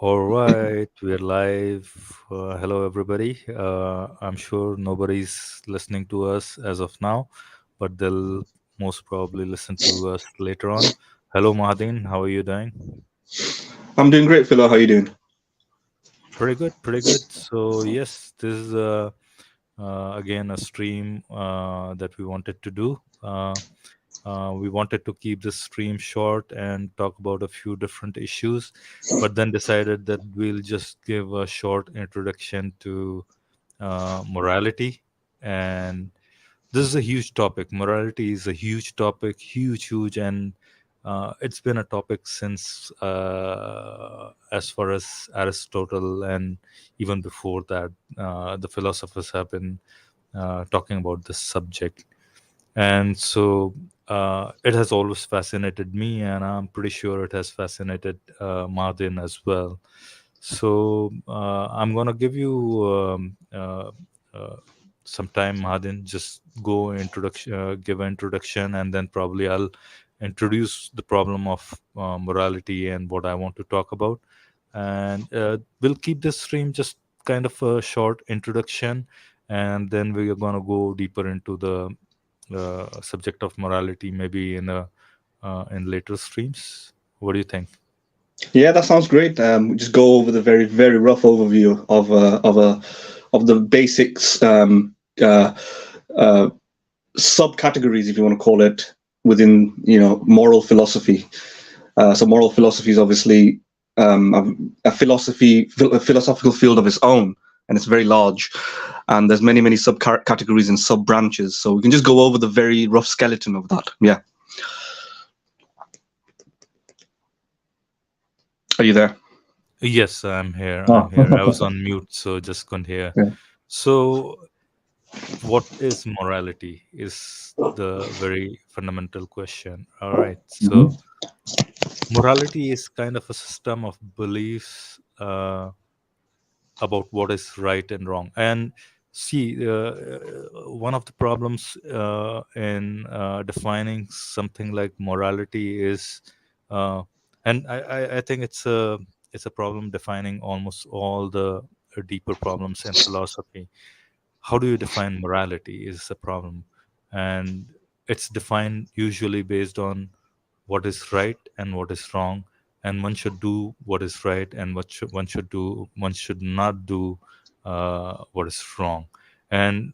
All right, we're live. Hello, everybody. I'm sure nobody's listening to us as of now, but they'll most probably listen to us later on. Hello, Mahadin. How are you doing? I'm doing great, Philo. How you doing? Pretty good, pretty good. So, yes, this is again a stream that we wanted to do. We wanted to keep this stream short and talk about a few different issues, but then decided that we'll just give a short introduction to morality. And this is a huge topic. Morality is a huge topic, huge, huge, and it's been a topic since as far as Aristotle and even before that, the philosophers have been talking about this subject. And so it has always fascinated me, and I'm pretty sure it has fascinated Martin as well. So I'm gonna give you some time, Martin. Just go introduction, give an introduction, and then probably I'll introduce the problem of morality and what I want to talk about. And we'll keep this stream just kind of a short introduction, and then we are gonna go deeper into the subject of morality, maybe in later streams. What do you think? Yeah, that sounds great. Just go over the very, very rough overview of the basics, uh, subcategories, if you want to call it, within moral philosophy. So moral philosophy is obviously a philosophical field of its own, and it's very large. And there's many, many subcategories and sub branches. So we can just go over the very rough skeleton of that. Yeah, are you there? Yes, I'm here. I'm Oh. here. I was on mute, so just couldn't hear. Yeah. So, what is morality? Is the very fundamental question. All right. So, Mhm. morality is kind of a system of beliefs about what is right and wrong. And see, one of the problems in defining something like morality is, uh, and I think it's a problem defining almost all the deeper problems in philosophy. How do you define morality is a problem, and it's defined usually based on what is right and what is wrong, and one should do what is right, and one should not do what is wrong. And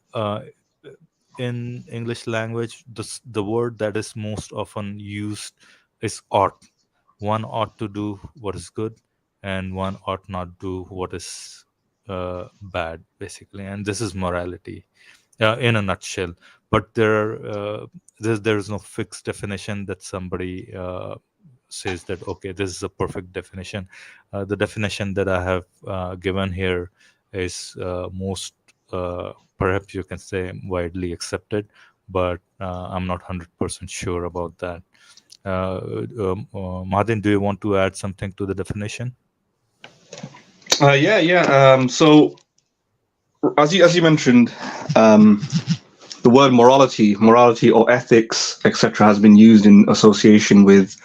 in English language, the word that is most often used is ought. One ought to do what is good, and one ought not do what is bad, basically. And this is morality in a nutshell. But there is no fixed definition that somebody says that okay, this is a perfect definition. The definition that I have given here is most perhaps you can say widely accepted, but I'm not 100% sure about that. Martin, do you want to add something to the definition? Yeah. So as you mentioned, um, the word morality or ethics, etc., has been used in association with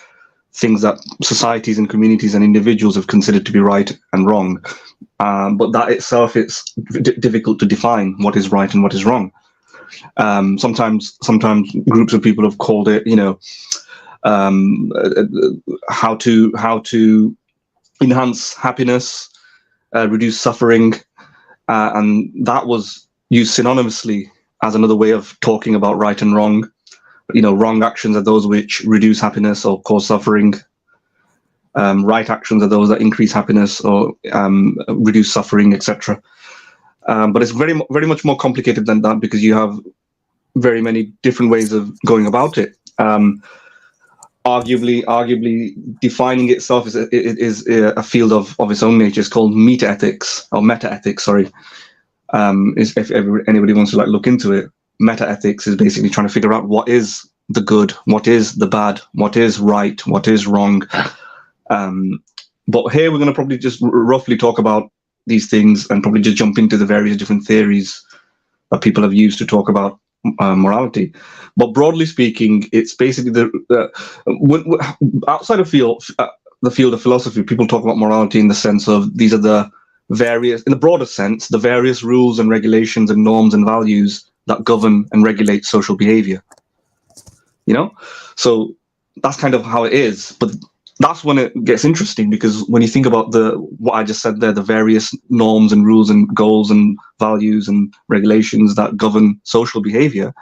things that societies and communities and individuals have considered to be right and wrong. But that itself, it's difficult to define what is right and what is wrong. Sometimes groups of people have called it, how to enhance happiness, reduce suffering, and that was used synonymously as another way of talking about right and wrong. Wrong actions are those which reduce happiness or cause suffering. Right actions are those that increase happiness or reduce suffering, etc. But it's very much more complicated than that because you have very many different ways of going about it. Arguably, defining itself is a field of its own nature. It's called meta ethics or meta ethics. Sorry, if anybody wants to look into it, meta ethics is basically trying to figure out what is the good, what is the bad, what is right, what is wrong. But here we're going to probably just roughly talk about these things and probably just jump into the various different theories that people have used to talk about morality. But broadly speaking, it's basically outside of the field of philosophy, people talk about morality in the sense of these are the various, in the broader sense, the various rules and regulations and norms and values that govern and regulate social behavior. You know, so that's kind of how it is. But that's when it gets interesting, because when you think about the what I just said there, the various norms and rules and goals and values and regulations that govern social behavior,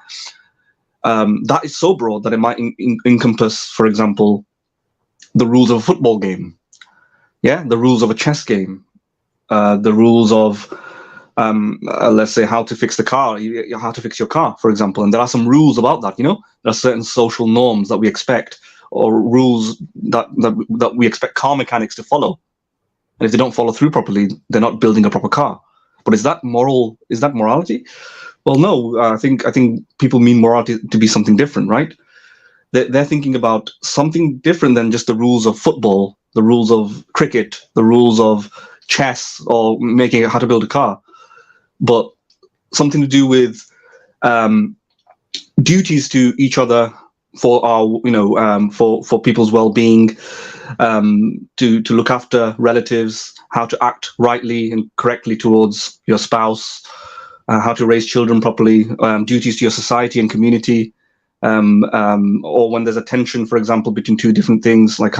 that is so broad that it might encompass, for example, the rules of a football game, yeah, the rules of a chess game, the rules of let's say how to fix the car, how to fix your car, for example. And there are some rules about that. You know, there are certain social norms that we expect, or rules that we expect car mechanics to follow. And if they don't follow through properly, they're not building a proper car. But is that moral? Is that morality? Well, no. I think people mean morality to be something different, right? They're thinking about something different than just the rules of football, the rules of cricket, the rules of chess, or making how to build a car, but something to do with duties to each other for our, for people's well-being, to look after relatives, how to act rightly and correctly towards your spouse, how to raise children properly, duties to your society and community, or when there's a tension, for example, between two different things, like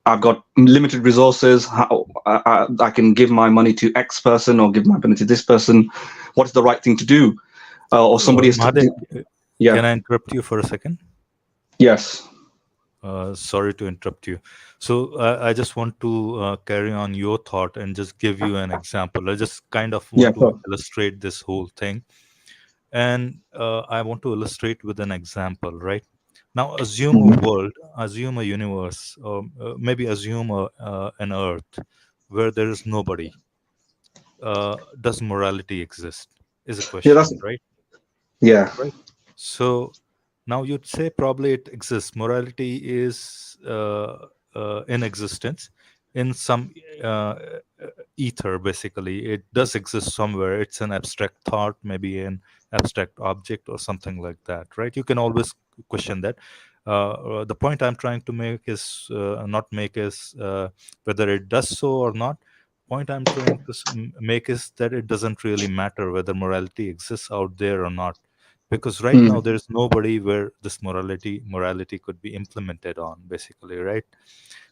I've got limited resources. How I can give my money to X person or give my money to this person. What is the right thing to do? Or somebody has to. Mahadev, Yeah. can I interrupt you for a second? Yes. Sorry to interrupt you. So I just want to carry on your thought and just give you an example. I just kind of Yeah. want to Sure. illustrate this whole thing. And I want to illustrate with an example, right? Now, assume a universe, or maybe assume an Earth where there is nobody. Does morality exist? Is a Yeah. That's. question, right? Yeah. Right. So now you'd say probably it exists. Morality is in existence in some uh, ether, basically. It does exist somewhere. It's an abstract thought, maybe an abstract object or something like that, right? You can always question that. The point I'm trying to make is not make is whether it does so or not. Point I'm trying to make is that it doesn't really matter whether morality exists out there or not, because right now Mm. there's nobody where this morality could be implemented on, basically, right?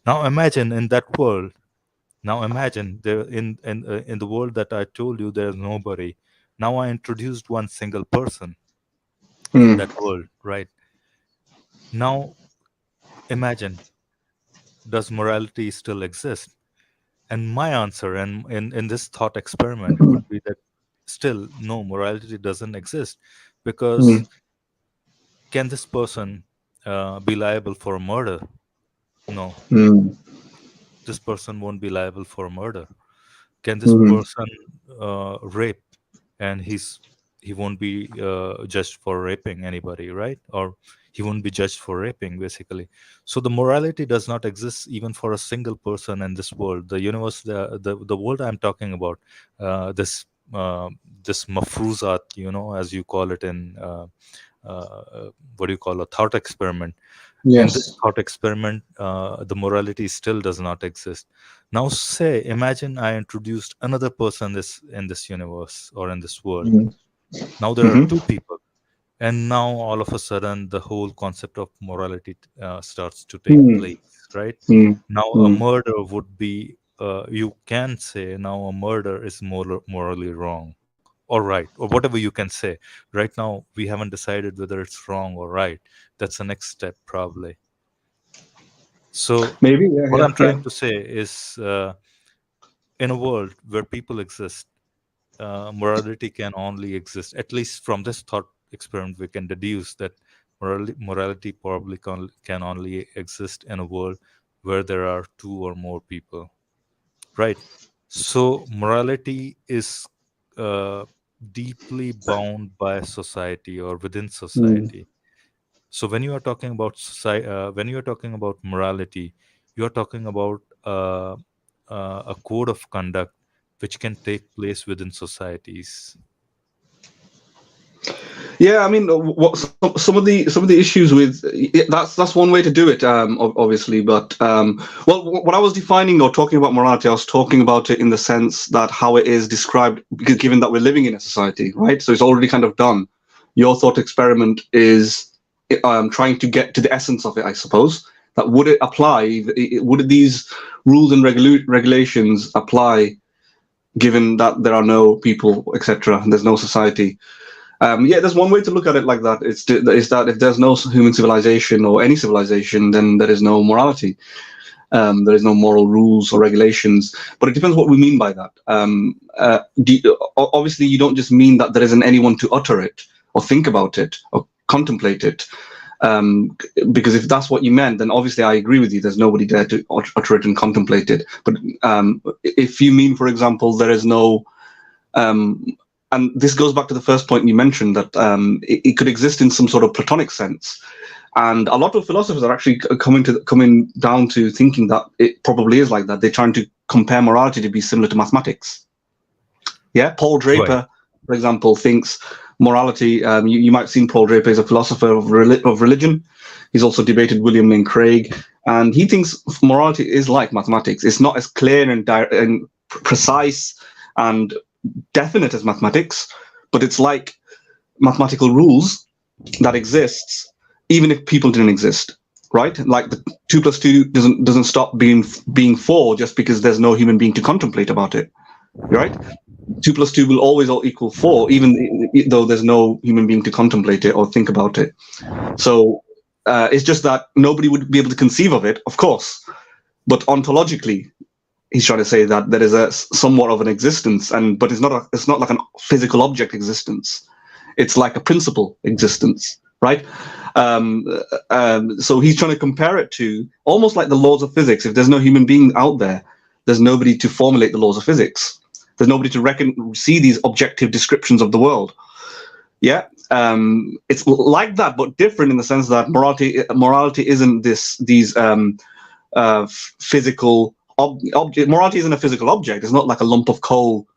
Now imagine in that world. Now imagine there in the world that I told you there's nobody. Now I introduced one single person in Mm. that world, right? Now imagine, does morality still exist? And my answer in this thought experiment would be that still no, morality doesn't exist, because Mm. can this person be liable for murder? No, Mm. this person won't be liable for murder. Can this Mm. person rape, and he won't be judged for raping anybody, right? Or he won't be judged for raping, basically. So the morality does not exist even for a single person in this world. The universe, the world I'm talking about, this this mafruzat, as you call it in what do you call a thought experiment. In this Yes. thought experiment, the morality still does not exist. Now, say, imagine I introduced another person in this universe or in this world. Mm. Now there are Mm-hmm. two people, and now all of a sudden the whole concept of morality starts to take Mm. place, right? Mm. Now a Mm. murder would be, you can say now a murder is morally wrong or right, or whatever you can say. Right now we haven't decided whether it's wrong or right. That's the next step, probably. So Maybe. Yeah. what Yeah. I'm Yeah. trying to say is, in a world where people exist, morality can only exist. At least from this thought experiment, we can deduce that morality probably can only exist in a world where there are two or more people, right? So morality is uh, deeply bound by society or within Mm. society. So when you are talking about society, when you are talking about morality, you are talking about a code of conduct which can take place within societies. Yeah, I mean, what some of the issues with that's one way to do it, obviously. But well, what I was defining or talking about morality, I was talking about it in the sense that how it is described, because given that we're living in a society, right? So it's already kind of done. Your thought experiment is trying to get to the essence of it, I suppose. That would it apply? Would these rules and regulations apply, given that there are no people, etc. There's no society? Yeah, there's one way to look at it like that. Is that if there's no human civilization or any civilization, then there is no morality. There is no moral rules or regulations. But it depends what we mean by that. Obviously, you don't just mean that there isn't anyone to utter it or think about it or contemplate it. Because if that's what you meant, then obviously I agree with you. There's nobody there to utter it and contemplate it. But if you mean, for example, there is no and this goes back to the first point you mentioned, that it could exist in some sort of Platonic sense, and a lot of philosophers are actually coming down to thinking that it probably is like that. They're trying to compare morality to be similar to mathematics. Yeah, Paul Draper, Right. for example, thinks morality. You might have seen Paul Draper as a philosopher of religion. He's also debated William Lane Craig, and he thinks morality is like mathematics. It's not as clear and precise and definite as mathematics, but it's like mathematical rules that exists even if people didn't exist, right? Like the 2 plus 2 doesn't stop being 4 just because there's no human being to contemplate about it, right? 2 plus 2 will always equal 4, even though there's no human being to contemplate it or think about it. So it's just that nobody would be able to conceive of it, of course, but ontologically he's trying to say that there is a somewhat of an existence, but it's not like a physical object existence. It's like a principle existence, right? So he's trying to compare it to almost like the laws of physics. If there's no human being out there, there's nobody to formulate the laws of physics. There's nobody to see these objective descriptions of the world. Yeah, it's like that, but different in the sense that morality isn't these physical object. Morality isn't a physical object. It's not like a lump of coal,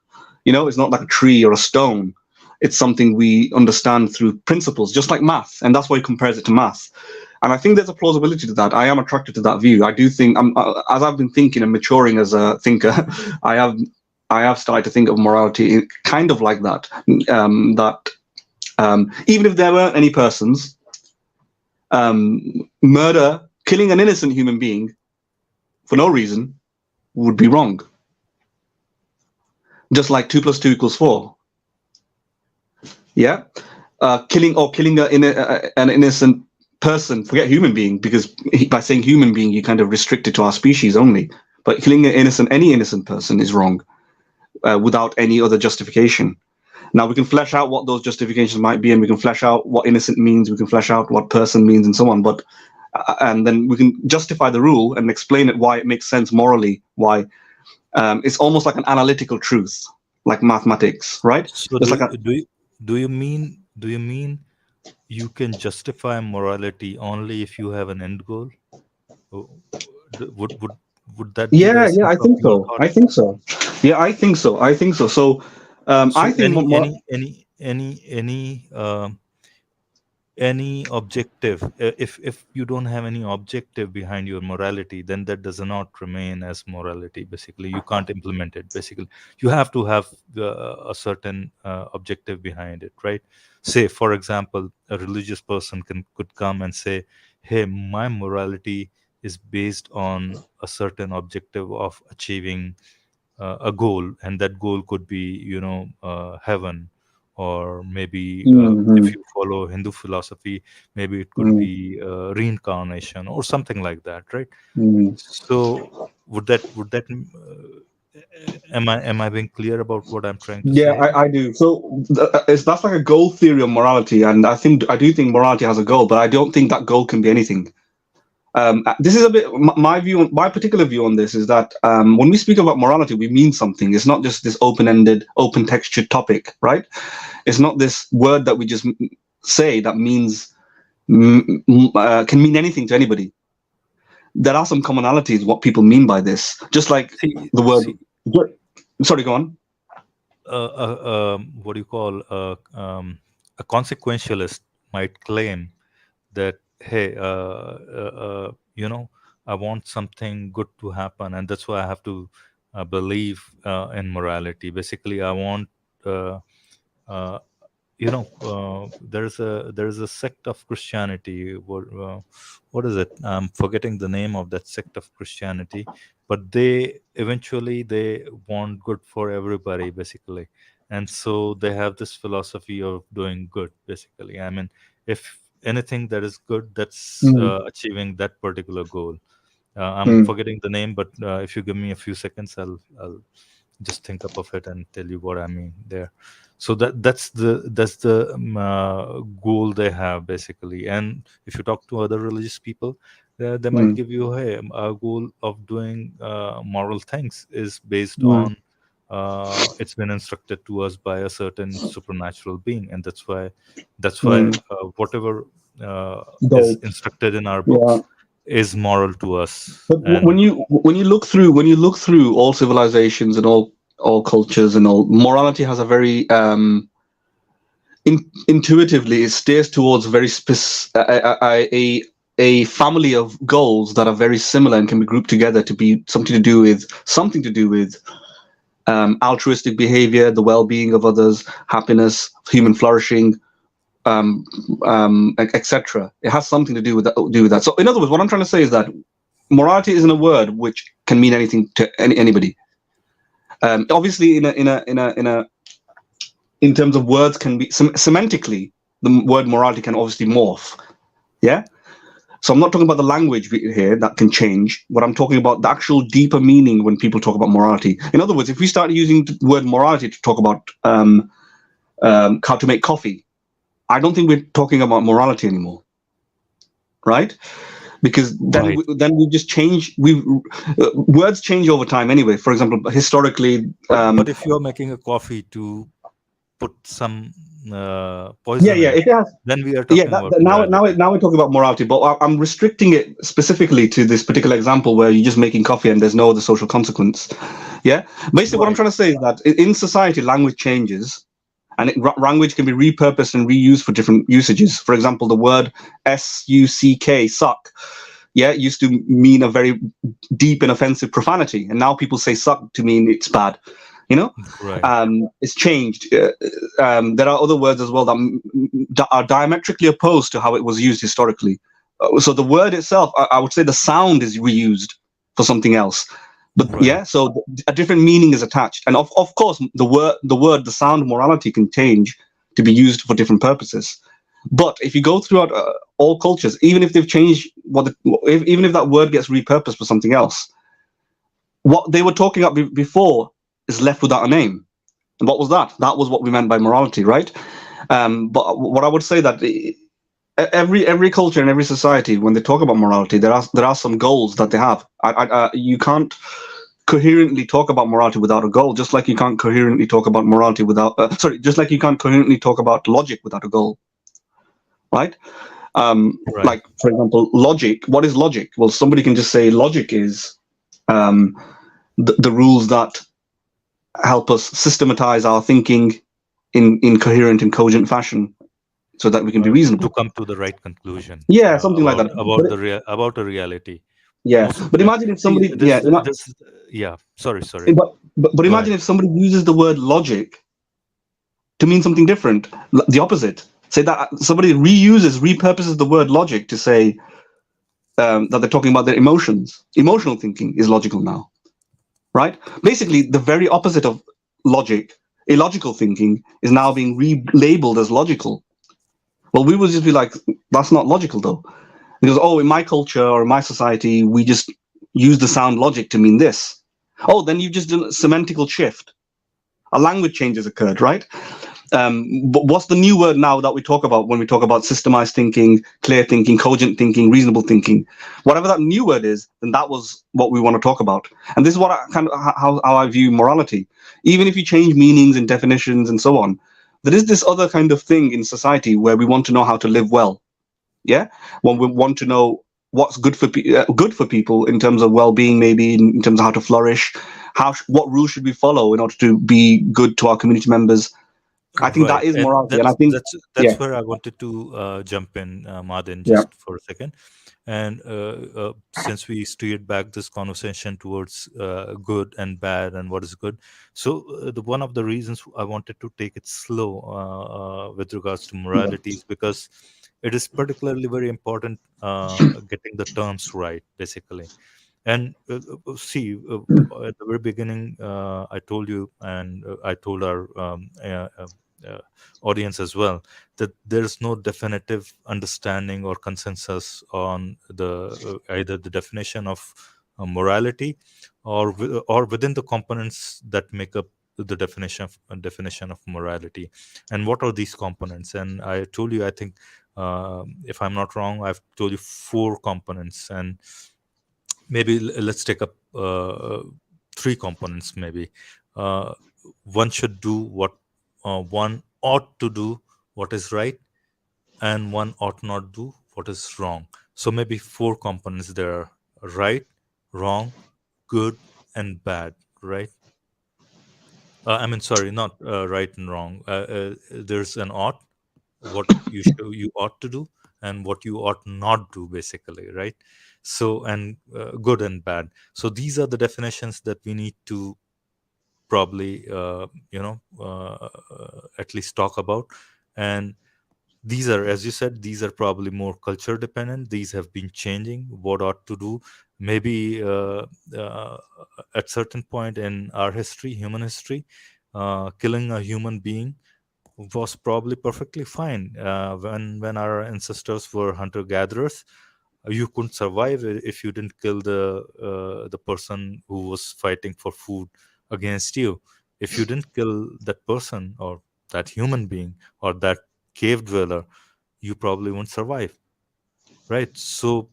it's not like a tree or a stone. It's something we understand through principles, just like math, and that's why he compares it to math. And I think there's a plausibility to that. I am attracted to that view. I do think, as I've been thinking and maturing as a thinker, I have started to think of morality kind of like that. Even if there weren't any persons, murder, killing an innocent human being for no reason would be wrong. Just like 2 plus 2 equals 4. Yeah, killing an innocent person, forget human being, because by saying human being, you kind of restrict it to our species only. But killing any innocent person is wrong, without any other justification. Now we can flesh out what those justifications might be, and we can flesh out what innocent means. We can flesh out what person means, and so on. But and then we can justify the rule and explain it, why it makes sense morally. Why it's almost like an analytical truth, like mathematics, right? So do you mean you can justify morality only if you have an end goal? Oh, would that be the Yeah, essence I of think your so. thought? I think so. Yeah, I think so. So I So think any objective, if you don't have any objective behind your morality, then that does not remain as morality. Basically, you can't implement it. Basically, you have to have a certain objective behind it, right? Say, for example, a religious person could come and say, hey, my morality is based on a certain objective of achieving a goal, and that goal could be heaven, or maybe if Mhm, you follow Hindu philosophy, maybe it could mhm, be reincarnation or something like that, right? mhm. So would that am I being clear about what I'm trying to Yeah, say? I do. So that's like a goal theory of morality, and I do think morality has a goal, but I don't think that goal can be anything. This is a bit my view. My particular view on this is that when we speak about morality, we mean something. It's not just this open-ended, open-textured topic, right? It's not this word that we just say that means can mean anything to anybody. There are some commonalities what people mean by this, just like See, the word. see, Sorry, go on. what do you call a consequentialist might claim that, hey, I want something good to happen, and that's why I have to believe in morality. Basically, I want uh, uh, there's a sect of Christianity. What is it? I'm forgetting the name of that sect of Christianity, but they eventually they want good for everybody, basically, and so they have this philosophy of doing good. Basically, I mean, if anything that is good, that's Mm, achieving that particular goal. I'm mm, forgetting the name, but if you give me a few seconds, I'll just think up of it and tell you what I mean there. So that's the goal they have, basically. And if you talk to other religious people, they might mm, give you, hey, our goal of doing moral things is based mm, on it's been instructed to us by a certain supernatural being, and that's why mm. whatever is Goals. instructed in our Yeah. books is moral to us. But And when you look through all civilizations and all cultures and all morality has a very intuitively it steers towards very a family of goals that are very similar and can be grouped together to be something to do with altruistic behavior, the well-being of others, happiness, human flourishing, etc. It has something to do with that. So, in other words, what I'm trying to say is that morality isn't a word which can mean anything to anybody. Obviously, in terms of words, can be semantically, the word morality can obviously morph. Yeah. So I'm not talking about the language here that can change, but I'm talking about the actual deeper meaning when people talk about morality. In other words, if we start using the word morality to talk about how to make coffee, I don't think we're talking about morality anymore, right? Because then right. we just change. Words change over time anyway. For example, historically, But if you're making a coffee to put some yeah, poison yeah, in it, it has. then we are Yeah, talking about morality. now we're talking about morality, but I'm restricting it specifically to this particular example where you're just making coffee and there's no other social consequence. Yeah, basically, what I'm Right. trying to say is that in society, language changes, and language can be repurposed and reused for different usages. For example, the word suck, yeah, used to mean a very deep and offensive profanity, and now people say suck to mean it's bad. You know, Right. it's changed. There are other words as well that are diametrically opposed to how it was used historically. So the word itself, I would say, the sound is reused for something else. But Right. yeah, so a different meaning is attached, and of course, the sound morality can change to be used for different purposes. But if you go throughout all cultures, even if they've changed even if that word gets repurposed for something else, what they were talking about before is left without a name. And what was that? That was what we meant by morality, right? But what I would say that every culture and every society, when they talk about morality, there are some goals that they have. You can't coherently talk about morality without a goal, just like you can't coherently talk about morality without just like you can't coherently talk about logic without a goal, right? Right. Like, for example, logic. What is logic? Well, somebody can just say logic is um, the rules that help us systematize our thinking in coherent and cogent fashion so that we can be To reasonable. come to the right conclusion Yeah, something like that. about about a reality. Yeah, Most of but the time, imagine if see somebody, this this yeah. Sorry. but Go imagine ahead. if somebody uses the word logic to mean something different, the opposite. Say that somebody repurposes the word logic to say that they're talking about their emotions. Emotional thinking is logical now, right? Basically, the very opposite of logic, illogical thinking, is now being relabeled as logical. Well, we would just be like, that's not logical though. Because, oh, in my culture or in my society, we just use the sound logic to mean this. Oh, then you've just done a semantical shift. A language change has occurred, right? But what's the new word now that we talk about when we talk about systemized thinking, clear thinking, cogent thinking, reasonable thinking? Whatever that new word is, then that was what we want to talk about. And this is what how I view morality. Even if you change meanings and definitions and so on, there is this other kind of thing in society where we want to know how to live well. Yeah, when we want to know what's good for good for people in terms of well-being, maybe in terms of how to flourish, what rules should we follow in order to be good to our community members, I think that Right, is and morality, and I that's think, that's yeah, that's where I wanted to jump in, Madin, yeah, just for a second. And since we steered back this conversation towards good and bad and what is good, so the one of the reasons I wanted to take it slow with regards to yeah, morality is because it is particularly very important getting the terms right, basically. And see, at the very beginning, I told you, and I told our uh, audience as well, that there's no definitive understanding or consensus on the either the definition of morality or within the components that make up the definition of morality. And what are these components? And I told you, I think, if I'm not wrong, I've told you four components. And maybe let's take up three components. Maybe uh, one should do what one ought to do, what is right, and one ought not do what is wrong. So maybe four components there are: right, wrong, good, and bad. Right? I mean, sorry, not right and wrong. There's an ought, what you ought to do, and what you ought not do, basically, right? So, and good and bad. So these are the definitions that we need to probably at least talk about. And these are, as you said, these are probably more culture dependent. These have been changing what ought to do. Maybe uh, at certain point in our history, human history, killing a human being was probably perfectly fine when our ancestors were hunter gatherers. You couldn't survive if you didn't kill the person who was fighting for food against you. If you didn't kill that person or that human being or that cave dweller, you probably won't survive, right? So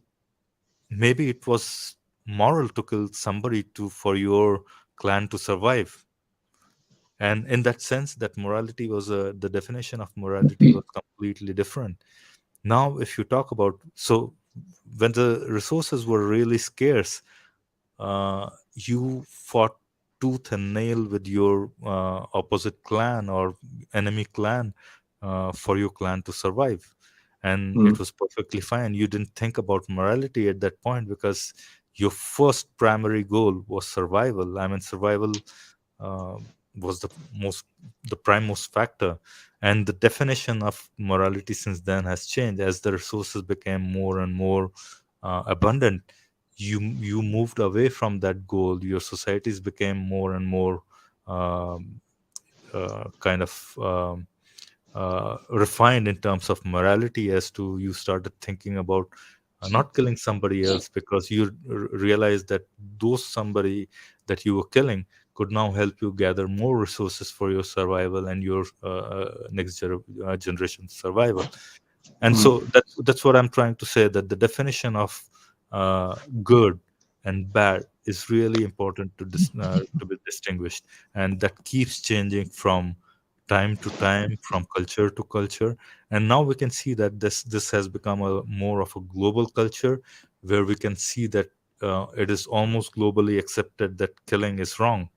maybe it was moral to kill somebody to for your clan to survive. And in that sense, that morality was the definition of morality was completely different. Now if you talk about, so when the resources were really scarce, you fought tooth and nail with your opposite clan or enemy clan for your clan to survive. And it mm, was perfectly fine. You didn't think about morality at that point because your first primary goal was survival. I mean, survival uh, was the primemost factor. And the definition of morality since then has changed as the resources became more and more abundant. You moved away from that goal. Your societies became more and more um, kind of refined in terms of morality, as to you started thinking about not killing somebody else because you realized that those somebody that you were killing could now help you gather more resources for your survival and your generation survival. And mm, so that's what I'm trying to say, that the definition of good and bad is really important to be distinguished, and that keeps changing from time to time, from culture to culture. And now we can see that this has become a more of a global culture, where we can see that it is almost globally accepted that killing is wrong.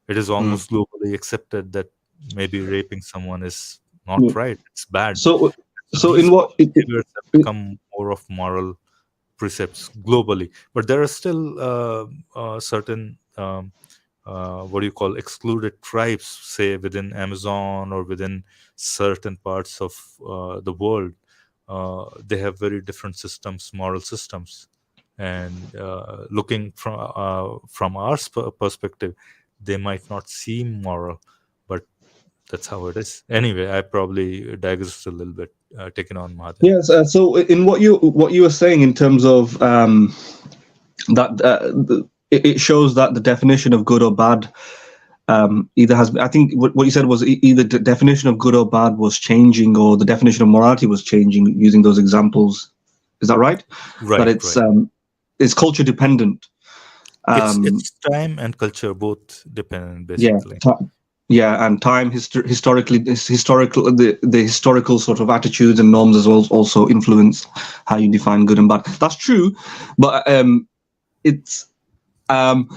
It is mm, almost globally accepted that maybe raping someone is not mm. right, it's bad. So, So so these in what, behaviors have become more of moral precepts globally, but there are still certain what do you call, excluded tribes, say within Amazon or within certain parts of the world. They have very different systems, moral systems, and looking from our perspective, they might not seem moral, but that's how it is. Anyway, I probably digressed a little bit, taking on Mahajan. yes, so in what you were saying in terms of that it shows that the definition of good or bad either has, I think what you said was either the definition of good or bad was changing, or the definition of morality was changing using those examples. Is that right? That Right, right. it's culture dependent. It's time and culture both dependent, Yeah, basically. yeah, and time historically, this historical the historical sort of attitudes and norms as well also influence how you define good and bad. That's true, but it's um,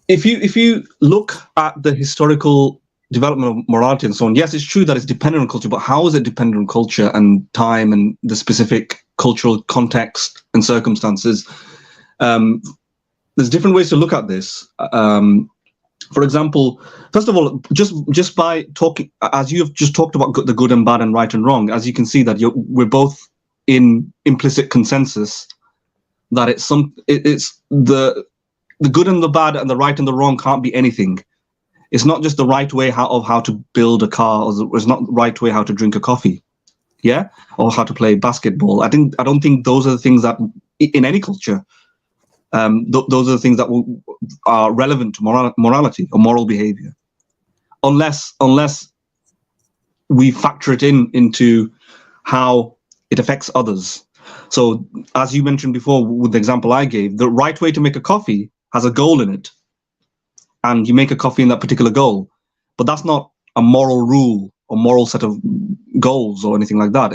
if you look at the historical development of morality and so on, yes, it's true that it's dependent on culture, but how is it dependent on culture and time and the specific cultural context and circumstances? There's different ways to look at this. For example, first of all, just by talking, as you have just talked about the good and bad and right and wrong, as you can see that we're both in implicit consensus that it's the good and the bad and the right and the wrong can't be anything. It's not just the right way of how to build a car, or it's not the right way how to drink a coffee, yeah, or how to play basketball. I don't think those are the things that in any culture. Those are the things that are relevant to morality or moral behavior, unless we factor it into how it affects others. So, as you mentioned before, with the example I gave, the right way to make a coffee has a goal in it, and you make a coffee in that particular goal. But that's not a moral rule or moral set of goals or anything like that.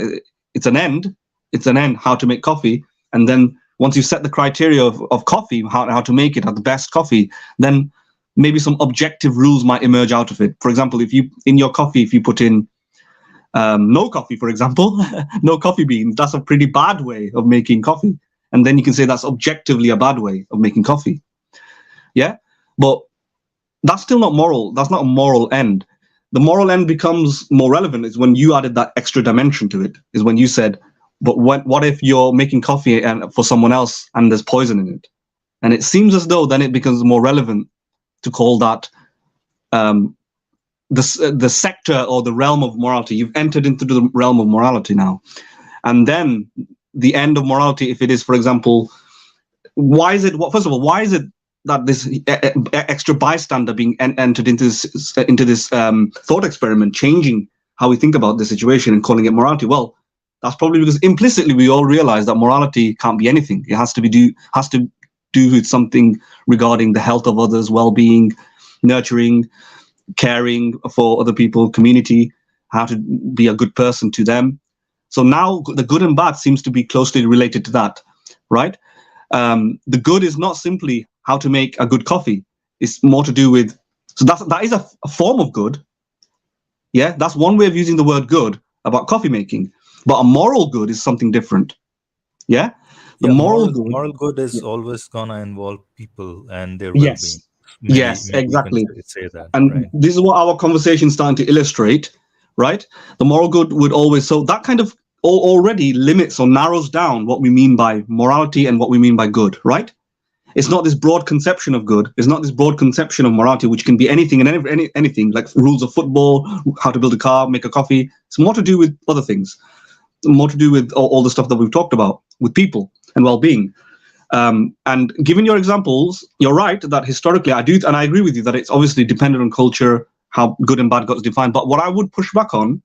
It's an end. It's an end how to make coffee, and then once you set the criteria of coffee, how to make it, how the best coffee, then maybe some objective rules might emerge out of it. For example, if you in your coffee, if you put in no coffee, for example, no coffee beans, that's a pretty bad way of making coffee. And then you can say that's objectively a bad way of making coffee. Yeah, but that's still not moral. That's not a moral end. The moral end becomes more relevant is when you added that extra dimension to it, is when you said, but what if you're making coffee and for someone else and there's poison in it? And it seems as though then it becomes more relevant to call that the sector or the realm of morality. You've entered into the realm of morality now. And then the end of morality, if it is, for example, why is it that this extra bystander being entered into this thought experiment, changing how we think about the situation and calling it morality? Well, that's probably because implicitly we all realize that morality can't be anything. It has to do with something regarding the health of others, well-being, nurturing, caring for other people, community, how to be a good person to them. So now the good and bad seems to be closely related to that, right? The good is not simply how to make a good coffee. It's more to do with, so that is a form of good. Yeah, that's one way of using the word good about coffee making. But a moral good is something different. Yeah, the moral good is always gonna involve people and their yes, well-being. Yes, exactly. You can say that. And right? This is what our conversation is starting to illustrate, right? The moral good would always, so that kind of already limits or narrows down what we mean by morality and what we mean by good, right? It's not this broad conception of good. It's not this broad conception of morality, which can be anything and anything, like rules of football, how to build a car, make a coffee. It's more to do with other things, more to do with all the stuff that we've talked about with people and well-being. And given your examples, you're right that historically I do, and I agree with you that it's obviously dependent on culture, how good and bad got defined. But what I would push back on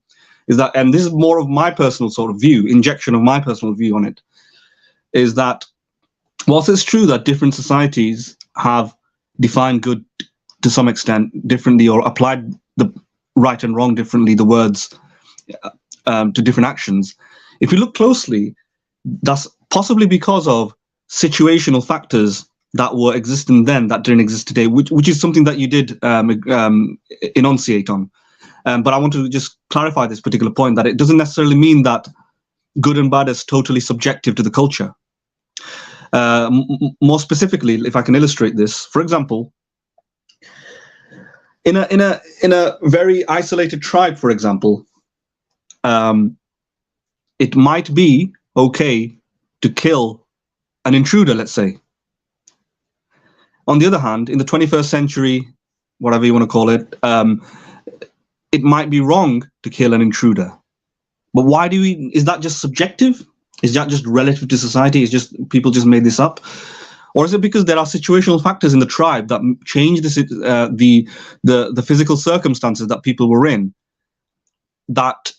is that, and this is more of my personal sort of view, injection of my personal view on it, is that whilst it's true that different societies have defined good to some extent differently or applied the right and wrong differently, the words to different actions, if you look closely, that's possibly because of situational factors that were existing then that didn't exist today, which is something that you did enunciate on. But I want to just clarify this particular point, that it doesn't necessarily mean that good and bad is totally subjective to the culture. More specifically, if I can illustrate this, for example, in a very isolated tribe, for example, it might be okay to kill an intruder, let's say. On the other hand, in the 21st century, whatever you want to call it, it might be wrong to kill an intruder. But why do we, is that just subjective? Is that just relative to society? Is just people just made this up? Or is it because there are situational factors in the tribe that change the physical circumstances that people were in that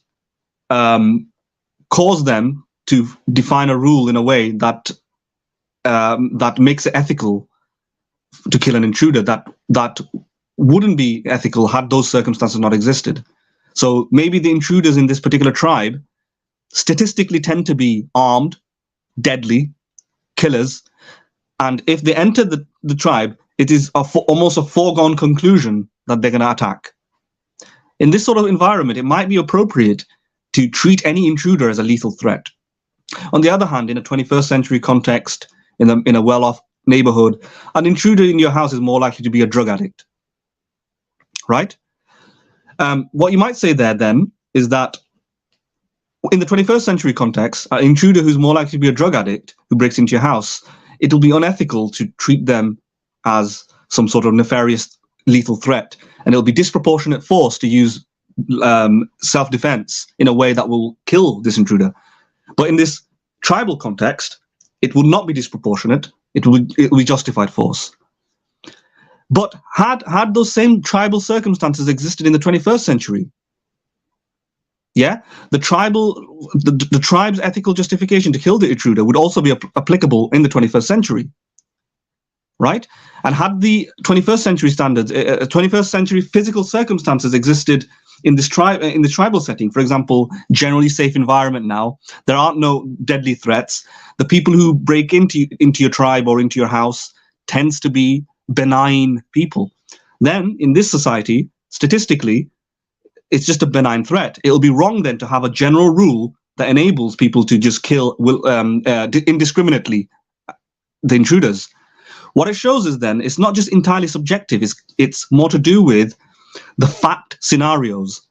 cause them to define a rule in a way that that makes it ethical to kill an intruder that wouldn't be ethical had those circumstances not existed? So maybe the intruders in this particular tribe statistically tend to be armed, deadly killers, and if they enter the tribe, it is almost a foregone conclusion that they're going to attack. In this sort of environment, it might be appropriate to treat any intruder as a lethal threat. On the other hand, in a 21st century context, in a well-off neighborhood, an intruder in your house is more likely to be a drug addict, right? What you might say there then is that in the 21st century context, an intruder who's more likely to be a drug addict who breaks into your house, it will be unethical to treat them as some sort of nefarious lethal threat, and it'll be disproportionate force to use self-defense in a way that will kill this intruder. But in this tribal context, it will not be disproportionate. It will be justified force. But had those same tribal circumstances existed in the 21st century, yeah, the tribe's ethical justification to kill the intruder would also be applicable in the 21st century, right? And had the 21st century standards, 21st century physical circumstances existed in this in the tribal setting, for example, generally safe environment now, there aren't no deadly threats. The people who break into your tribe or into your house tends to be benign people. Then in this society, statistically, it's just a benign threat. It'll be wrong then to have a general rule that enables people to just kill indiscriminately the intruders. What it shows is then it's not just entirely subjective. It's more to do with the fact scenarios,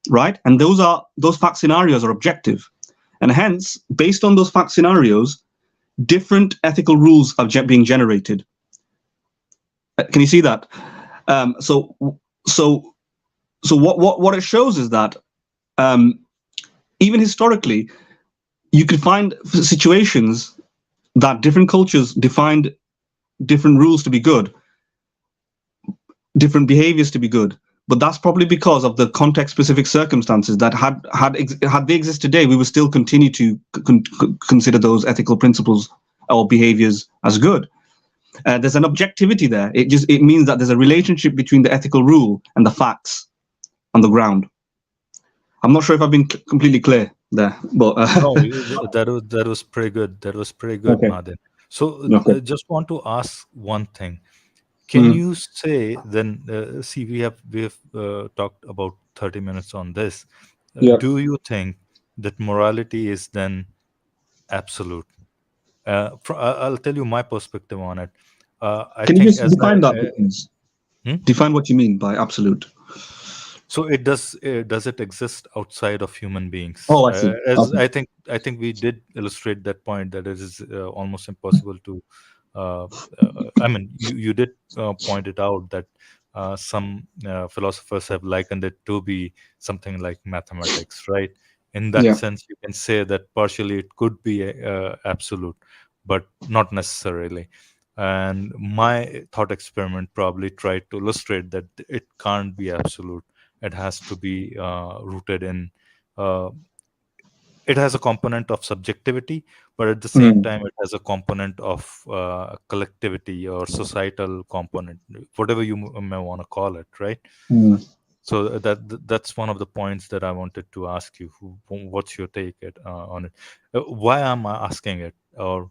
right? And those fact scenarios are objective, and hence, based on those fact scenarios, different ethical rules are being generated. Can you see that? So what it shows is that even historically, you could find situations that different cultures defined different rules to be good, different behaviors to be good. But that's probably because of the context-specific circumstances that had they exist today, we would still continue to consider those ethical principles or behaviors as good. There's an objectivity there. It means that there's a relationship between the ethical rule and the facts on the ground. I'm not sure if I've been completely clear there, but no, that was pretty good. That was pretty good, okay. Madin. So Okay. just want to ask one thing. Can you say then? See, we have talked about 30 minutes on this. Yeah. Do you think that morality is then absolute? I'll tell you my perspective on it. I Can you think just as define that, please? Define what you mean by absolute. so does it exist outside of human beings? Oh, I see. As Okay. I think we did illustrate that point that it is almost impossible to. I mean, you did point it out that some philosophers have likened it to be something like mathematics, right? In that Yeah. sense, you can say that partially it could be absolute, but not necessarily. And my thought experiment probably tried to illustrate that it can't be absolute. It has to be rooted in uh, it has a component of subjectivity, but at the same time it has a component of collectivity or societal component, whatever you may want to call it, right? Mm. So that's one of the points that I wanted to ask you. What's your take on it? Why am I asking it? Or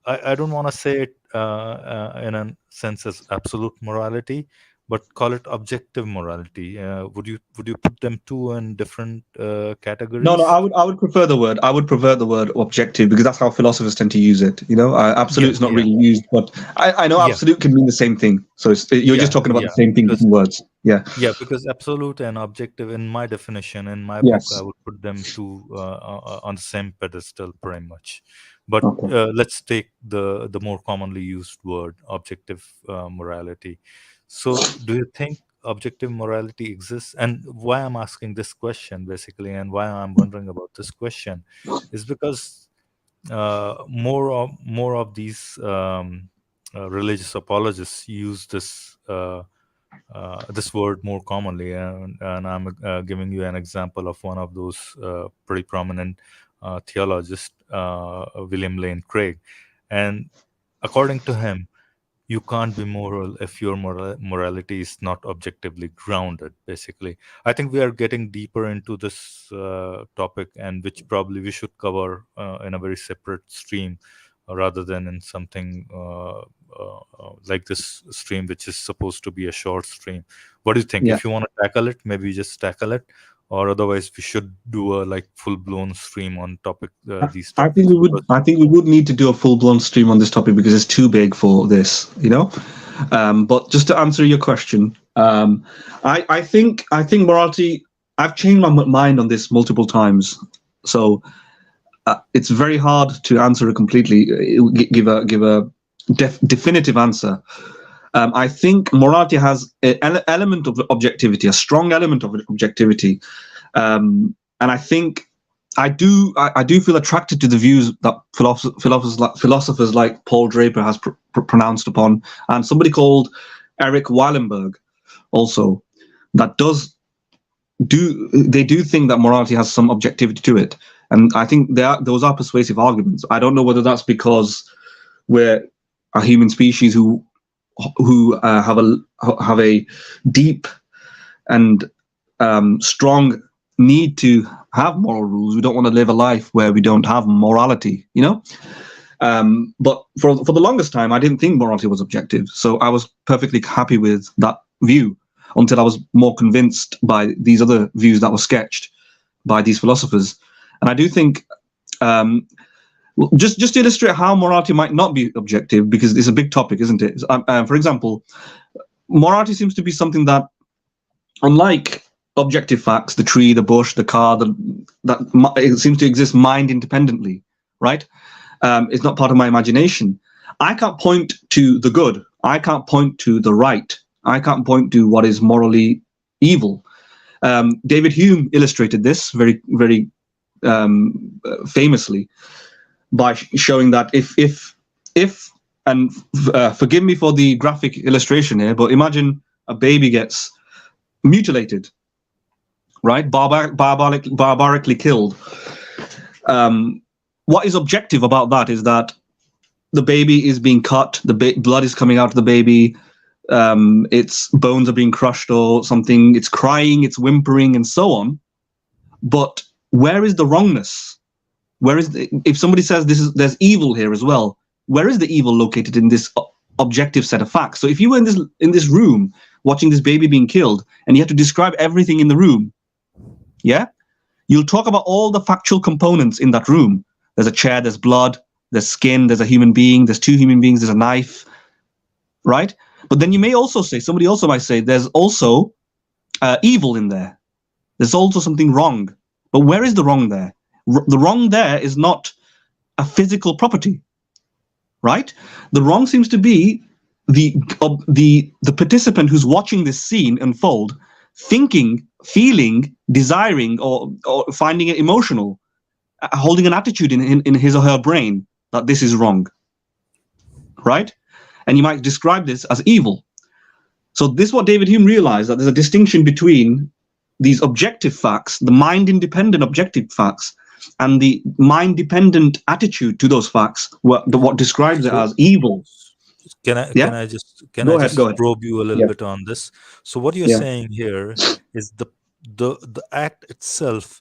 I don't want to say it in a sense as absolute morality, but call it objective morality. Would you put them two in different No, categories? I would prefer the word. I would prefer the word objective because that's how philosophers tend to use it. You know, Yeah, absolute is not yeah, really used, but I know yeah, absolute can mean the same thing. So you're just yeah, talking about the yeah. same thing, Because different words. Yeah. yeah, because absolute and objective, in my definition, in my book, I Yes. would put them two on the same pedestal, pretty much. But Okay. let's take the more commonly used word, objective morality. So, do you think objective morality exists? And why I'm asking this question, basically, and why I'm wondering about this question, is because more of these religious apologists use this word more commonly, and I'm giving you an example of one of those pretty prominent theologists, William Lane Craig. And according to him, you can't be moral if your morality is not objectively grounded, basically. I think we are getting deeper into this topic, and which probably we should cover in a very separate stream rather than in something like this stream, which is supposed to be a short stream. What do you think? Yeah. If you want to tackle it, maybe just tackle it, or otherwise we should do a like full-blown stream on topic these I think topics. we would. I think we would need to do a full-blown stream on this topic because it's too big for this, you know. But just to answer your question, I think morality. I've changed my mind on this multiple times, so it's very hard to answer it completely. Give a definitive answer. I think morality has an element of objectivity, a strong element of objectivity, and I think I do feel attracted to the views that philosophers like Paul Draper has pronounced upon, and somebody called Eric Weilenberg also, that they do think that morality has some objectivity to it, and I think those are persuasive arguments. I don't know whether that's because we're a human species who have a deep and strong need to have moral rules. We don't want to live a life where we don't have morality, you know. But for the longest time, I didn't think morality was objective, so I was perfectly happy with that view until I was more convinced by these other views that were sketched by these philosophers. And I do think, just to illustrate how morality might not be objective, because it's a big topic, isn't it? For example, morality seems to be something that, unlike objective facts, the tree, the bush, the car, it seems to exist mind independently, right? It's not part of my imagination. I can't point to the good. I can't point to the right. I can't point to what is morally evil. David Hume illustrated this very, very famously by showing that if and forgive me for the graphic illustration here, but imagine a baby gets mutilated, right? Barbarically killed. What is objective about that is that the baby is being cut, the blood is coming out of the baby, its bones are being crushed or something, it's crying, it's whimpering, and so on. But where is the wrongness? Where is if somebody says there's evil here as well, where is the evil located in this objective set of facts? So if you were in this room watching this baby being killed, and you have to describe everything in the room, yeah, you'll talk about all the factual components in that room. There's a chair, there's blood, there's skin, there's a human being, there's two human beings, there's a knife, right? But then you may also say, somebody also might say, there's also evil in there. There's also something wrong. But where is the wrong there? The wrong there is not a physical property, right? The wrong seems to be the participant who's watching this scene unfold, thinking, feeling, desiring, or finding it emotional, holding an attitude in his or her brain that this is wrong, right? And you might describe this as evil. So this is what David Hume realized, that there's a distinction between these objective facts, the mind-independent objective facts, and the mind-dependent attitude to those facts, what describes it as evil. Can I just probe you a little bit on this? So what you're saying here is the act itself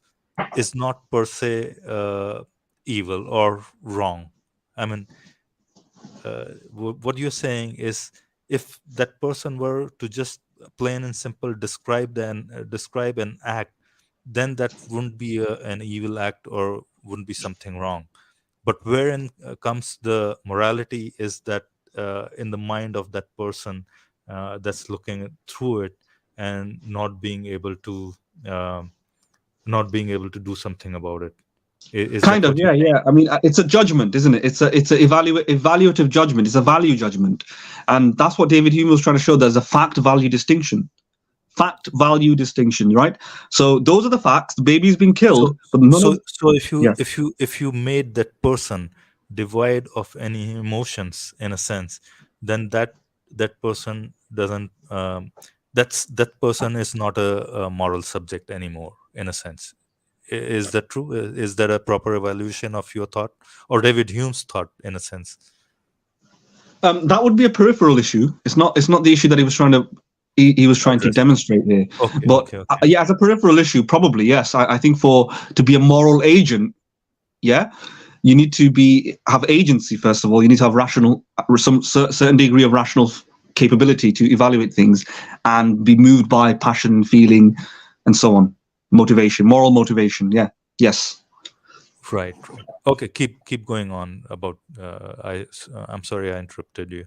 is not per se evil or wrong. I mean, what you're saying is, if that person were to just plain and simple describe an act, then that wouldn't be an evil act or wouldn't be something wrong. But wherein comes the morality is that in the mind of that person that's looking through it and not being able to do something about it. Kind of, yeah. I mean, it's a judgment, isn't it? It's an evaluative judgment. It's a value judgment, and that's what David Hume was trying to show. There's a fact-value distinction. Fact-value distinction, right? So those are the facts. The baby's been killed. So if you made that person devoid of any emotions, in a sense, then that person doesn't. That person is not a moral subject anymore, in a sense. Is that true? Is that a proper evaluation of your thought, or David Hume's thought, in a sense? That would be a peripheral issue. It's not the issue that he was trying to demonstrate there. Okay. Yeah, as a peripheral issue, probably yes. I think to be a moral agent, yeah, you need to have agency. First of all, you need to have certain degree of rational capability to evaluate things and be moved by passion, feeling, and so on. Motivation, moral motivation. Yeah. Yes. Right. Okay. Keep going on about. I'm sorry I interrupted you.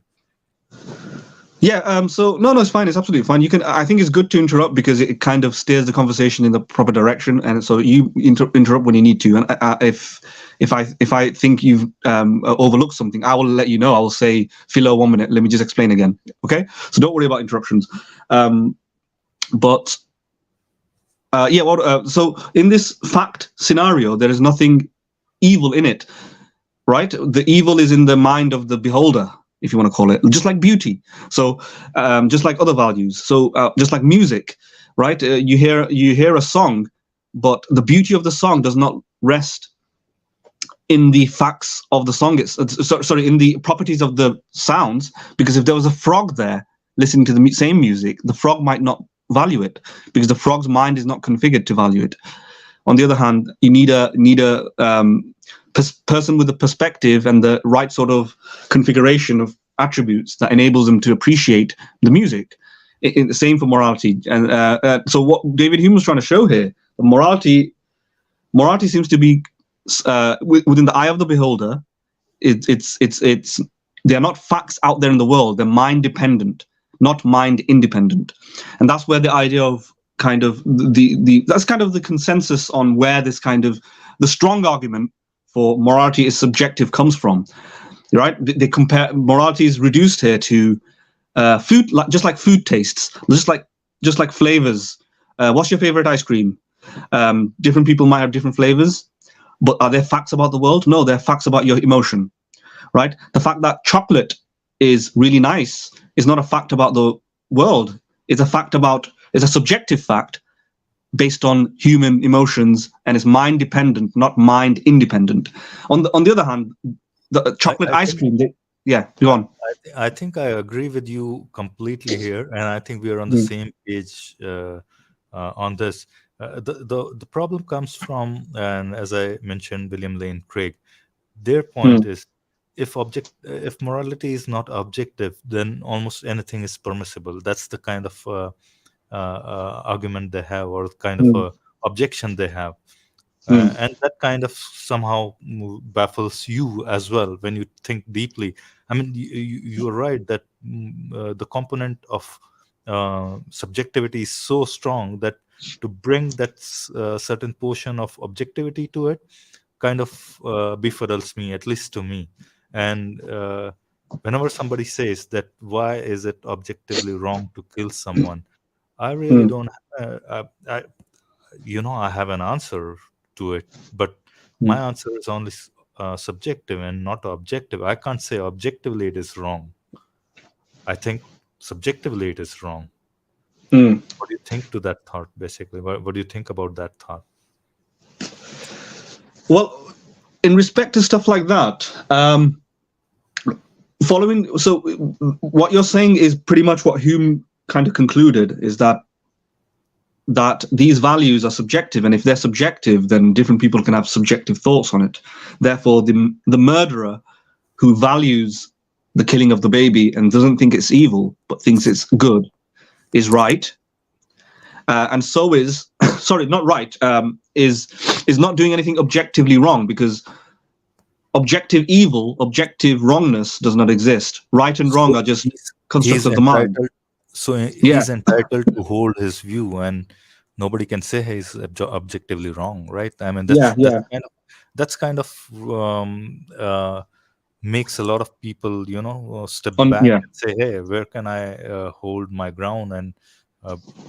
Yeah. So no, it's fine. It's absolutely fine. You can. I think it's good to interrupt because it kind of steers the conversation in the proper direction, and so you interrupt when you need to. And if I think you've overlooked something, I will let you know. I will say, Philo, 1 minute. Let me just explain again. Okay. So don't worry about interruptions. But yeah. So in this fact scenario, there is nothing evil in it, right? The evil is in the mind of the beholder, if you want to call it, just like beauty. So just like other values. So just like music, right? You hear a song, but the beauty of the song does not rest in the facts of the song. Sorry, in the properties of the sounds, because if there was a frog there listening to the same music, the frog might not value it because the frog's mind is not configured to value it. On the other hand, you need a person with a perspective and the right sort of configuration of attributes that enables them to appreciate the music. The same for morality. And so what David Hume was trying to show here, morality seems to be within the eye of the beholder. They are not facts out there in the world. They're mind dependent, not mind independent. And that's where the idea of kind of that's kind of the consensus on where this kind of the strong argument for morality is subjective comes from, right? They compare morality is reduced here to food, just like food tastes, just like flavors. What's your favorite ice cream? Different people might have different flavors, but are there facts about the world? No, they're facts about your emotion, right? The fact that chocolate is really nice is not a fact about the world. It's a subjective fact based on human emotions, and it's mind dependent, not mind independent. On the other hand, the chocolate ice cream. Yeah, go on. I think I agree with you completely here, and I think we are on the same page on this. The problem comes from, and as I mentioned, William Lane Craig. Their point is, if morality is not objective, then almost anything is permissible. That's the kind of argument they have, or kind of objection they have. And that kind of somehow baffles you as well when you think deeply. I mean, you're right that the component of subjectivity is so strong that to bring that certain portion of objectivity to it kind of befuddles me, at least to me. And whenever somebody says that, why is it objectively wrong to kill someone? I really don't. I have an answer to it, but my answer is only subjective and not objective. I can't say objectively it is wrong. I think subjectively it is wrong. What do you think to that thought, basically? What do you think about that thought? Well, in respect to stuff like that, so what you're saying is pretty much what Hume kind of concluded, is that these values are subjective, and if they're subjective, then different people can have subjective thoughts on it. Therefore, the murderer who values the killing of the baby and doesn't think it's evil but thinks it's good is right, and so is sorry, not right, is not doing anything objectively wrong, because objective evil, objective wrongness does not exist. Right and wrong are just constructs of the mind. So he's entitled to hold his view, and nobody can say he's objectively wrong, right? I mean, that's kind of makes a lot of people, step back and say, hey, where can I hold my ground and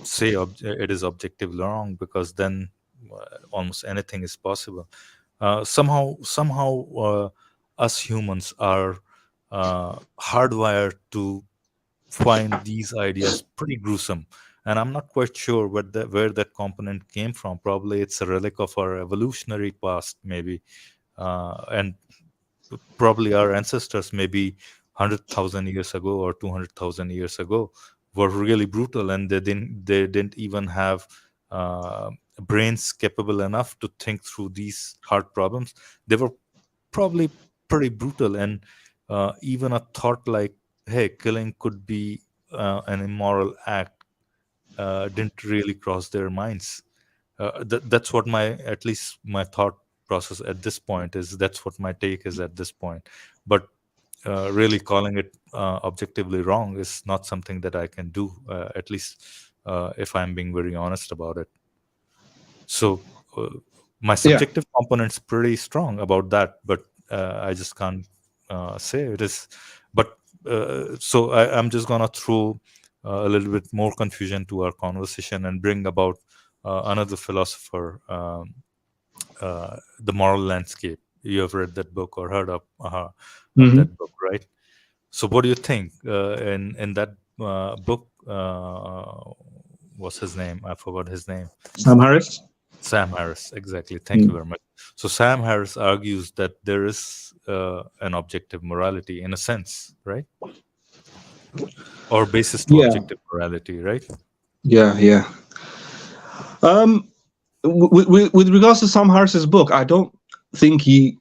say it is objectively wrong? Because then almost anything is possible. Somehow us humans are hardwired to find these ideas pretty gruesome, and I'm not quite sure where that component came from. Probably it's a relic of our evolutionary past, maybe, and probably our ancestors, maybe 100,000 years ago or 200,000 years ago, were really brutal, and they didn't even have brains capable enough to think through these hard problems. They were probably pretty brutal. And even a thought like, hey, killing could be an immoral act, didn't really cross their minds. That's what at least my thought process at this point is. That's what my take is at this point. But really calling it objectively wrong is not something that I can do, at least if I'm being very honest about it. So my subjective component's pretty strong about that, but I just can't say it is. But so I'm just gonna throw a little bit more confusion to our conversation and bring about another philosopher, The Moral Landscape. You have read that book or heard of that book, right? So what do you think in that book? What's his name? I forgot his name. Sam Harris. Sam Harris, exactly. Thank you very much. So Sam Harris argues that there is an objective morality in a sense, right? Or basis to objective morality, right? Yeah. With regards to Sam Harris's book, I don't think he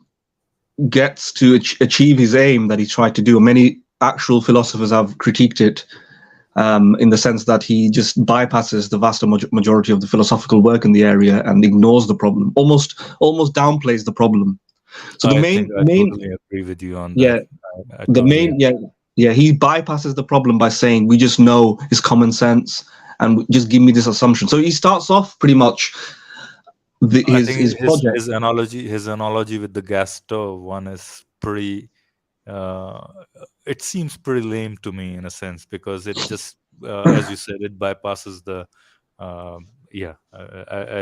gets to achieve his aim that he tried to do. Many actual philosophers have critiqued it, in the sense that he just bypasses the vast majority of the philosophical work in the area and ignores the problem, almost downplays the problem. So I totally agree with you on that. He bypasses the problem by saying we just know it's common sense and just give me this assumption. So he starts off pretty much his analogy with the gas stove one is pretty. It seems pretty lame to me in a sense, because it just, as you said, it bypasses the. I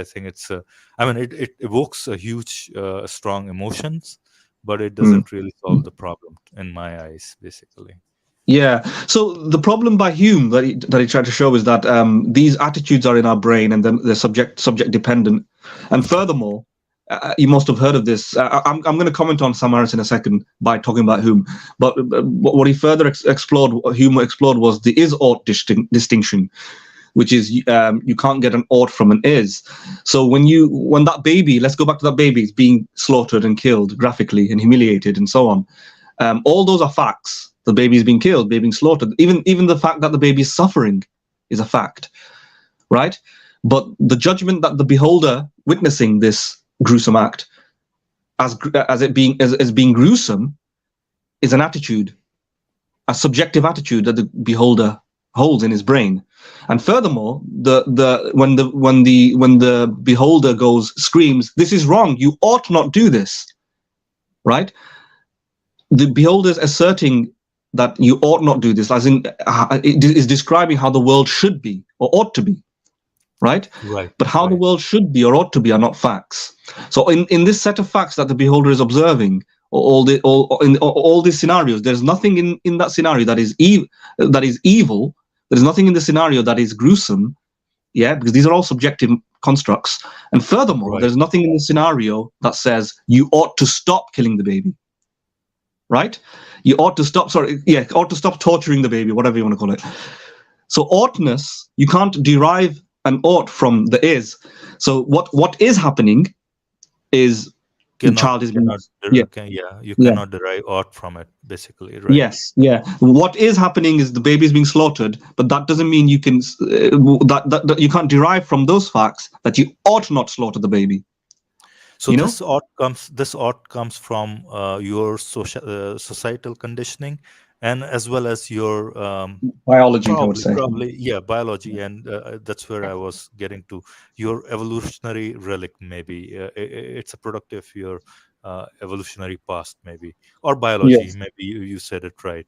think it's. It evokes a huge, strong emotions, but it doesn't really solve the problem in my eyes, basically. Yeah. So the problem by Hume that he tried to show is that these attitudes are in our brain and then they're subject dependent. And furthermore, you must have heard of this. I'm going to comment on Sam Harris in a second by talking about Hume. But what he further Hume explored was the is-ought distinction, which is you can't get an ought from an is. So when that baby, let's go back to that baby, is being slaughtered and killed graphically and humiliated and so on. All those are facts. The baby is being killed, baby being slaughtered. Even the fact that the baby is suffering is a fact, right? But the judgment that the beholder witnessing this gruesome act as being gruesome is an attitude, a subjective attitude that the beholder holds in his brain. And furthermore, when the beholder screams, "This is wrong, you ought not do this," right? The beholder is asserting that you ought not do this, as in it is describing how the world should be or ought to be, right? But how the world should be or ought to be are not facts. So in this set of facts that the beholder is observing, in all these scenarios, there's nothing in that scenario that is evil. There's nothing in the scenario that is gruesome, because these are all subjective constructs. And furthermore, there's nothing in the scenario that says you ought to stop killing the baby. Right? You ought to stop. Ought to stop torturing the baby, whatever you want to call it. So oughtness, you can't derive an ought from the is. So what is happening is the child is being. You cannot derive ought from it, basically, right? Yes, yeah. What is happening is the baby is being slaughtered, but that doesn't mean you can that you can't derive from those facts that you ought not slaughter the baby. So this ought comes from your societal conditioning, and as well as your biology, I would say. Biology, and that's where I was getting to. Your evolutionary relic, maybe it's a product of your evolutionary past, maybe, or biology. Yes. Maybe you said it right.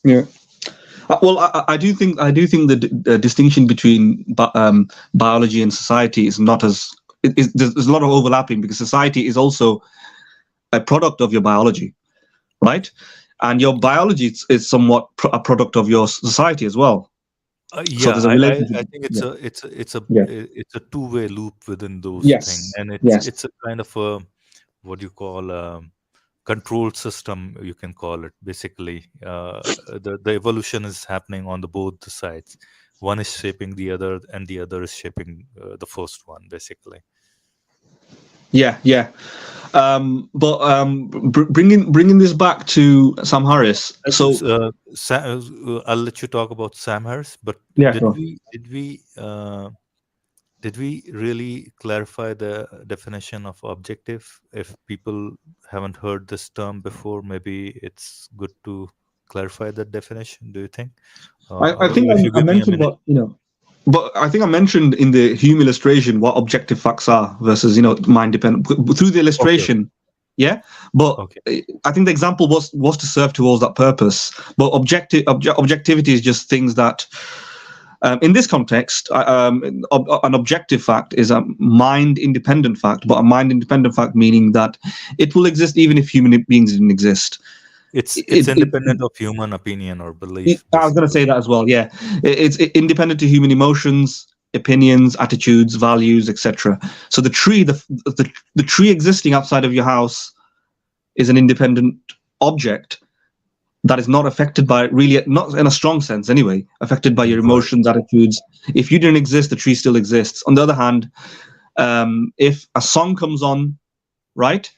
Yeah. Well, I do think the distinction between biology and society is not as there's a lot of overlapping, because society is also a product of your biology, right? And your biology is somewhat a product of your society as well. I think it's a two-way loop within those things, and it's a kind of a what you call control system, you can call it. Basically, the evolution is happening on both the sides. One is shaping the other, and the other is shaping the first one, basically. Yeah. Bringing this back to Sam Harris. So I'll let you talk about Sam Harris, but yeah, did sure. we really clarify the definition of objective? If people haven't heard this term before, maybe it's good to clarify that definition. Do you think? I think If you I give me a mentioned minute. what but I think I mentioned in the Hume illustration what objective facts are versus mind dependent through the Okay. illustration. Yeah, but Okay. I think the example was to serve towards that purpose. But objectivity is just things that, in this context, an objective fact is a mind independent fact. But a mind independent fact meaning that it will exist even if human beings didn't exist. It's It, it, independent of human opinion or belief, I was going to basically. say that as well. Yeah, it's independent to human emotions, opinions, attitudes, values, etc. So the tree, the tree existing outside of your house, is an independent object that is not affected by, really, not in a strong sense anyway, affected by your Right. emotions, attitudes. If you didn't exist, the tree still exists. On the other hand, if a song comes on, right,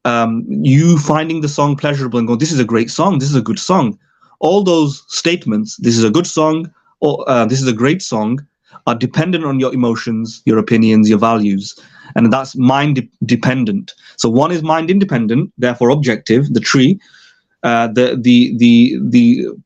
you finding the song pleasurable and going, this is a great song, this is a good song, all those statements, this is a good song, or this is a great song, are dependent on your emotions, your opinions, your values, and that's mind dependent. So one is mind independent, therefore objective, the tree. The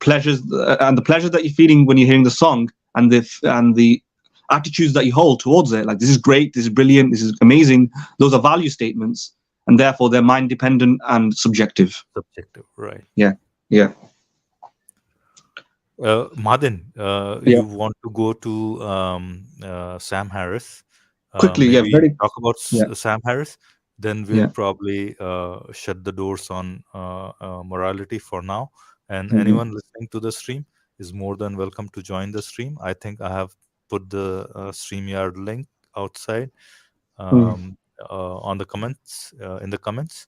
pleasures and the pleasure that you're feeling when you're hearing the song, and the attitudes that you hold towards it, like this is great, this is brilliant, this is amazing, those are value statements, and therefore they're mind dependent and subjective. Subjective, right. Yeah. Madin, Yeah. you want to go to Sam Harris? Quickly, yeah, Maybe very. talk about Yeah. Sam Harris. Then we'll Yeah. probably shut the doors on morality for now. And Mhm. anyone listening to the stream is more than welcome to join the stream. I think I have put the StreamYard link outside Mm. on the comments in the comments.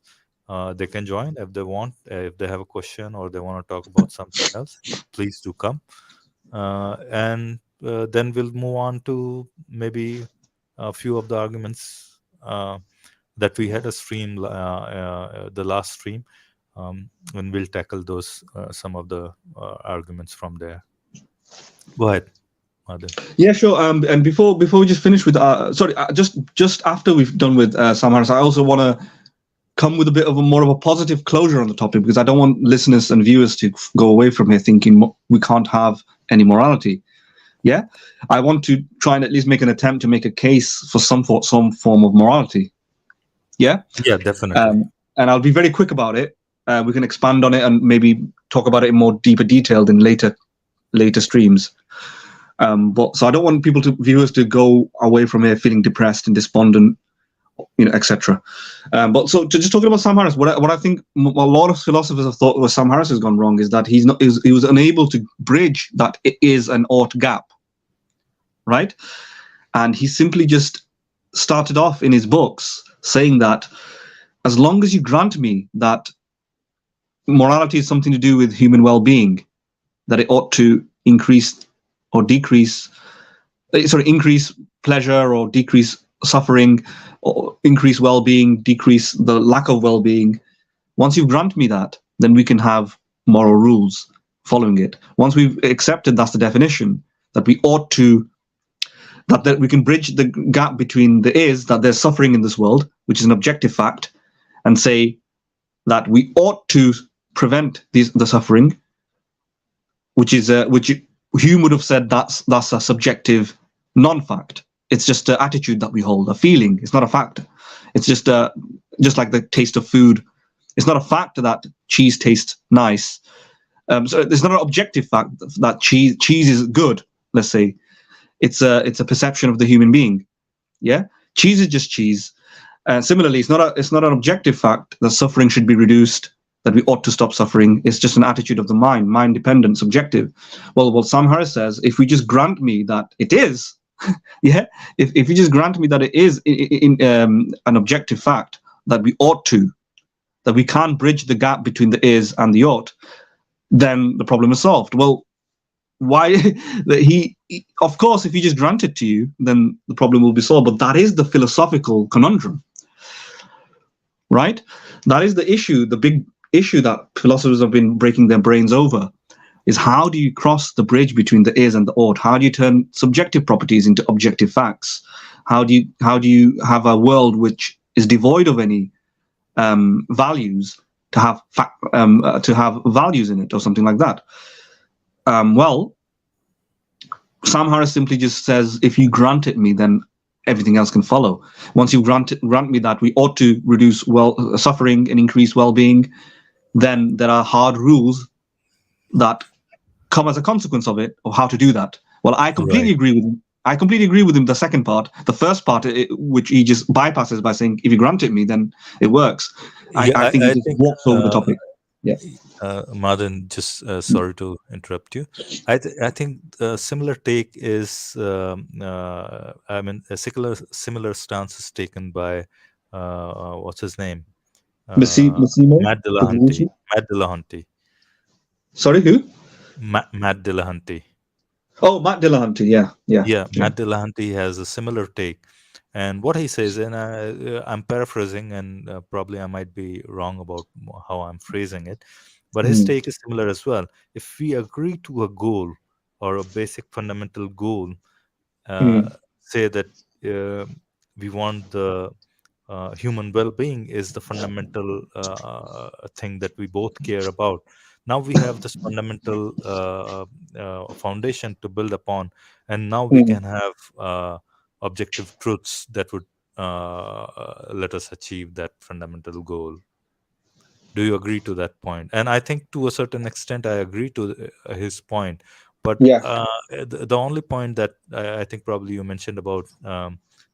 They can join if they want. If they have a question or they want to talk about something else, please do come. And then we'll move on to maybe a few of the arguments that we had a stream, the last stream, and we'll tackle those some of the arguments from there. Go ahead, Madin. Yeah, sure. And before we just finish with, sorry, just after we've done with Sam Harris, I also want to come with a bit of a more of a positive closure on the topic, because I don't want listeners and viewers to go away from here thinking we can't have any morality. Yeah, I want to try and at least make an attempt to make a case for some form of morality. Yeah. Yeah, definitely. And I'll be very quick about it. We can expand on it and maybe talk about it in more deeper detail in later streams. But so I don't want viewers to go away from here feeling depressed and despondent, etc. But so just talking about Sam Harris, what I think a lot of philosophers have thought where Sam Harris has gone wrong is that he was unable to bridge that it is an ought gap, right? And he simply just started off in his books saying that as long as you grant me that morality is something to do with human well-being, that it ought to increase or decrease, increase pleasure or decrease suffering, or increase well-being, decrease the lack of well-being. Once you grant me that, then we can have moral rules following it. Once we've accepted that's the definition, that we ought to, that we can bridge the gap between that there's suffering in this world, which is an objective fact, and say that we ought to prevent the suffering, which Hume would have said that's a subjective non-fact. It's just an attitude that we hold, a feeling. It's not a fact. It's just like the taste of food. It's not a fact that cheese tastes nice. So it's not an objective fact that cheese is good. Let's say it's a perception of the human being. Yeah, cheese is just cheese. Similarly, it's not an objective fact that suffering should be reduced, that we ought to stop suffering. It's just an attitude of the mind dependent, subjective. Well, what Sam Harris says, if we just grant me that it is, yeah, if you just grant me that it is an objective fact that we ought to, that we can't bridge the gap between the is and the ought, then the problem is solved. Well, why? Of course, if he just grant it to you, then the problem will be solved. But that is the philosophical conundrum. right? That is the issue, the big issue that philosophers have been breaking their brains over, is how do you cross the bridge between the is and the ought? How do you turn subjective properties into objective facts? How do you have a world which is devoid of any values to have values in it, or something like that? Well, Sam Harris simply just says, if you grant it me, then everything else can follow. Once you grant me that we ought to reduce suffering and increase well-being, then there are hard rules that come as a consequence of it, of how to do that. Well, I completely agree with him. I completely agree with him. The second part, the first part, which he just bypasses by saying, "If you grant it me, then it works." I think he just walks over the topic. Yeah. Madan, just sorry to interrupt you. I think a similar take is, I mean, a similar stance is taken by what's his name? Matt Dillahunty. Matt Dillahunty. Sorry, who? Matt Dillahunty. Oh, Matt Dillahunty. Yeah. Matt Dillahunty has a similar take, and what he says, and I'm paraphrasing, and probably I might be wrong about how I'm phrasing it, but his take is similar as well. If we agree to a goal or a basic fundamental goal, say that we want the human well-being is the fundamental thing that we both care about. Now we have this fundamental foundation to build upon, and now we can have objective truths that would let us achieve that fundamental goal. Do you agree to that point? And I think to a certain extent I agree to his point, but the only point that I think probably you mentioned about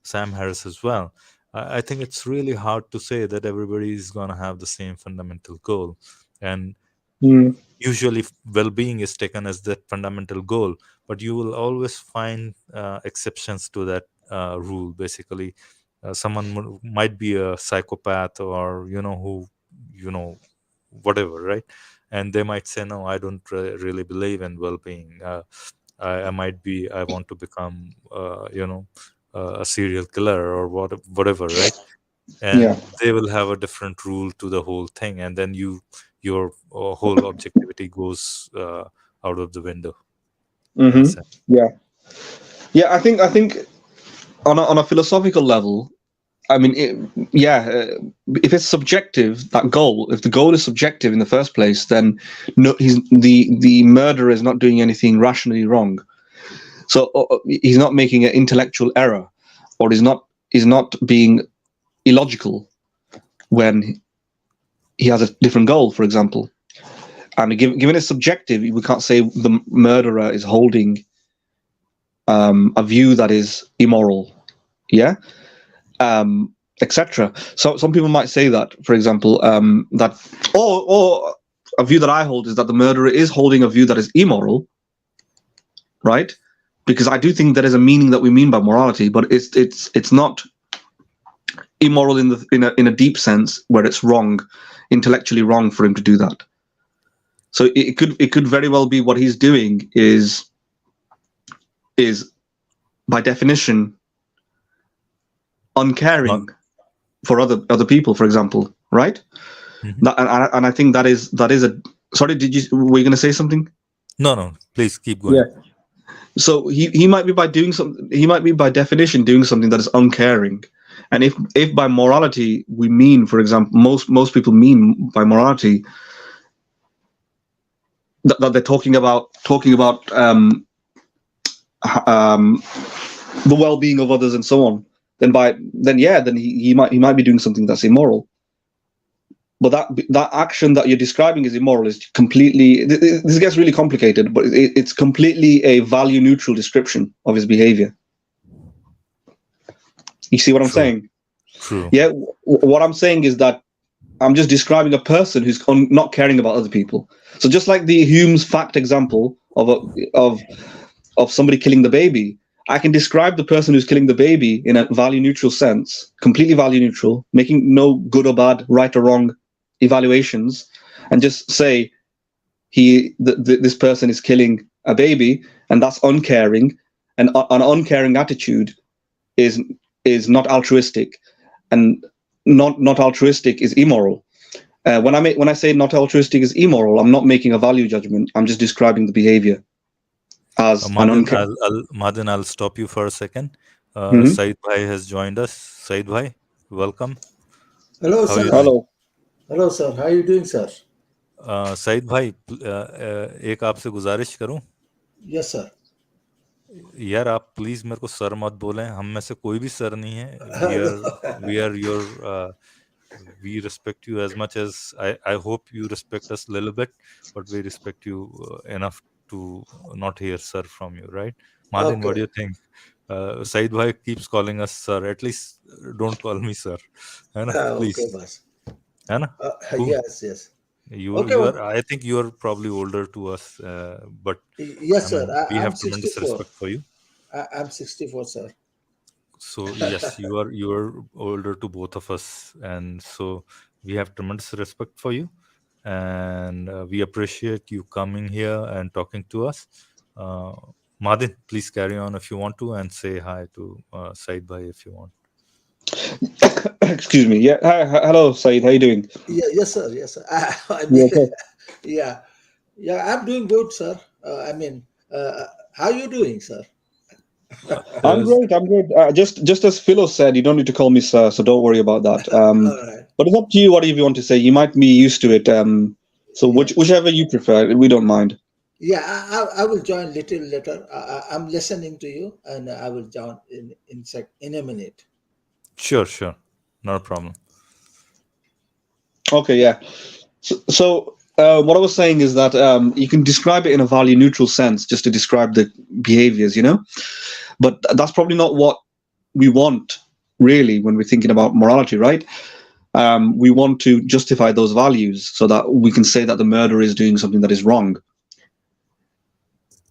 Sam Harris as well, I think it's really hard to say that everybody is going to have the same fundamental goal. And usually well-being is taken as that fundamental goal, but you will always find exceptions to that rule. Basically, someone might be a psychopath, or whatever, right? And they might say, no, I don't really believe in well-being. I want to become a serial killer or whatever, right? And they will have a different rule to the whole thing, and then your whole objectivity goes out of the window. I think on a philosophical level, I mean, if it's subjective, that goal, if the goal is subjective in the first place, then no, the murderer is not doing anything rationally wrong. So he's not making an intellectual error, or is not being illogical when he has a different goal, for example. And given it's subjective, we can't say the murderer is holding a view that is immoral, etc. So some people might say that, for example, that or a view that I hold is that the murderer is holding a view that is immoral, right? Because I do think there is a meaning that we mean by morality, but it's not immoral in a deep sense where it's wrong, intellectually wrong for him to do that. So it could very well be what he's doing is by definition uncaring for other people, for example, right? And I think that is a. Sorry, were you going to say something? No, please keep going. Yeah. So he might be by doing something. He might be by definition doing something that is uncaring. And if by morality we mean, for example, most people mean by morality that they're talking about the well-being of others and so on, then he might be doing something that's immoral. But that action that you're describing as immoral is completely. This gets really complicated, but it's completely a value-neutral description of his behavior. You see what I'm saying? True. Yeah. What I'm saying is that I'm just describing a person who's not caring about other people. So just like the Hume's fact example of somebody killing the baby, I can describe the person who's killing the baby in a value-neutral sense, completely value-neutral, making no good or bad, right or wrong evaluations, and just say this person is killing a baby, and that's uncaring, and an uncaring attitude is not altruistic, and not altruistic is immoral. When I say not altruistic is immoral, I'm not making a value judgment. I'm just describing the behavior as an Madin, uncared. Madin, I'll stop you for a second. Hmm. Said Bhai has joined us. Said Bhai, welcome. Hello, How are you sir. doing? Hello. Hello, sir. How are you doing, sir? Saeed भाई एक आपसे गुजारिश करूं Yes, sir. यार आप please मेरे को sir मत बोलें हम में से कोई भी सर नहीं है we are your we respect you as much as I hope you respect us a little bit, but we respect you enough to not hear sir from you, right? Madin, what Okay. do you think? Said Bhai keeps calling us sir. At least don't call me sir. है ना? Please. Okay, boss. है ना? Cool. Yes, yes. You Okay, you well, are I think you are probably older to us, but yes, I sir. mean we I'm have tremendous 64. respect for you. I'm 64, sir. So yes, you are older to both of us, and so we have tremendous respect for you, and we appreciate you coming here and talking to us. Madin, please carry on if you want to, and say hi to Said Bhai if you want. Excuse me. Yeah. Hello, Saeed. How you doing? Yeah, yes, sir. Yes, sir. I You mean, okay? yeah, yeah. I'm doing good, sir. How you doing, sir? I'm Is great. I'm great. Just as Philo said, you don't need to call me sir, so don't worry about that. All right. But it's up to you. Whatever you want to say, you might be used to it. So Yeah, whichever you prefer, we don't mind. yeah. I will join little later. I'm listening to you, and I will join in a minute. sure, not a problem. Okay. Yeah. So what I was saying is that you can describe it in a value neutral sense, just to describe the behaviors, But that's probably not what we want, really, when we're thinking about morality, right? We want to justify those values so that we can say that the murderer is doing something that is wrong,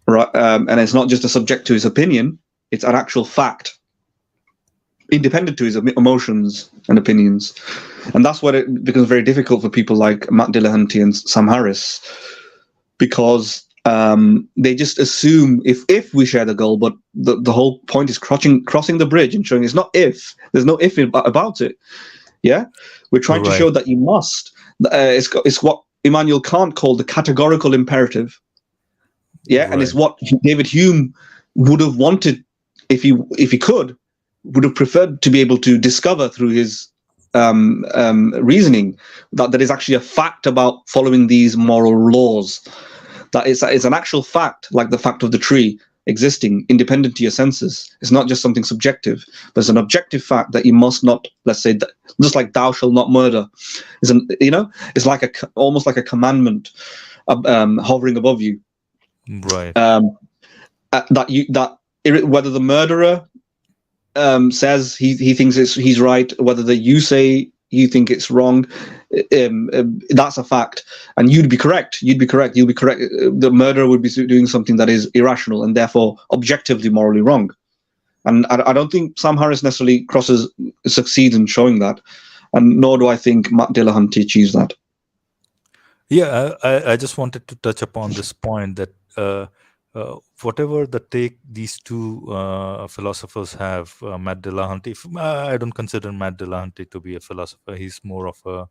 right? And it's not just a subject to his opinion; it's an actual fact, independent to his emotions and opinions. And that's where it becomes very difficult for people like Matt Dillahunty and Sam Harris, because they just assume if we share the goal, but the whole point is crossing the bridge and showing it's not if. There's no if about it. Yeah, we're trying to Right, show that you must. It's what Immanuel Kant called the categorical imperative. Yeah, and it's right, what David Hume would have wanted if he could, would have preferred to be able to discover through his reasoning that there is actually a fact about following these moral laws. That is an actual fact, like the fact of the tree existing independent to your senses. It's not just something subjective, but it's an objective fact that you must not, let's say, just like thou shalt not murder. It's like almost like a commandment hovering above you. right, Whether the murderer says he thinks he's right, whether you say you think it's wrong, that's a fact, and you'd be correct. You'll be correct. The murderer would be doing something that is irrational and therefore objectively morally wrong. And I don't think Sam Harris necessarily succeeds in showing that, and nor do I think Matt Dillahunty achieves that. Yeah, I just wanted to touch upon this point that whatever the take these two philosophers have, Matt Dillahunty, I don't consider Matt Dillahunty to be a philosopher. He's more of a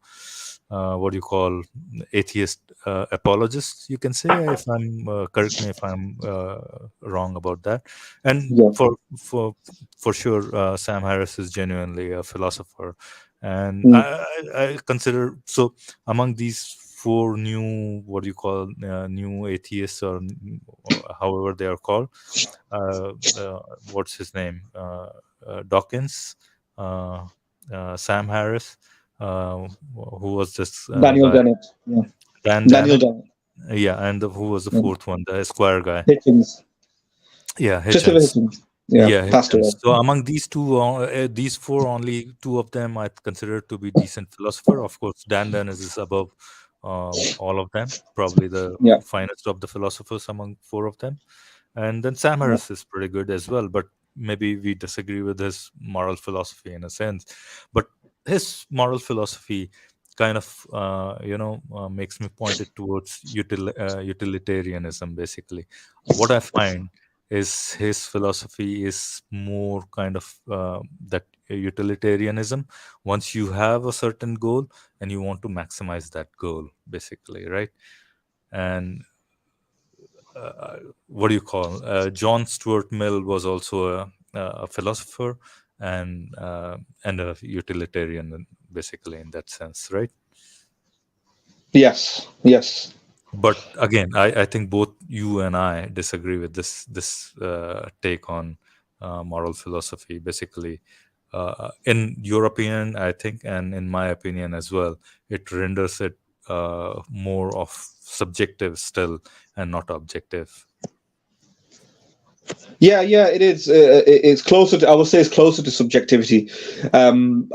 what do you call atheist apologist, you can say. If I'm correct me if I'm wrong about that. And Yeah. for sure, Sam Harris is genuinely a philosopher, and Mm. I consider so among these four new what do you call new atheists or however they are called, what's his name, Dawkins, Sam Harris, who was this Daniel guy, Dennett. Yeah. Dan Daniel Dennett, Dennett. yeah, and who was the Yeah. fourth one, the Esquire guy, Hitchens. yeah, Christopher Hitchens. Hitchens. Yeah. Yeah, Passed away. Hitchens. So among these two, these four, only two of them I consider to be decent philosopher. Of course, Dan Dennett is above all of them, probably the Yeah. finest of the philosophers among four of them. And then Sam Yeah. Harris is pretty good as well, but maybe we disagree with his moral philosophy in a sense. But his moral philosophy kind of, makes me pointed towards utilitarianism, basically. What I find is his philosophy is more kind of that utilitarianism. Once you have a certain goal and you want to maximize that goal, basically, right? And what do you call? John Stuart Mill was also a philosopher and a utilitarian, basically, in that sense, right? Yes, yes. But again, I think both you and I disagree with this take on moral philosophy. Basically, in your opinion, I think, and in my opinion as well, it renders it more of subjective still and not objective. Yeah, yeah, it is. It's closer to, I would say it's closer to subjectivity. Um,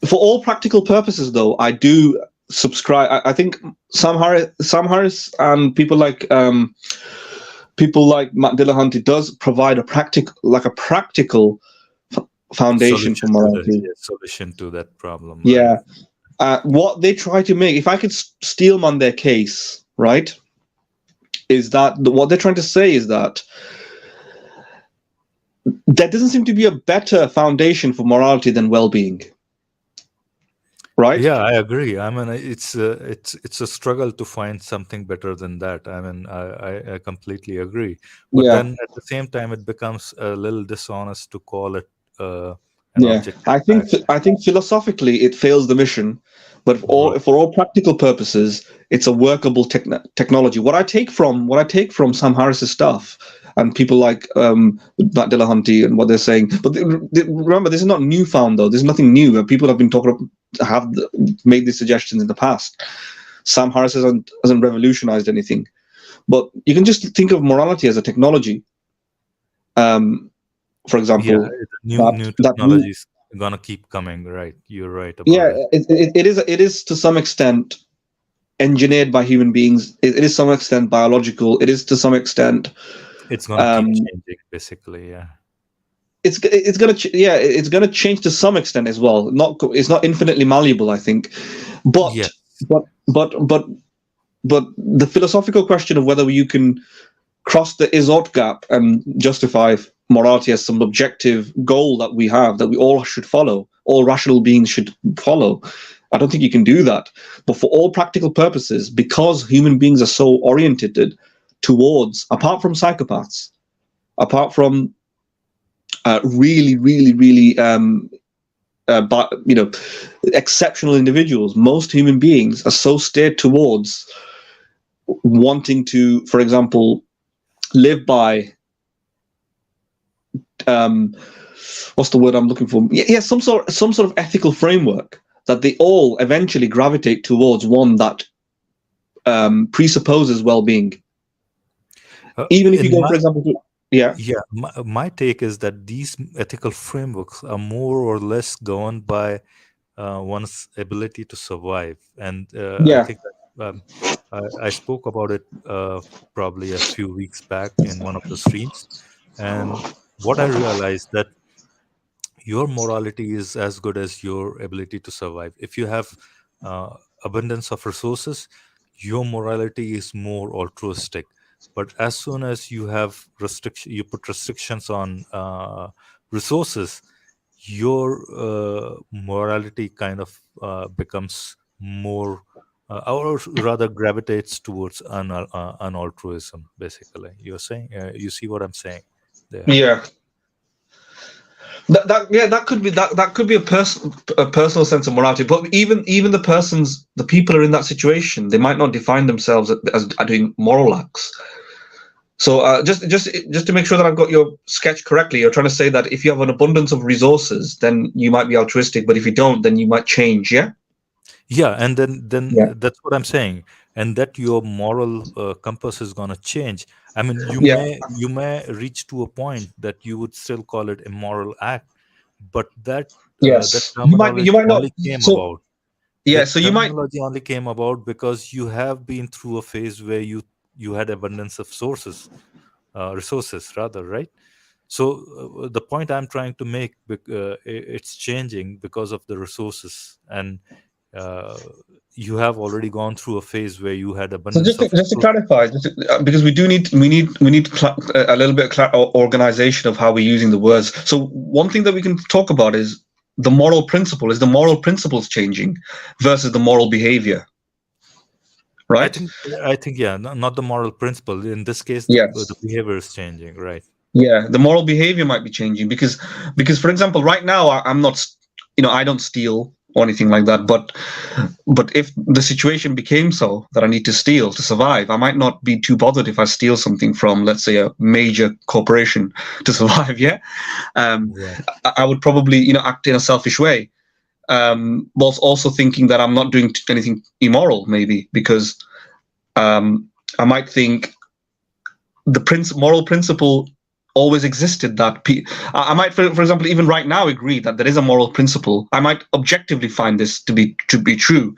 for all practical purposes, though, I do subscribe. I think Sam Harris, and people like Matt Dillahunty does provide a practical foundation for Solution to the morality. yeah, solution to that problem, right? Yeah, what they try to make, if I could steelman their case, right, is that what they're trying to say is that there doesn't seem to be a better foundation for morality than well-being, right? Yeah, I agree. I mean, it's a struggle to find something better than that. I mean, I completely agree. But Yeah, then at the same time, it becomes a little dishonest to call it an yeah. objective I think fact. I think philosophically it fails the mission, but Right. for all practical purposes, it's a workable technology. What I take from Sam Harris's stuff and people like Matt Dillahunty and what they're saying. But remember, this is not newfound though. There's nothing new. People have been made these suggestions in the past. Sam Harris hasn't revolutionized anything. But you can just think of morality as a technology. For Yeah, example, the new that new that we, technologies gonna keep coming, right? You're right about yeah, it. it is to some extent engineered by human beings. It is some extent biological. It is to some extent It's gonna keep um, changing, basically. Yeah. it's gonna change to some extent as well. It's not infinitely malleable, I think, Yeah. but but but but but the philosophical question of whether you can cross the Izot gap and justify morality as some objective goal that we have, that we all should follow, all rational beings should follow. I don't think you can do that. But for all practical purposes, because human beings are so oriented towards, apart from psychopaths, apart from really, really, really, but exceptional individuals, most human beings are so steered towards wanting to, for example, live by um, what's the word I'm looking for? Yeah, some sort of ethical framework that they all eventually gravitate towards one that presupposes well-being. Even if you In go, my for example, yeah, Yeah, my take is that these ethical frameworks are more or less governed by one's ability to survive. And I yeah, think that, I spoke about it probably a few weeks back in one of the streams. And what I realized that your morality is as good as your ability to survive. If you have abundance of resources, your morality is more altruistic. But as soon as you have restriction, you put restrictions on resources, your morality kind of becomes more, or rather gravitates towards unaltruism. Basically, you're saying, you see what I'm saying there? yeah. That could be that could be a personal sense of morality. But even the people are in that situation. They might not define themselves as doing moral acts. So just to make sure that I've got your sketch correctly, you're trying to say that if you have an abundance of resources, then you might be altruistic, but if you don't, then you might change. Yeah. Yeah, and then Yeah. that's what I'm saying, and that your moral compass is gonna change. I mean, Yeah. you may reach to a point that you would still call it a moral act, but that Yes. You terminology might not. only came So about. yeah. That So you might. terminology only came about because you have been through a phase where you had abundance of resources rather, right? So the point I'm trying to make, it's changing because of the resources, and uh, you have already gone through a phase where you had So abundance of just to clarify, because we need a little bit of organization of how we're using the words. So one thing that we can talk about is the moral principle. Is the moral principles changing versus the moral behavior, right? I think, yeah, not the moral principle. In this case, the Yes. behavior is changing, right? Yeah, the moral behavior might be changing because for example, right now I'm not, I don't steal or anything like that. But if the situation became so that I need to steal to survive, I might not be too bothered if I steal something from, let's say, a major corporation to survive. Yeah, Yeah. I would probably, act in a selfish way, whilst also thinking that I'm not doing anything immoral, maybe because I might think the moral principle always existed, that I might, for example, even right now agree that there is a moral principle. I might objectively find this to be true,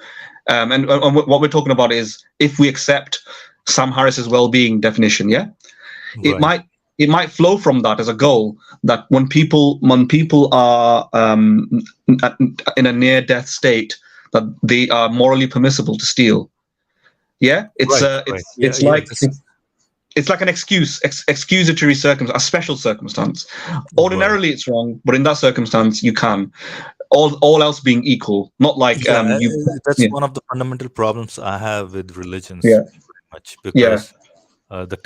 and what we're talking about is if we accept Sam Harris's well-being definition, yeah, it Right. might flow from that as a goal, that when people are in a near-death state, that they are morally permissible to steal. Yeah, it's Right. Yeah. it's Yeah. like it's like an excusatory circumstance, a special circumstance. Right. Ordinarily, it's wrong, but in that circumstance, you can. All else being equal, not like Yeah, you. that's Yeah, one of the fundamental problems I have with religions, yeah, pretty much, yeah, because the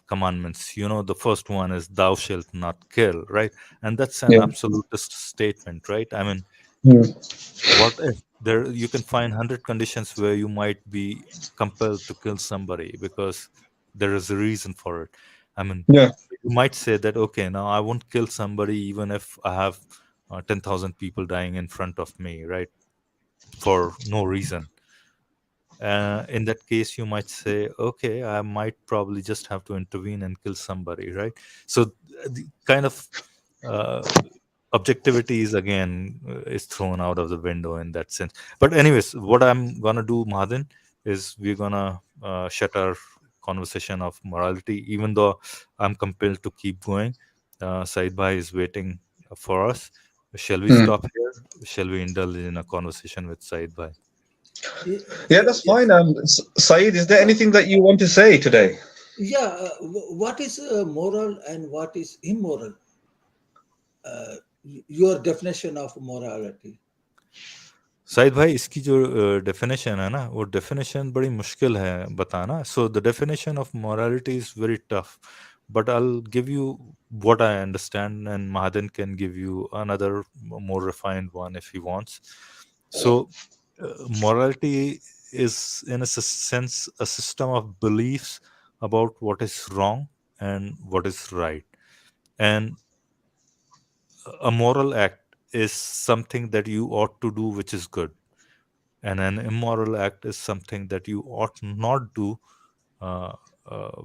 Commandments, the first one is "Thou shalt not kill," right? And that's an yeah. absolutist statement, right? I mean, Mm. what if you can find 100 conditions where you might be compelled to kill somebody because there is a reason for it. I mean, Yeah, you might say that, okay, now I won't kill somebody even if I have 10,000 people dying in front of me, right? For no reason. In that case, you might say, okay, I might probably just have to intervene and kill somebody, right? So the kind of uh, objectivity is again is thrown out of the window in that sense. But anyways, what I'm gonna do, Mahadan, is we're gonna shut our conversation of morality, even though I'm compelled to keep going. Said Bhai is waiting for us. Shall we mm. stop here? Shall we indulge in a conversation with Said Bhai? Yeah, that's Yes. fine. Saeed, is there anything that you want to say today? Yeah. What is moral and what is immoral? Your definition of morality. Shahid भाई इसकी जो definition है ना वो definition बड़ी मुश्किल है बताना so the definition of morality is very tough but I will give you what I understand and Mahadan can give you another more refined one if he wants. So morality is in a sense a system of beliefs about what is wrong and what is right, and a moral act is something that you ought to do which is good, and an immoral act is something that you ought not do, uh,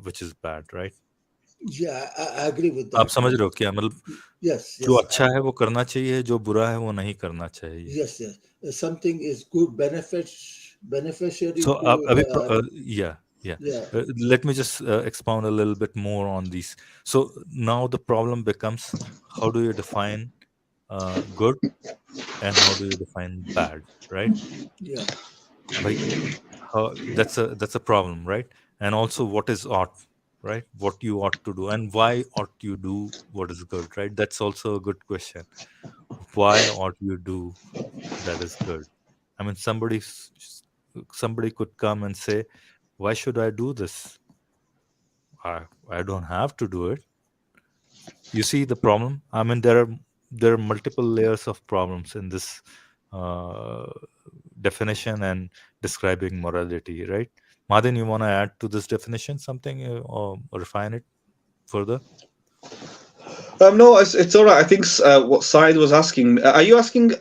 which is bad, right? Yeah, I agree with आप that. समझ रहे हो क्या मतलब Yes, जो yes, अच्छा है वो करना चाहिए, जो बुरा है वो नहीं करना चाहिए. yes, yes. Something is good, beneficiary So to अभी the, yeah, yeah. yeah, Let me just expound a little bit more on these. So now the problem becomes, how do you define good and how do you define bad, right? yeah, Like that's a problem, right? And also what is ought, right? What you ought to do and why ought you do what is good, right? That's also a good question. Why ought you do that is good? I mean, somebody could come and say, why should I do this? I don't have to do it. You see the problem? I mean, there are multiple layers of problems in this uh, definition and describing morality, right? Madin, you want to add to this definition something or refine it further? No, it's all right. I think what Saeed was asking. Are you asking?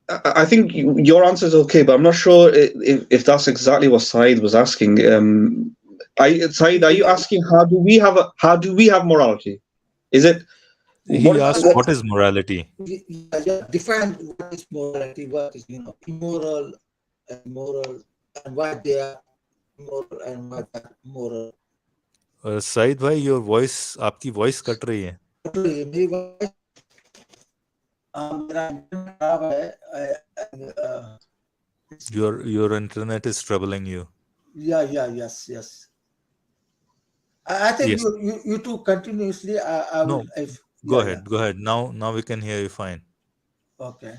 I think your answer is okay, but I'm not sure if that's exactly what Saeed was asking. Saeed, are you asking how do we have morality? Is it He asked, what? what is morality? yeah, yeah. Define what is morality, what is immoral and moral, and why they are immoral and why they are moral. Said भाई, your voice, आपकी voice cut रही है. मेरी मेरा internet खराब है. Your internet is troubling you. Yeah, yeah, yes, yes. I think Yes. you two continuously. I will. No. If Go yeah, yeah. ahead. Go ahead. Now we can hear you fine. Okay.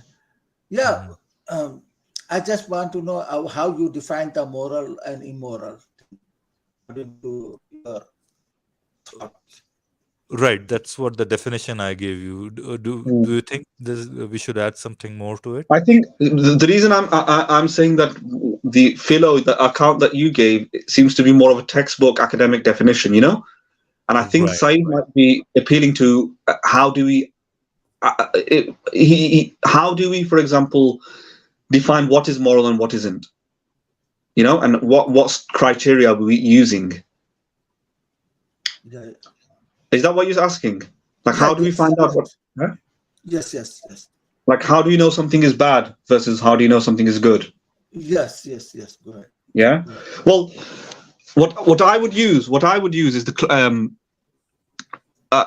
Yeah. Mhm. I just want to know how you define the moral and immoral according to your thoughts. Right. That's what the definition I gave you. Do you think this we should add something more to it? I think the reason I'm saying that the philo, the account that you gave, it seems to be more of a textbook academic definition, you know. And I think Right. Said Right. might be appealing to how do we, how do we, for example, define what is moral and what isn't, you know, and what criteria are we using? Yeah. Is that what you're asking? Like, Yeah. how do we Yes. find out Yes. what? Huh? Yes. Yes. Yes. Like, how do you know something is bad versus how do you know something is good? Yes. Yes. Yes. Go ahead. Yeah. Yeah. Well, what I would use is uh,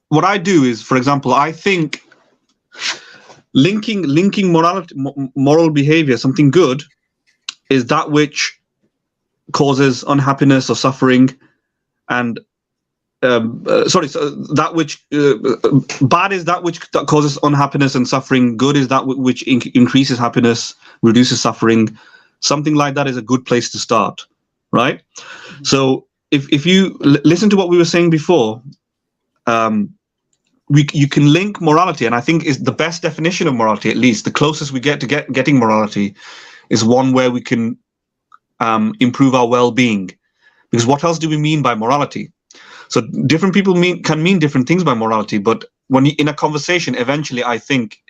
what I do is, for example, I think linking moral behavior, something good, is that which causes unhappiness or suffering, and so that which bad is that which that causes unhappiness and suffering. Good is that which increases happiness, reduces suffering. Something like that is a good place to start, right? So if you listen to what we were saying before, you can link morality, and I think is the best definition of morality, at least the closest we get to getting morality, is one where we can improve our well-being. Because what else do we mean by morality? So different people can mean different things by morality, but when in a conversation, eventually I think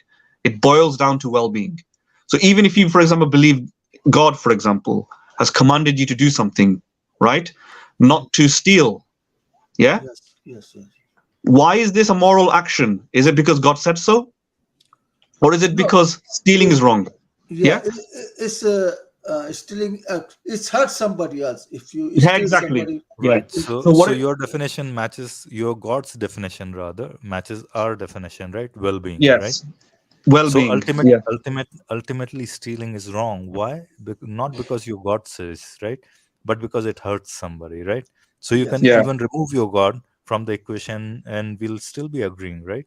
it boils down to well-being. So even if you, for example, believe God, for example, has commanded you to do something, right? Not to steal, yeah? Yes. Yes. Yes. Why is this a moral action? Is it because God said so? Or is it No. because stealing is wrong? Yeah. Yeah? It's stealing. It's hurt somebody else. If you Yeah, steal exactly. somebody. Yeah. Right. So So so what your definition matches your God's definition, rather matches our definition, right? Well-being, right? yes. So Well-being. Yeah. ultimately stealing is wrong. Why? Not because your God says, right? But because it hurts somebody, right? So you Yes. can Yeah. even remove your God from the equation and we'll still be agreeing, right?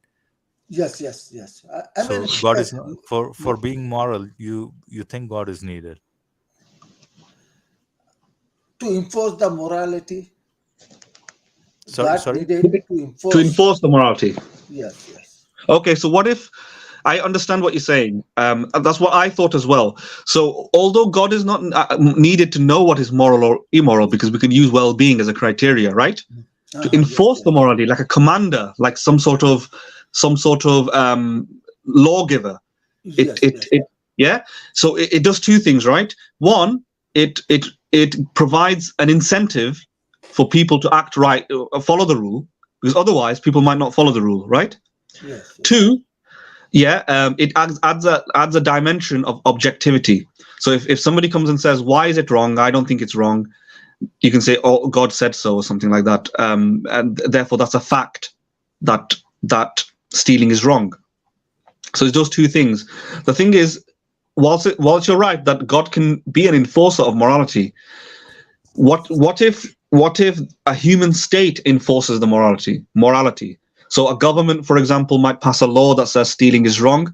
Yes. Yes. Yes. I mean, So God is yes. not, Yeah. for being moral, you think God is needed. To enforce the morality, God Sorry? needed to To enforce. enforce the morality. Yes. Yes. Okay, so what if I understand what you're saying? And that's what I thought as well. So, although God is not needed to know what is moral or immoral, because we can use well-being as a criteria, right? To Yes. enforce Yes. the morality, like a commander, like some sort of lawgiver. It Yes. it Yes. it yeah. So it does two things, right? One, it provides an incentive for people to act right, follow the rule, because otherwise people might not follow the rule, right? Yes. Yes. Two, yeah, it adds a dimension of objectivity. So if somebody comes and says, why is it wrong? I don't think it's wrong. You can say, oh, God said so, or something like that, and therefore that's a fact that stealing is wrong. So it's those two things. The thing is, whilst you're right that God can be an enforcer of morality, what if a human state enforces the morality? So a government, for example, might pass a law that says stealing is wrong,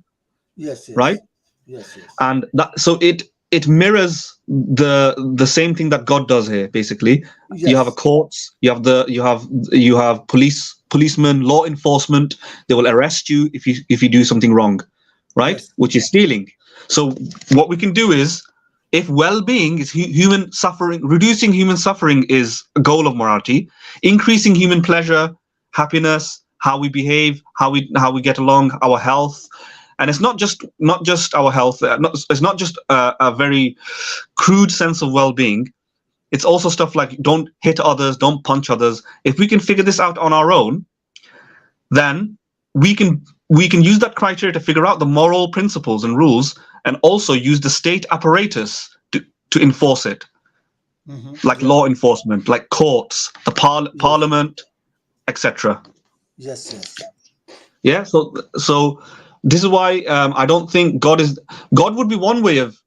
Yes. right? Yes. Yes. Yes. And that, so it mirrors the same thing that God does here. Basically, you have a Yes. courts, you have policemen, law enforcement. They will arrest you if you do something wrong, right? Yes. Which is stealing. So what we can do is, if well-being is human suffering, reducing human suffering is a goal of morality, increasing human pleasure, happiness, how we behave, how we get along, our health. And it's not just our health. It's not just a very crude sense of well-being. It's also stuff like don't hit others, don't punch others. If we can figure this out on our own, then we can use that criteria to figure out the moral principles and rules, and also use the state apparatus to enforce it, like Yes. law enforcement, like courts, the Yes. parliament, etc. Yes. Yes. Yeah. So this is why I don't think God would be one way of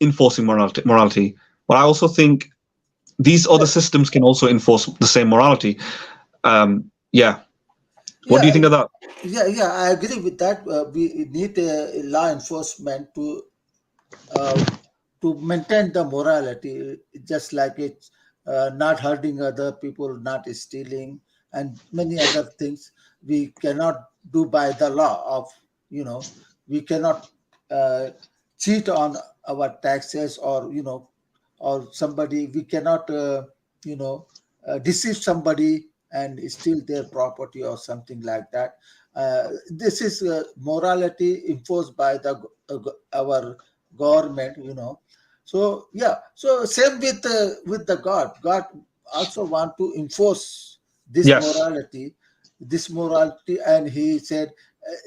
enforcing morality. But I also think these other systems can also enforce the same morality. Yeah. What do you Yeah, think of that? yeah, I agree with that. We need law enforcement uh, to maintain the morality, just like it, not hurting other people, not stealing, and many other things. We cannot do by the law of, we cannot uh, cheat on our taxes, or or somebody. We cannot you know deceive somebody and steal their property or something like that. This is morality enforced by our government. So yeah, so same with the God also want to enforce Yes. this morality, and he said,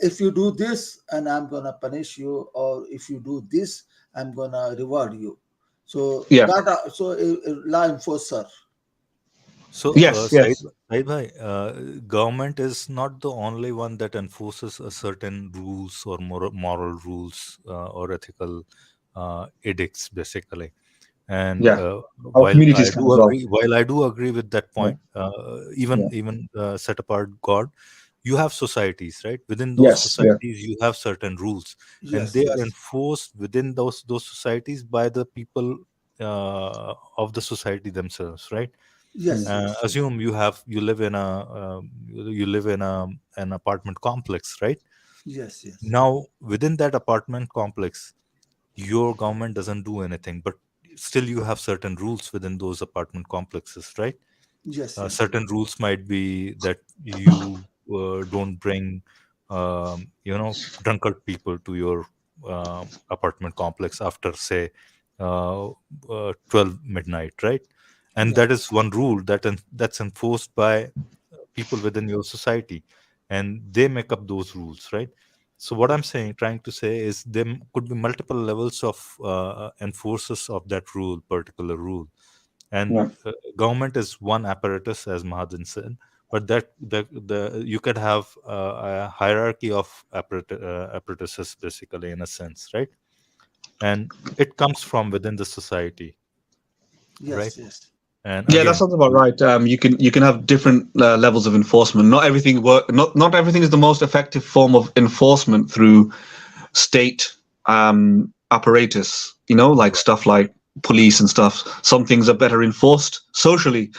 if you do this, and I'm gonna punish you, or if you do this, I'm gonna reward you. So Yeah. God, so a law enforcer. So, Yes. Yes. Said bhai, government is not the only one that enforces a certain rules or moral rules or ethical edicts, basically. And Yeah. Our communities can as well. while I do agree with that Yeah. point, even Yeah. set apart God, you have societies, right? Within those Yes. Yeah. societies, you have certain rules, and Yes, they are yes, enforced within those societies by the people of the society themselves, right? yes, yes, yes, Assume you live in a you live in an apartment complex, right? yes, yes, Now within that apartment complex, your government doesn't do anything, but still you have certain rules within those apartment complexes, right? yes, yes, Certain rules might be that you don't bring drunkard people to your apartment complex after, say, 12 midnight, right? And yeah, that is one rule that's enforced by people within your society, and they make up those rules, right? So what I'm saying, trying to say, is there could be multiple levels of enforcers of that particular rule. And Yeah. government is one apparatus, as Mahajan said, but that the you could have a hierarchy of apparatuses, basically, in a sense, right? And it comes from within the society, right? yes, yes, And Yeah, that again, sounds about right. You can have different levels of enforcement. Not everything work. Not everything is the most effective form of enforcement through state apparatus. Like stuff like police and stuff. Some things are better enforced socially.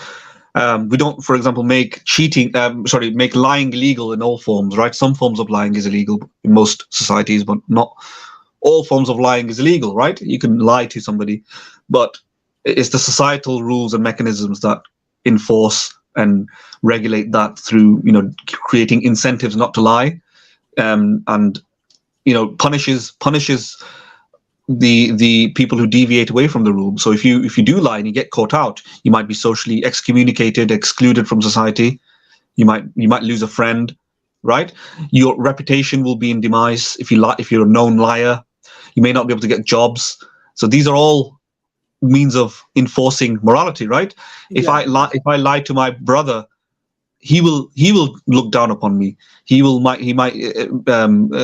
We don't, for example, make cheating. Make lying illegal in all forms. Right? Some forms of lying is illegal in most societies, but not all forms of lying is illegal, right? You can lie to somebody, but it's the societal rules and mechanisms that enforce and regulate that through, creating incentives not to lie, and punishes the people who deviate away from the rule. So if you do lie and you get caught out, you might be socially excommunicated, excluded from society. You might lose a friend, right? Your reputation will be in demise if you lie, if you're a known liar. You may not be able to get jobs. So these are all means of enforcing morality, right? If yeah, I lie, if I lie to my brother, he will look down upon me. He might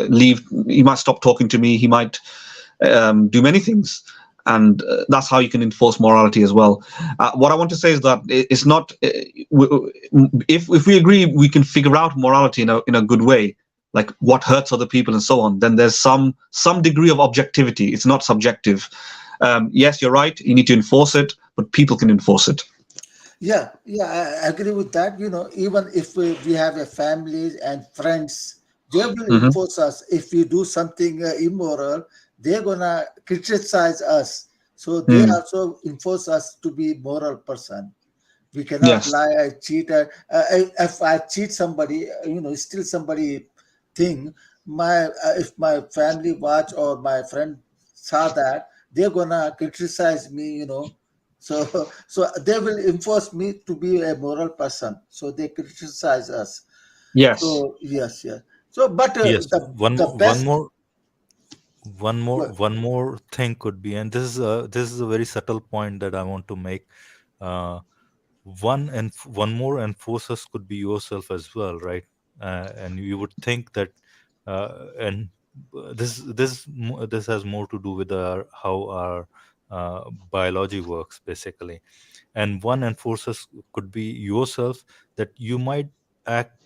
leave. He might stop talking to me. He might do many things, and that's how you can enforce morality as well. What I want to say is that it's not. If we agree, we can figure out morality in a good way, like what hurts other people and so on. Then there's some degree of objectivity. It's not subjective. Yes, you're right. You need to enforce it, but people can enforce it. yeah. I agree with that. Even if we have a family and friends, they will Hmm. enforce us. If we do something immoral, they're gonna criticize us. So they Mm. also enforce us to be moral person. We cannot Yes. lie, cheat. If I cheat somebody, steal somebody thing, if my family watch or my friend saw that, they're gonna criticize me. So they will enforce me to be a moral person. So they criticize us. Yes. So yes, yes. So, but yes, the best. one more thing could be, and this is a very subtle point that I want to make. uh, one more enforcers could be yourself as well, right? And you would think that, and this has more to do with how our biology works, basically. And one enforcer could be yourself, that you might act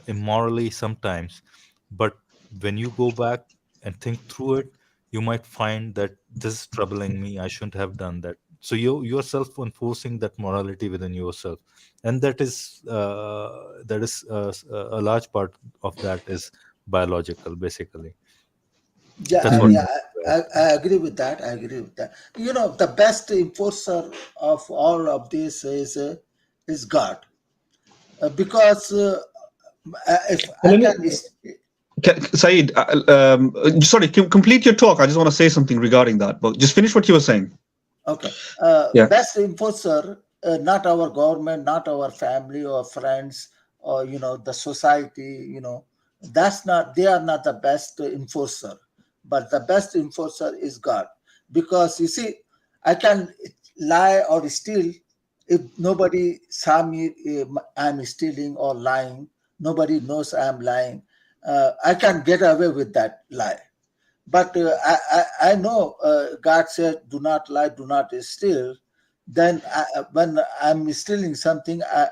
immorally sometimes, but when you go back and think through it, you might find that this is troubling me, I shouldn't have done that. So you're self enforcing that morality within yourself, and that is a large part of that is biological, basically. That's Yeah, what. yeah, I agree with that. I agree with that. The best enforcer of all of this is God, because if Well, I let me, can, Saeed, sorry, complete your talk. I just want to say something regarding that, but just finish what you were saying. okay, Yeah. best enforcer, not our government, not our family or friends, or the society. That's not. They are not the best enforcer, but the best enforcer is God, because you see, I can lie or steal. If nobody saw me, I'm stealing or lying. Nobody knows I'm lying. I can get away with that lie. But I know God said, "Do not lie, do not steal." Then when I'm stealing something, I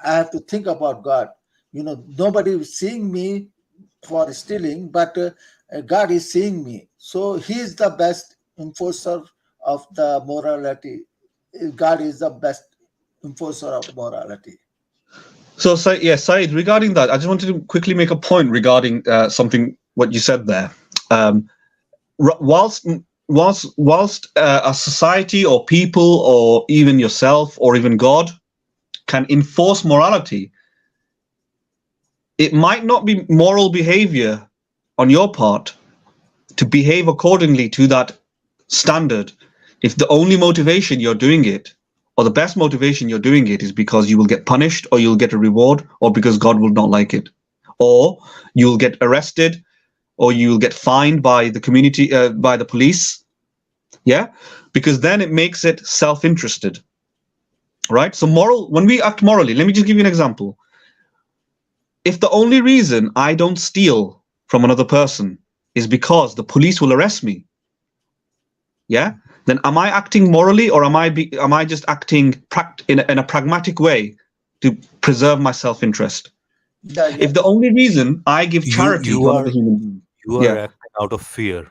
have to think about God. Nobody is seeing me for stealing, but God is seeing me. So He is the best enforcer of the morality. God is the best enforcer of morality. So, Saeed, regarding that, I just wanted to quickly make a point regarding something what you said there. Um, whilst a society or people or even yourself or even God can enforce morality, it might not be moral behavior on your part to behave accordingly to that standard if the only motivation you're doing it, or the best motivation you're doing it, is because you will get punished or you'll get a reward, or because God will not like it, or you'll get arrested, or you'll get fined by the community, by the police. Yeah, because then it makes it self-interested, right? So when we act morally, let me just give you an example. If the only reason I don't steal from another person is because the police will arrest me, yeah, then am I acting morally, or am I just acting in a pragmatic way to preserve my self-interest? Yeah, yeah, If the only reason I give you charity you to another are human being, you are yeah, acting out of fear. So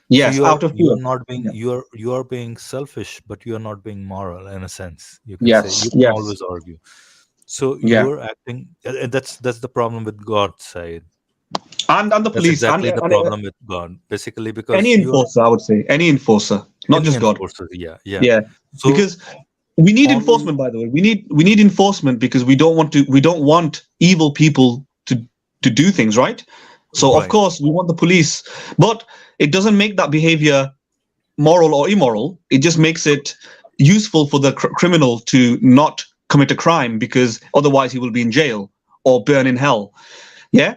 yes, out of you fear, are not being yeah. you are being selfish, but you are not being moral, in a sense. You can say, Yes, you can yes, always argue. So yeah, you're acting, and that's the problem with God's side. and the That's police exactly the and problem with God, basically, any because you're enforcer, I would say, any enforcer, not any just God. enforcer. Yeah, yeah. Yeah, So because we need only enforcement. By the way, we need enforcement because we don't want evil people to do things, right? So of right. course we want the police, but it doesn't make that behavior moral or immoral. It just makes it useful for the criminal to not commit a crime, because otherwise he will be in jail or burn in hell. Yeah,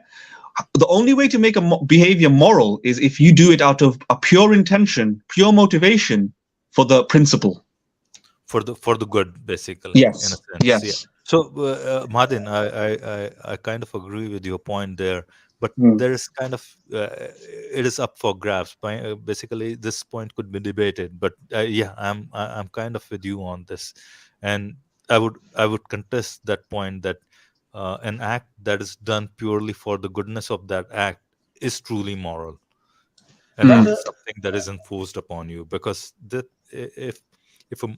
the only way to make a behavior moral is if you do it out of a pure intention, pure motivation for the principle. For the good, basically, in a Yes, sense. Yeah. yes. So Madin, I kind of agree with your point there, but Mm. there is kind of it is up for grabs. Basically, this point could be debated, but yeah, I'm kind of with you on this, and I would contest that point that an act that is done purely for the goodness of that act is truly moral, and but Mm. not something that is enforced upon you. Because that if a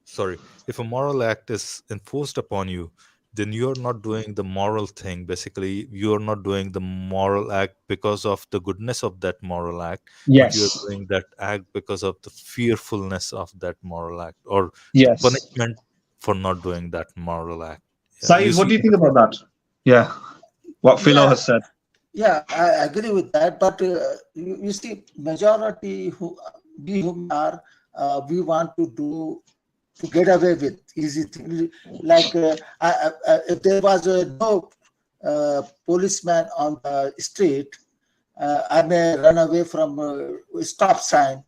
sorry, if a moral act is enforced upon you, then you're not doing the moral thing. Basically, you're not doing the moral act because of the goodness of that moral act, but you're Yes, doing that act because of the fearfulness of that moral act, or the yes. punishment for not doing that moral act. You Saeed, what see do you the think about difference? that? Yeah, what Philo yeah, has said. yeah, I agree with that. But you see, majority who we whom are, we want to do to get away with easy things. Like if there was no policeman on the street, I may run away from a stop sign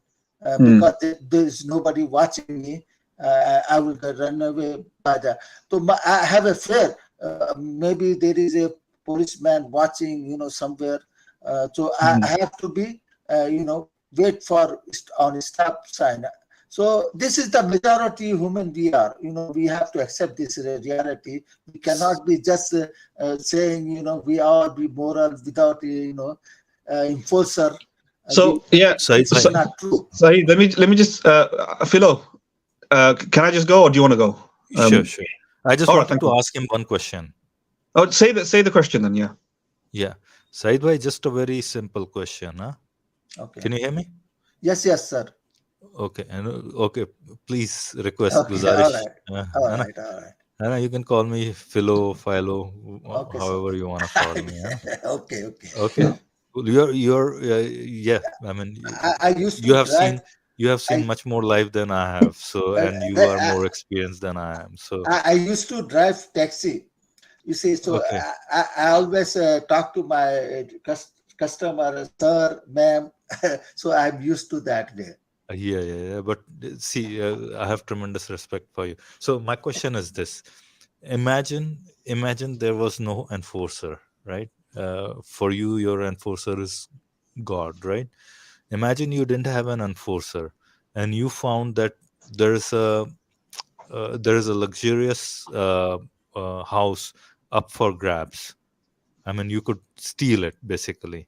Mm. because there is nobody watching me. I will run away by that. So I have a fear. Maybe there is a policeman watching, somewhere. So Mhm. I have to be, wait for on a stop sign. So this is the majority human we are. We have to accept this reality. We cannot be just saying, we all be moral without, enforcer. So yeah, Said This so, is bhai, not true. Saeed, let me just Philo, can I just go or do you want to go? sure, sure. I just All right, wanted thank to you. ask him one question. Oh, say the question then. Yeah. Yeah, Said bhai, just a very simple question. Huh? Okay. Can you hear me? Yes, sir. Okay, and okay, please request Okay. All Guzarish. right. All है ना? right. All right. है ना? You can call me Philo, Philo, Okay, sir. however you want to call me. Huh? Okay. Okay. Okay, Well, you're yeah. I mean, I used you to have drive. seen I much more life than I have. So, I, and you are more experienced than I am. So, I used to drive taxi. You see, so okay, I always talk to my customer, sir, ma'am. So I'm used to that way. yeah. But see, I have tremendous respect for you. So, my question is this: imagine there was no enforcer, right? For you, your enforcer is God, right? Imagine you didn't have an enforcer, and you found that there is a luxurious house up for grabs. I mean, you could steal it basically,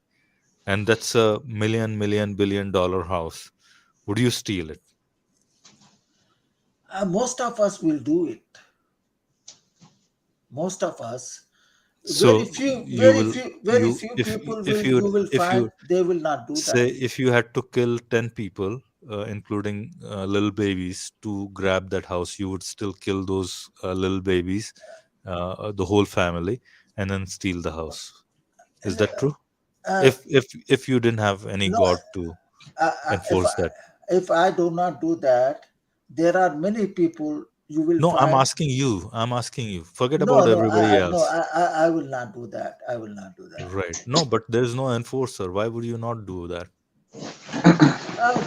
and that's a million billion dollar house. Would you steal it? Most of us will do it. Most of us. Very So few, you very will few, very you few people if will you you will if find you they will not do say that. if you had to kill 10 people, including little babies, to grab that house, you would still kill those little babies, the whole family, and then steal the house. Is that true? Uh, If you didn't have any no, god to uh, uh, if enforce I, that. if I do not do that, there are many people you will No, I'm find. asking you. I'm asking you. Forget No, about no, everybody no, else. I will not do that. I will not do that. Right. No, but there's no enforcer. Why would you not do that? Uh,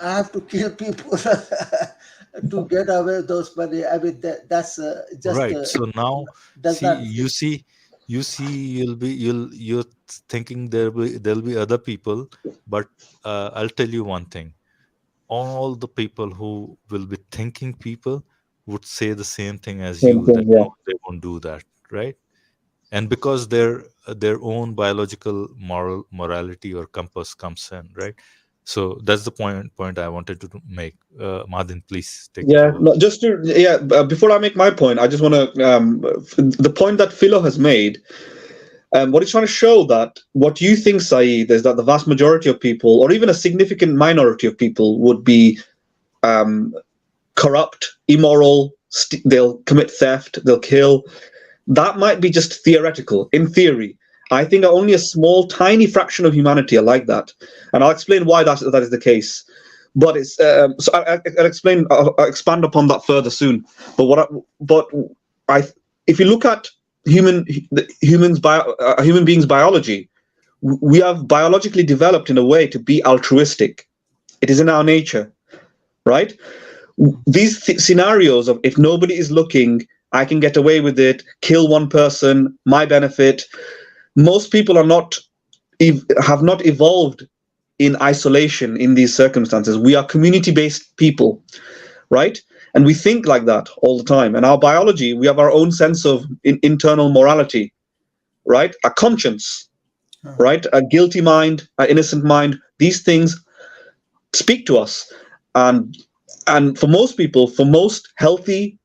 I have to kill people to get away those money. I mean, that's just Right. So now, does see, not fit. you're thinking there'll be other people, but I'll tell you one thing. All the people who will be thinking people would say the same thing as Same you, that thing. Yeah. no, they won't do that, right? And because their own biological morality or compass comes in, right? So that's the point I wanted to make. Madin, please take it Yeah, over. no, just to before I make my point, I just want to the point that Philo has made. What he's trying to show that what you think, Saeed, is that the vast majority of people, or even a significant minority of people, would be um, corrupt, immoral. They'll commit theft. They'll kill. That might be just theoretical. In theory, I think only a small, tiny fraction of humanity are like that, and I'll explain why that is the case. But it's so I'll explain. I'll expand upon that further soon. But I, if you look at human beings' biology, we have biologically developed in a way to be altruistic. It is in our nature, right? These scenarios of if nobody is looking, I can get away with it, kill one person, my benefit. Most people are not have not evolved in isolation in these circumstances. We are community-based people, right? And we think like that all the time. And our biology, we have our own sense of internal morality, right? A conscience, right? A guilty mind, an innocent mind. These things speak to us, and for most people, for most healthy,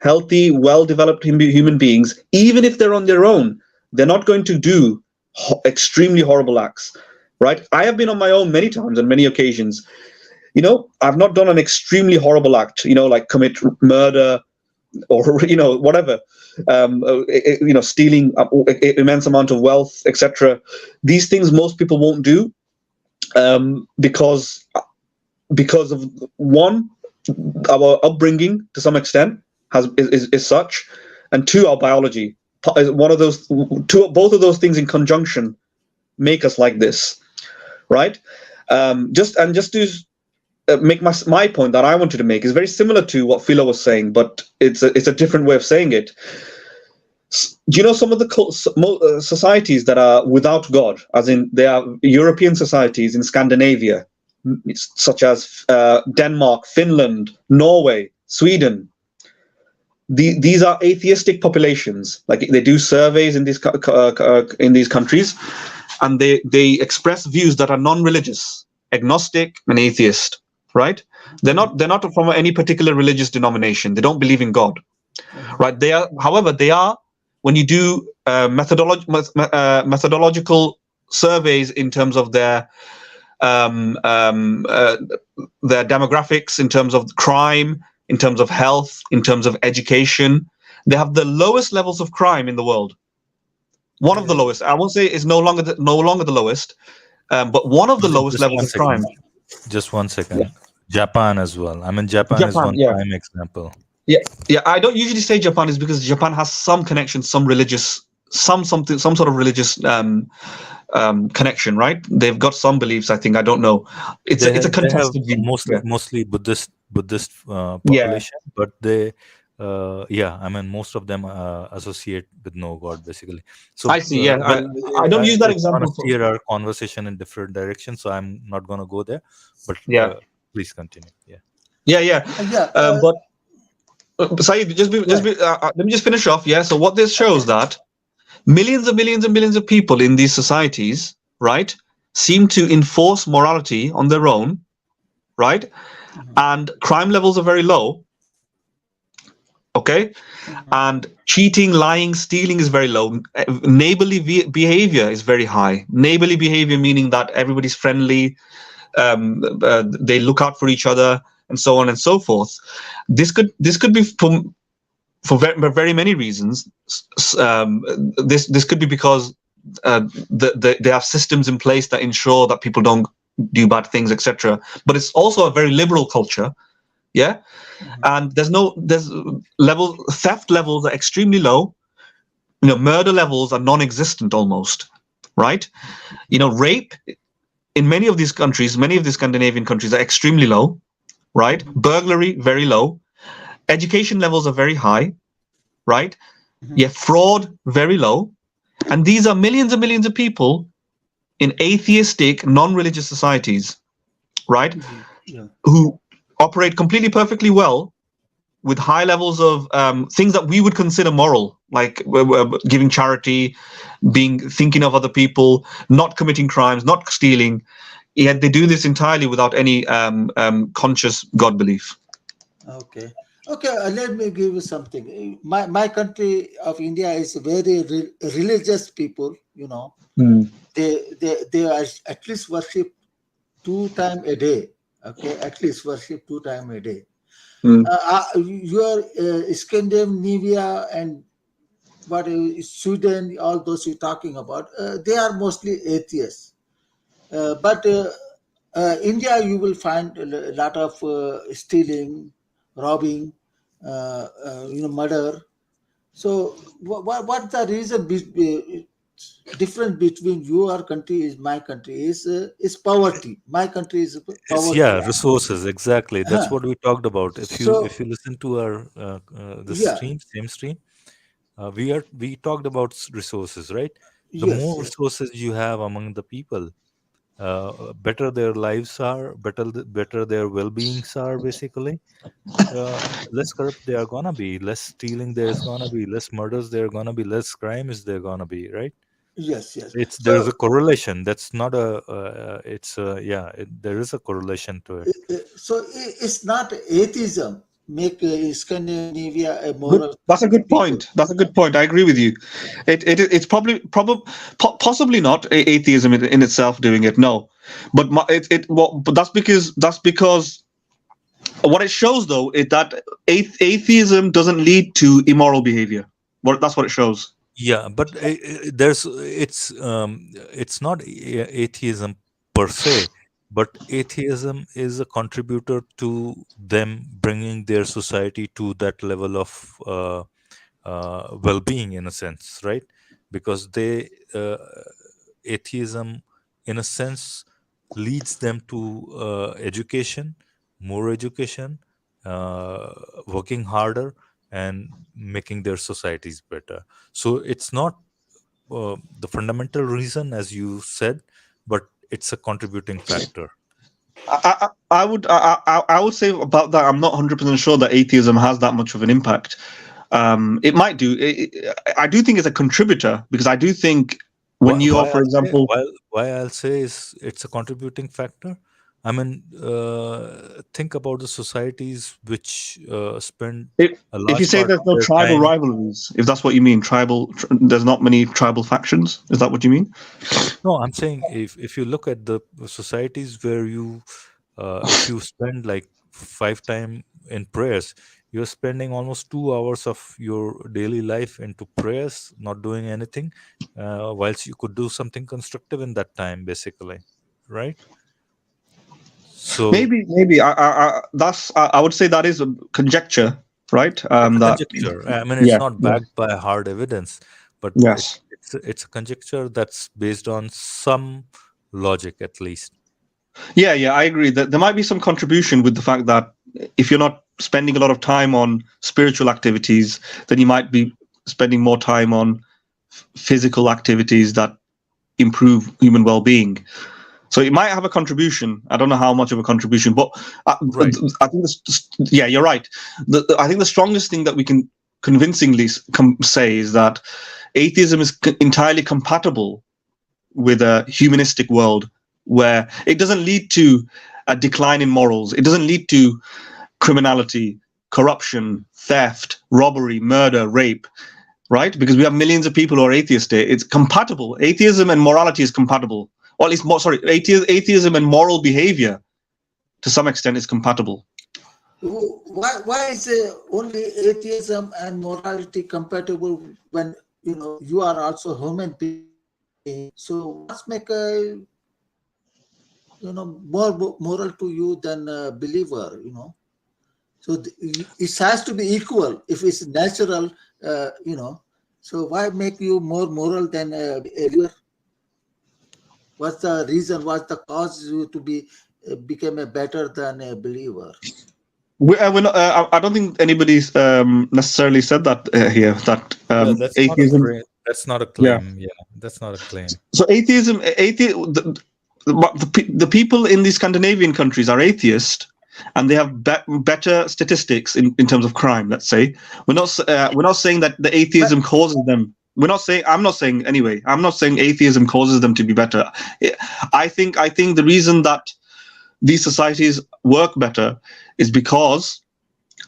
well-developed human beings, even if they're on their own, they're not going to do extremely horrible acts, right? I have been on my own many times on many occasions. I've not done an extremely horrible act, like commit murder or whatever, stealing immense amount of wealth, etc. These things most people won't do, because of one, our upbringing to some extent is such, and two, our biology. One of those two, both of those things in conjunction make us like this, right? Just to make my point that I wanted to make is very similar to what Philo was saying, but it's a different way of saying it. Do you know some of the societies that are without God, as in they are European societies in Scandinavia, such as Denmark, Finland, Norway, Sweden? These are atheistic populations. Like they do surveys in these countries, and they express views that are non-religious, agnostic, and atheist. Right? They're not from any particular religious denomination. They don't believe in God. Right? They are, however, they are, when you do methodological surveys in terms of their demographics, in terms of crime, in terms of health, in terms of education, they have the lowest levels of crime in the world. One of the lowest. I won't say it's no longer the lowest, but one of the lowest Just levels one of crime. second. Just 1 second. Japan as well. I mean, Japan is Japan, one yeah. prime example. Yeah. I don't usually say Japan is because Japan has some connection, some religious, some sort of religious connection, right? They've got some beliefs. I think, I don't know. It's a contested view. Mostly Buddhist population, but they, I mean, most of them associate with no God basically. So I see. Yeah, I don't use that example. Steer our conversation in different directions, so I'm not going to go there. But please continue. But Saeed, let me just finish off. Yeah. So what this shows that millions and millions and millions of people in these societies, right, seem to enforce morality on their own, right, and crime levels are very low. Okay, and cheating, lying, stealing is very low. Neighborly behavior is very high. Neighborly behavior meaning that everybody's friendly, they look out for each other, and so on and so forth. This could be for very many reasons. This could be because they have systems in place that ensure that people don't do bad things, etc. But it's also a very liberal culture, yeah. And theft levels are extremely low. Murder levels are non-existent almost, right? Rape in many of these countries, many of the Scandinavian countries, are extremely low, right? Burglary, very low. Education levels are very high, right? Fraud, very low. And these are millions and millions of people in atheistic, non-religious societies, right? Who operate completely perfectly well with high levels of things that we would consider moral, like giving charity, thinking of other people, not committing crimes, not stealing. Yet they do this entirely without any conscious God belief. Okay. Let me give you something. My country of India is very religious people. They at least worship 2 times a day. Okay, at least worship 2 times a day. Your Scandinavia and what Sweden, all those you're talking about, they are mostly atheists. But India, you will find a lot of stealing, robbing, murder. So, what's the reason? Difference between your country is my country is poverty. My country is poverty. Resources, exactly. That's what we talked about. If you listen to our same stream, we talked about resources, right? The more resources you have among the people, better their lives are, better their well-beings are basically. Less corrupt they are gonna be, less stealing there's gonna be, less murders there gonna be, less crime is there gonna be, right? Yes. There's a correlation. That's not a there is a correlation to it. So it's not atheism make Scandinavia a moral. That's a good point. I agree with you. It's possibly not atheism in itself doing it. No, but that's because what it shows though is that atheism doesn't lead to immoral behavior. That's what it shows. Yeah, but it's not atheism per se, but atheism is a contributor to them bringing their society to that level of well-being, in a sense, right? Because atheism, in a sense, leads them to education, more education, working harder, and making their societies better. So it's not the fundamental reason, as you said, but it's a contributing factor. I would say about that. I'm not 100% sure that atheism has that much of an impact. It might do. I do think it's a contributor, because I do think when you are, for example, why I'll say is it's a contributing factor. I mean, think about the societies which spend if a if you large say part there's of no their tribal time. rivalries, if that's what you mean, there's not many tribal factions. Is that what you mean? No, I'm saying if you look at the societies where if you spend like 5 time in prayers, you're spending almost 2 hours of your daily life into prayers, not doing anything, whilst you could do something constructive in that time, basically, right? So Maybe. I would say that is a conjecture, right? it's a That conjecture. I mean, it's yeah, not yeah, backed by hard evidence, but yes. it's a conjecture that's based on some logic, at least. Yeah, I agree that there might be some contribution with the fact that if you're not spending a lot of time on spiritual activities, then you might be spending more time on physical activities that improve human well-being. So it might have a contribution. I don't know how much of a contribution, but Right. I think yeah, you're right. I think the strongest thing that we can convincingly say is that atheism is entirely compatible with a humanistic world where it doesn't lead to a decline in morals. It doesn't lead to criminality, corruption, theft, robbery, murder, rape, right? Because we have millions of people who are atheistic. It's compatible. Atheism and morality is compatible. Or at least more, sorry, atheism and moral behavior to some extent is compatible. Why is only atheism and morality compatible when you are also human being? So what's make a more moral to you than a believer? So it has to be equal. If it's natural, so why make you more moral than a believer? What's the reason? What's the cause you to become a better than a believer? I don't think anybody's necessarily said that here. That That's atheism. not a that's not a claim. Yeah, that's not a claim. So atheism, the people in these Scandinavian countries are atheist, and they have better statistics in terms of crime. Let's say we're not saying that the atheism causes them. I'm not saying anyway. I'm not saying atheism causes them to be better. I think the reason that these societies work better is because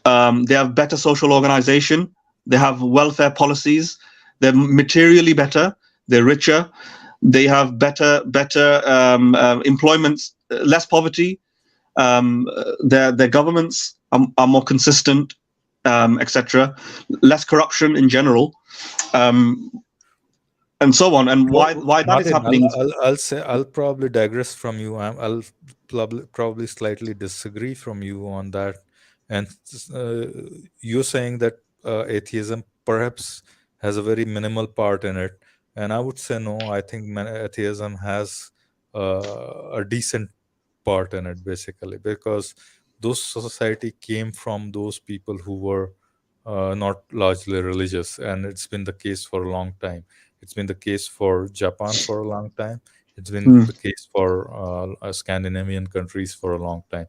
they have better social organization. They have welfare policies. They're materially better. They're richer. They have better employment, less poverty. Their governments are more consistent, etc. Less corruption in general, and so on. And why that Martin, is happening? I'll probably digress from you. I'll probably slightly disagree from you on that. And you're saying that atheism perhaps has a very minimal part in it, and I would say no. I think atheism has a decent part in it, basically, because those society came from those people who were not largely religious, and it's been the case for a long time. It's been the case for Japan for a long time. It's been the case for Scandinavian countries for a long time.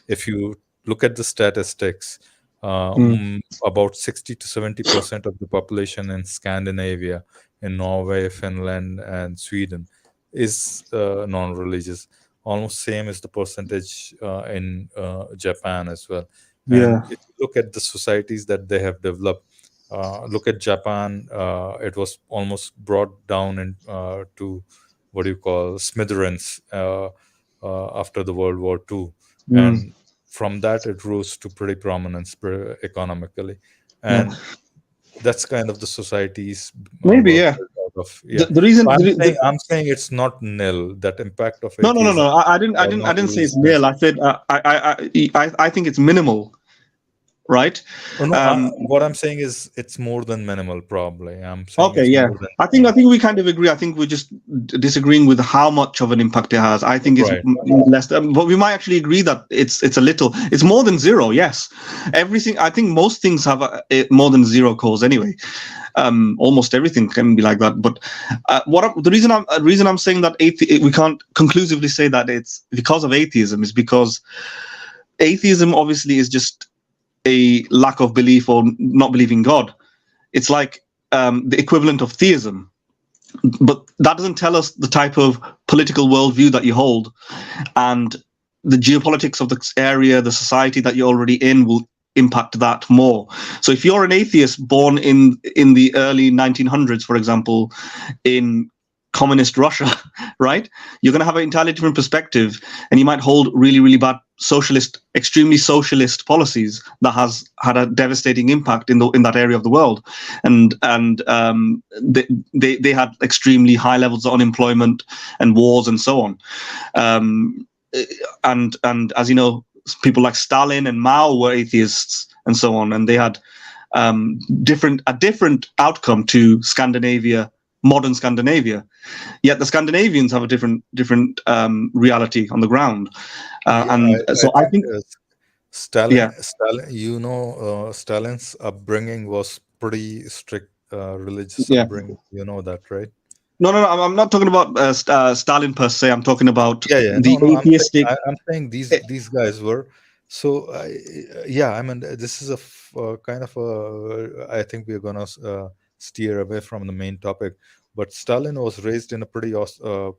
If you look at the statistics, about 60 to 70% of the population in Scandinavia, in Norway, Finland, and Sweden, is non-religious. Almost same as the percentage in Japan as well. And if you look at the societies that they have developed, look at Japan. It was almost brought down to what do you call smithereens after the World War II, and from that it rose to pretty prominence economically, and that's kind of the societies. Maybe, yeah. The reason I'm saying it's not nil. That impact of no. atheism. I didn't say it's nil. I said I think it's minimal. right? Oh, no, Um, what I'm saying is it's more than minimal, probably. I'm saying Okay, it's yeah. more than I think we kind of agree. I think we're just disagreeing with how much of an impact it has. I think it's right. less, but we might actually agree that it's a little. It's more than zero. Yes, everything. I think most things have more than zero cause anyway. Almost everything can be like that. But the reason I'm saying that we can't conclusively say that it's because of atheism is because atheism obviously is just a lack of belief or not believing God. It's like the equivalent of theism, but that doesn't tell us the type of political worldview that you hold, and the geopolitics of the area, the society that you're already in, will impact that more. So if you're an atheist born in the early 1900s, for example, in communist Russia, right? You're going to have an entirely different perspective, and you might hold really, really bad extremely socialist policies that has had a devastating impact in that area of the world, and they had extremely high levels of unemployment and wars and so on, and as you know, people like Stalin and Mao were atheists and so on, and they had a different outcome to Scandinavia, modern Scandinavia. Yet the Scandinavians have a different reality on the ground, and so I think, Stalin, yeah, Stalin's upbringing was pretty strict religious yeah. upbringing. You know that, right? No. I'm not talking about Stalin per se. I'm talking about Yeah. the No. atheistic. I'm saying these guys were. So yeah, I mean, this is a kind of a. I think we're gonna steer away from the main topic. But Stalin was raised in a pretty No,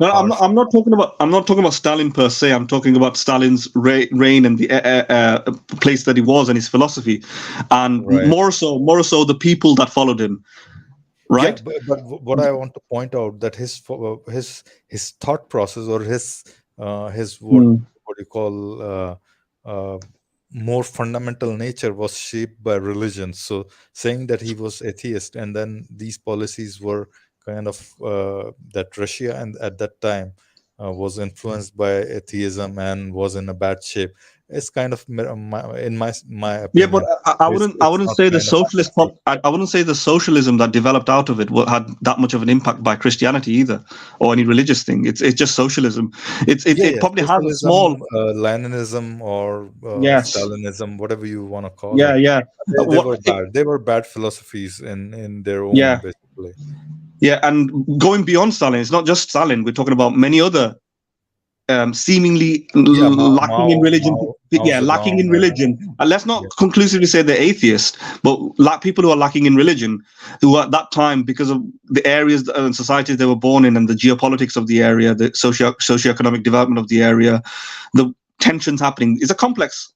harsh. I'm not talking about Stalin per se. I'm talking about Stalin's reign and the place that he was and his philosophy, and Right. more so the people that followed him. Yeah, Right? but what I want to point out that his thought process, or his Mm. what you call more fundamental nature, was shaped by religion. So saying that he was atheist, and then these policies were kind of that Russia and at that time was influenced by atheism and was in a bad shape. It's kind of in my Yeah, but opinion, I it's wouldn't not say the kind of socialist. true. I wouldn't say the socialism that developed out of it had that much of an impact by Christianity either, or any religious thing. It's just socialism. It Yeah, probably has a small. socialism, Leninism, or Yes. Stalinism, whatever you want to call Yeah. it. Yeah. They were bad. They were bad philosophies in their own, Yeah. basically. Yeah. And going beyond Stalin, it's not just Stalin. We're talking about many other seemingly Yeah, lacking in religion. Mao Yeah, lacking Zedong, in and religion. And let's not yeah, conclusively say they're atheist, but people who are lacking in religion, who at that time, because of the areas and societies they were born in, and the geopolitics of the area, the socioeconomic development of the area, the tensions happening, is a complex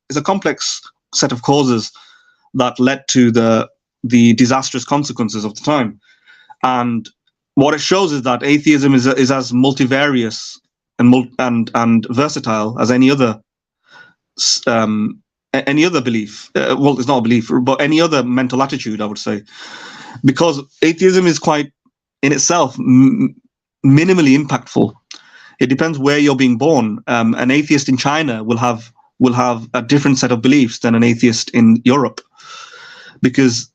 set of causes that led to the disastrous consequences of the time. And what it shows is that atheism is as multivarious and versatile as any other belief. Well, it's not a belief, but any other mental attitude, I would say, because atheism is quite in itself minimally impactful. It depends where you're being born. An atheist in China will have a different set of beliefs than an atheist in Europe, because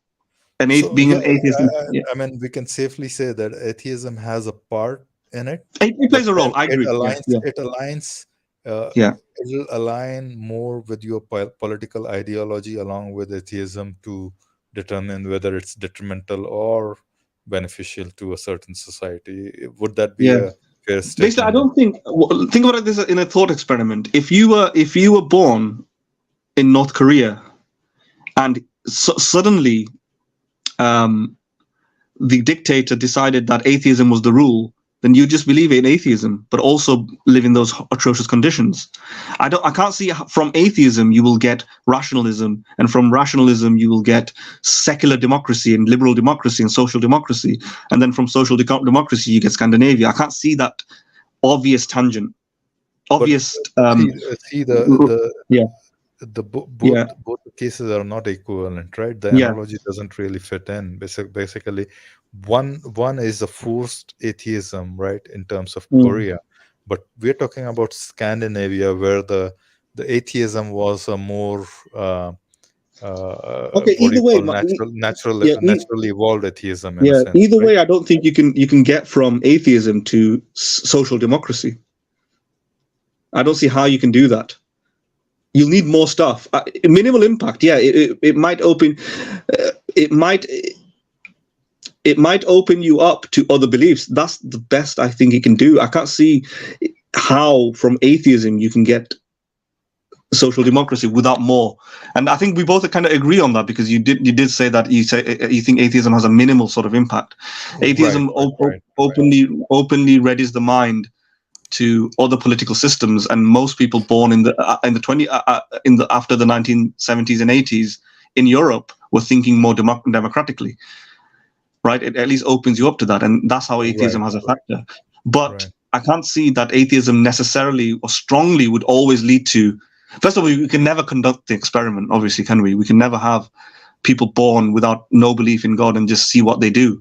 so being yeah, an atheist, I mean, we can safely say that atheism has a part in it, it but plays a then role. I agree. Yeah, yeah, it aligns, uh, yeah. it'll align more with your political ideology along with atheism to determine whether it's detrimental or beneficial to a certain society. Would that be Yeah. a fair Basically, I statement? don't think about this in a thought experiment. If you were born in North Korea, and suddenly the dictator decided that atheism was the rule, then you just believe in atheism, but also live in those atrocious conditions. I can't see how from atheism you will get rationalism, and from rationalism you will get secular democracy and liberal democracy and social democracy, and then from social democracy you get Scandinavia. I can't see that obvious tangent. But Obvious. see the Yeah. Yeah. both the cases are not equivalent, right? The Yeah. analogy doesn't really fit in. Basically, one is a forced atheism, right, in terms of Mm. Korea, but we're talking about Scandinavia, where the the atheism was a more Okay, what do either you way, call yeah, naturally evolved atheism in a yeah. sense, Either right? way, I don't think you can get from atheism to social democracy. I don't see how you can do that. You'll need more stuff. Minimal impact, yeah. It might open, it might it might open you up to other beliefs. That's the best I think it can do. I can't see how from atheism you can get social democracy without more. And I think we both kind of agree on that, because you did say that you think atheism has a minimal sort of impact. Right, Atheism right. openly readies the mind to other political systems, and most people born in the 20 in the after the 1970s and 80s in Europe were thinking more democratically, right? It at least opens you up to that, and that's how Right, atheism has a factor. But right. I can't see that atheism necessarily or strongly would always lead to. First of all, we can never conduct the experiment, obviously, can we? We can never have people born without no belief in God and just see what they do,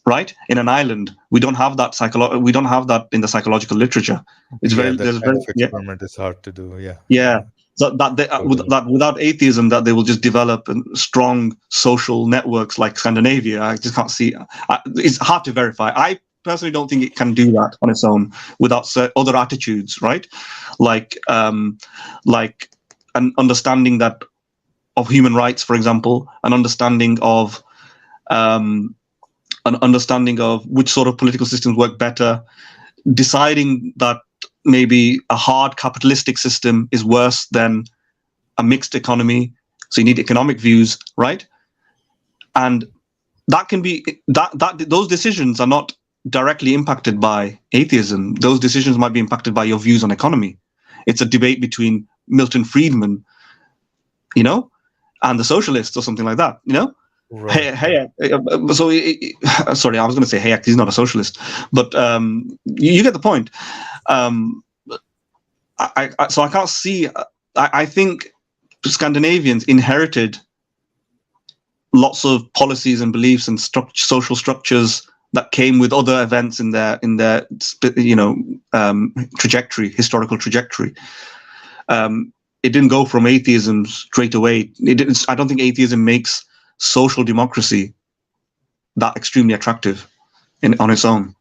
right? In an island, we don't have that we don't have that in the psychological literature. It's Yeah, very that there's kind very of experiment is hard to do. Yeah, yeah. So totally. that without atheism, that they will just develop strong social networks like Scandinavia. I just can't see. It's hard to verify. I personally don't think it can do that on its own without other attitudes, right? Like like an understanding that of human rights, for example, um, an understanding of which sort of political systems work better, deciding that maybe a hard capitalistic system is worse than a mixed economy. So you need economic views, right? And that can be that those decisions are not directly impacted by atheism. Those decisions might be impacted by your views on economy. It's a debate between Milton Friedman, and the socialists or something like that, Right, Hayek. Sorry, I was going to say Hayek. He's not a socialist, but you get the point. So I can't see. I think Scandinavians inherited lots of policies and beliefs and social structures that came with other events in their historical trajectory. It didn't go from atheism straight away. I don't think atheism makes social democracy that extremely attractive on its own.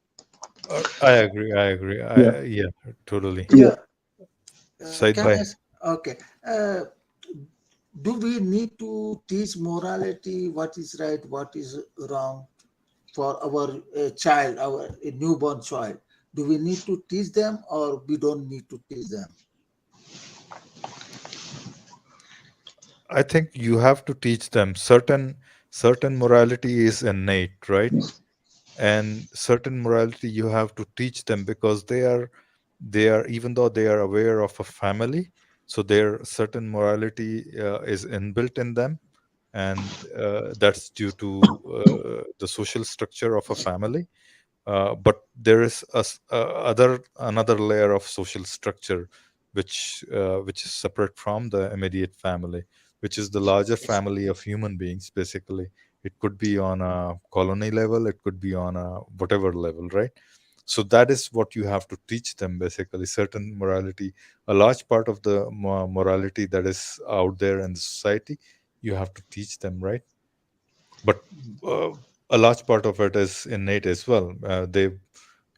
I agree. Yeah. Yeah, totally. Yeah. Side Can I? by. Okay. Do we need to teach morality, what is right, what is wrong, for our child, our newborn child? Do we need to teach them, or we don't need to teach them? I think you have to teach them certain morality is innate, right? And certain morality you have to teach them because they are even though they are aware of a family, so their certain morality is inbuilt in them, and that's due to the social structure of a family. But there is another layer of social structure which is separate from the immediate family, which is the larger family of human beings. Basically, it could be on a colony level, it could be on a whatever level, right? So that is what you have to teach them, basically certain morality. A large part of the morality that is out there in the society, you have to teach them, right? But uh, a large part of it is innate as well.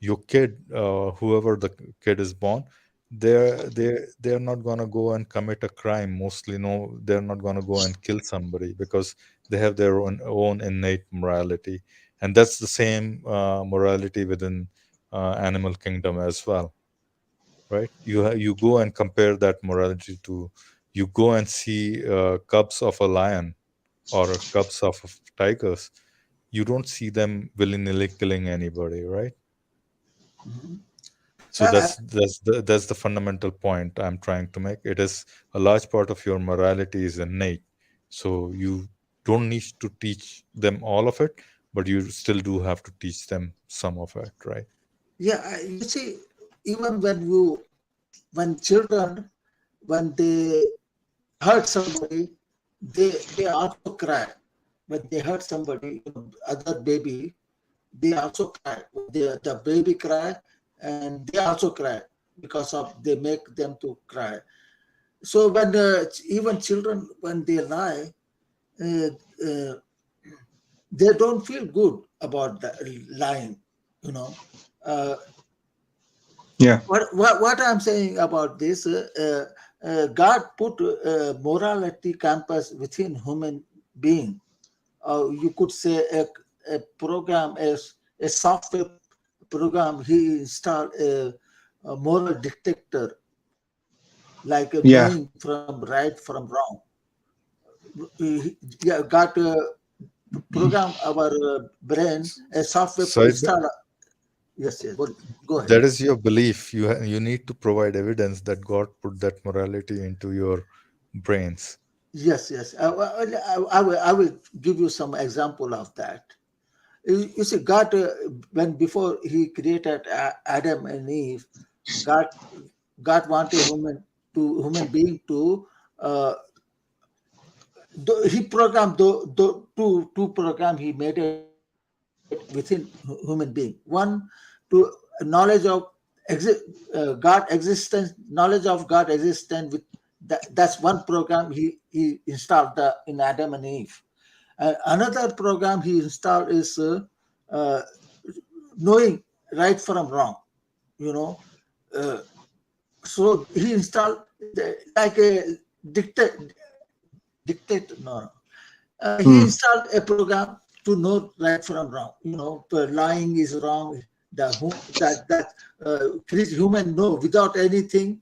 Your kid, whoever the kid is born, they're not gonna go and commit a crime. Mostly, no, they're not gonna go and kill somebody because they have their own innate morality, and that's the same morality within animal kingdom as well, right? You go and compare that morality to, you go and see cubs of a lion or cubs of tigers. You don't see them willy-nilly killing anybody, right? Mhm. So Uh, that's the fundamental point I'm trying to make. It is a large part of your morality is innate, so you don't need to teach them all of it, but you still do have to teach them some of it, right? yeah, you see, even when children, when they hurt somebody, they also cry. When they hurt somebody, other baby, they also cry. The baby cry, and they also cry because of they make them to cry. So when even children, when they lie, uh, uh, they don't feel good about the lying. You know, uh, Yeah. what I'm saying about this, God put morality campus within human being. You could say a program, a software program. He installed a moral detector, like Yeah. knowing from right from wrong. Yeah, got program our brain, a software Said, install. Yes, yes. Go ahead. that is your belief. You need to provide evidence that God put that morality into your brains. Yes, yes. I will give you some example of that. You see, God, when before He created Adam and Eve, God, God wanted human being to. Uh, he programmed two program. He made it within human being. One to knowledge of God existence, knowledge of God existence. With that's one program he installed in Adam and Eve. Another program he installed is uh, knowing right from wrong. You know, uh, so he installed like a dictate. No, he Mm. installed a program to know right from wrong. You know, lying is wrong. Human know without anything,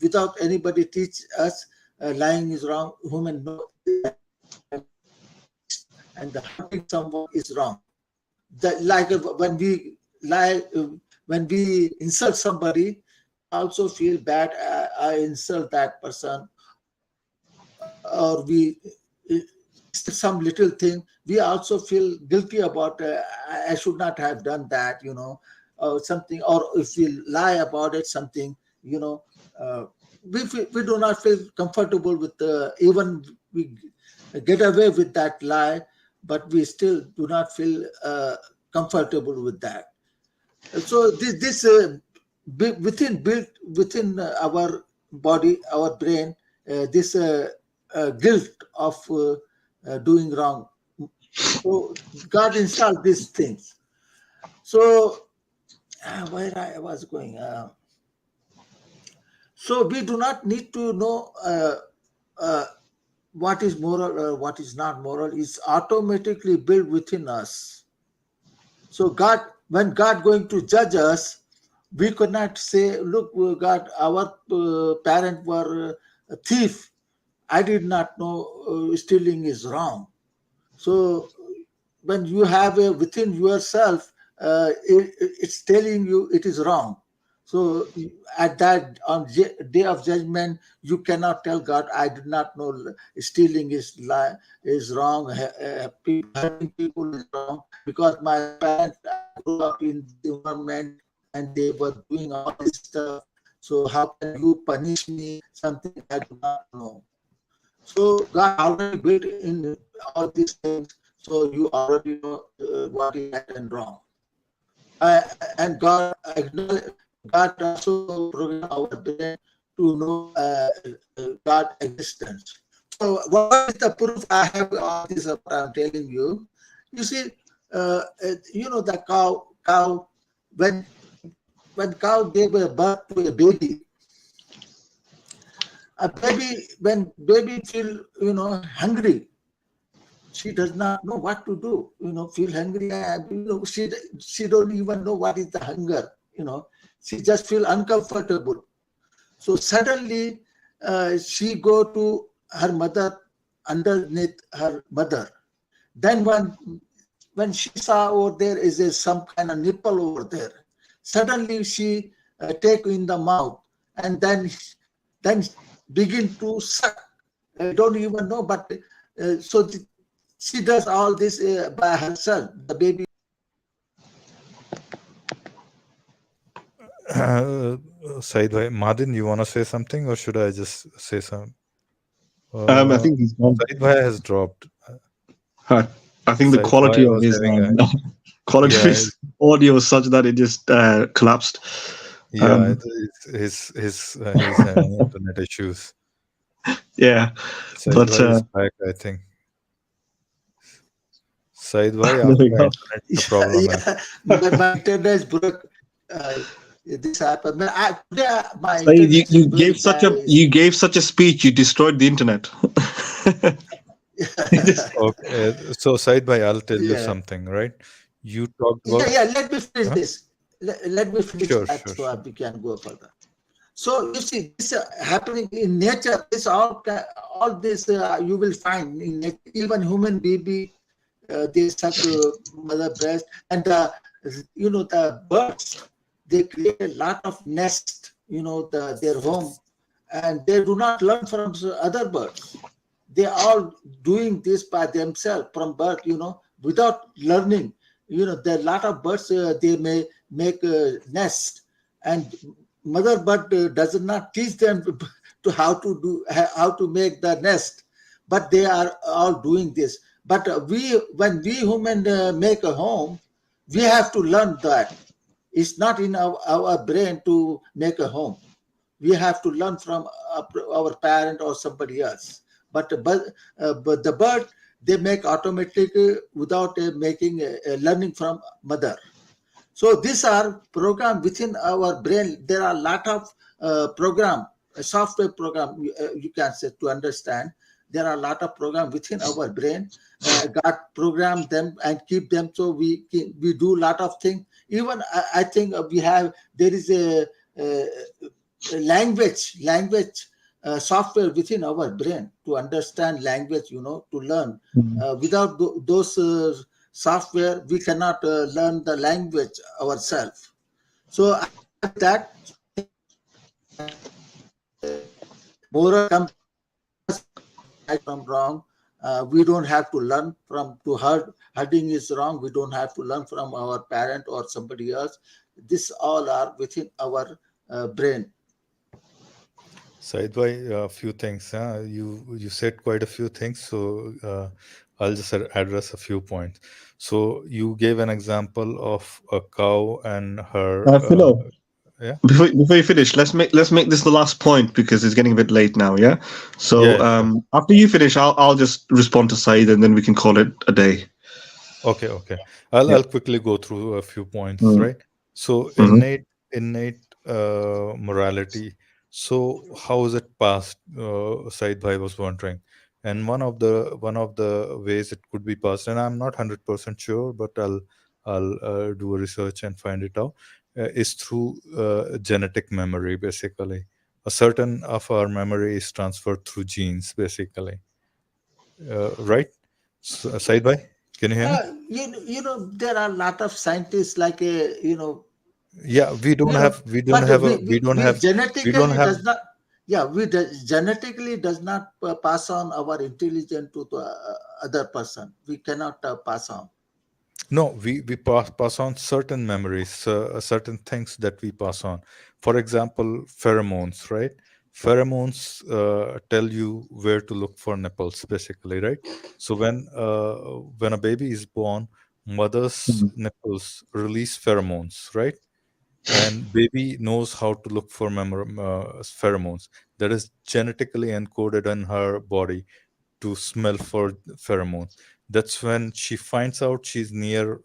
without anybody teach us, lying is wrong. Human know and the hurting someone is wrong. That like when we lie, when we insult somebody, we also feel bad. I insult that person, or we some little thing. We also feel guilty about. I should not have done that. You know, or something. Or if we lie about it, something. You know, uh, we do not feel comfortable with even we get away with that lie, but we still do not feel comfortable with that. So this within built within our body, our brain, this guilt of doing wrong. So God installed these things. So where I was going. So we do not need to know uh, what is moral or what is not moral. It's automatically built within us. So God, when God going to judge us, we could not say, "Look, God, our parent were a thief. I did not know stealing is wrong." So when you have a within yourself, it's telling you it is wrong. So at that on day of judgment, you cannot tell God, "I did not know stealing is wrong. Hurting people is wrong because my parents grew up in this environment and they were doing all this stuff. So how can you punish me something I do not know?" So God already built in all these things, so you already know what is right and wrong. And God acknowledge, God also program our brain to know God existence. So what is the proof I have all this? What I'm telling you. You see, you know the cow when when cow gave a birth to a baby, when baby feel hungry, she does not know what to do. Feel hungry. She don't even know what is the hunger. She just feel uncomfortable. So suddenly, she go to her mother, underneath her mother. Then when she saw over there is some kind of nipple over there, suddenly she take in the mouth and then begin to suck. Don't even know, but she does all this by herself. The baby. Said bhai, Madin, you want to say something or should I just say some? I Uh, think he's gone. Said bhai has dropped. Uh, I think the Said quality bhai of was his having a, quality of yeah, his audio was such that it just collapsed. yeah, Um, he's having internet issues. Yeah, Said but Bhai is back, I think. Said Bhai, there we आपका go. internet का problem है. Yeah, my internet is broke. This happened. Today my Saeed, internet is very bad. you gave such a speech, you destroyed the internet. You just- Okay, so Said Bhai, I'll tell you Yeah. something, right? You talked Yeah, about. yeah. Let me finish Huh? this. Let me finish Sure, that sure, so sure. we can go further. So you see, this happening in nature. This all this you will find in nature. Even human baby, they suck mother breast, and the birds, they create a lot of nest. Their home, and they do not learn from other birds. They are all doing this by themselves from birth, without learning. There are a lot of birds, they may make a nest, and mother bird does not teach them to how to make the nest, but they are all doing this. But when we human make a home, we have to learn that it's not in our brain to make a home. We have to learn from our parent or somebody else. But the bird, they make automatic without making learning from mother. So these are program within our brain. There are a lot of program, software program, you can say, to understand. There are a lot of program within our brain. God programmed them and keep them so we do a lot of things. Even I think there is a language software within our brain to understand language, to learn. Without those software, we cannot learn the language ourselves. So that moral compass, right from wrong. We don't have to learn from to hurt. Hurting is wrong. We don't have to learn from our parent or somebody else. This all are within our brain. Said Bhai, a few things. You said quite a few things, so I'll just address a few points. So you gave an example of a cow and her. Philo, Yeah, before you finish, let's make this the last point because it's getting a bit late now. Yeah. So yeah, sure. after you finish, I'll just respond to Saeed and then we can call it a day. Okay. I'll quickly go through a few points, Mm. right? So Mhm. innate morality. So how is it passed? Said Bhai was wondering, and one of the ways it could be passed, and I'm not 100% sure, but I'll do a research and find it out. Is through genetic memory, basically. A certain of our memory is transferred through genes, basically. Right? Said Bhai, can you hear me? There are a lot of scientists like Yeah, but we we don't genetically have does not. Yeah, genetically does not pass on our intelligence to the other person. We cannot pass on. no, we pass on certain memories, certain things that we pass on. For example, pheromones, right? Pheromones tell you where to look for nipples, basically, right? So when a baby is born, mother's Mhm. nipples release pheromones, right? And baby knows how to look for pheromones that is genetically encoded in her body to smell for pheromones. That's when she finds out she's near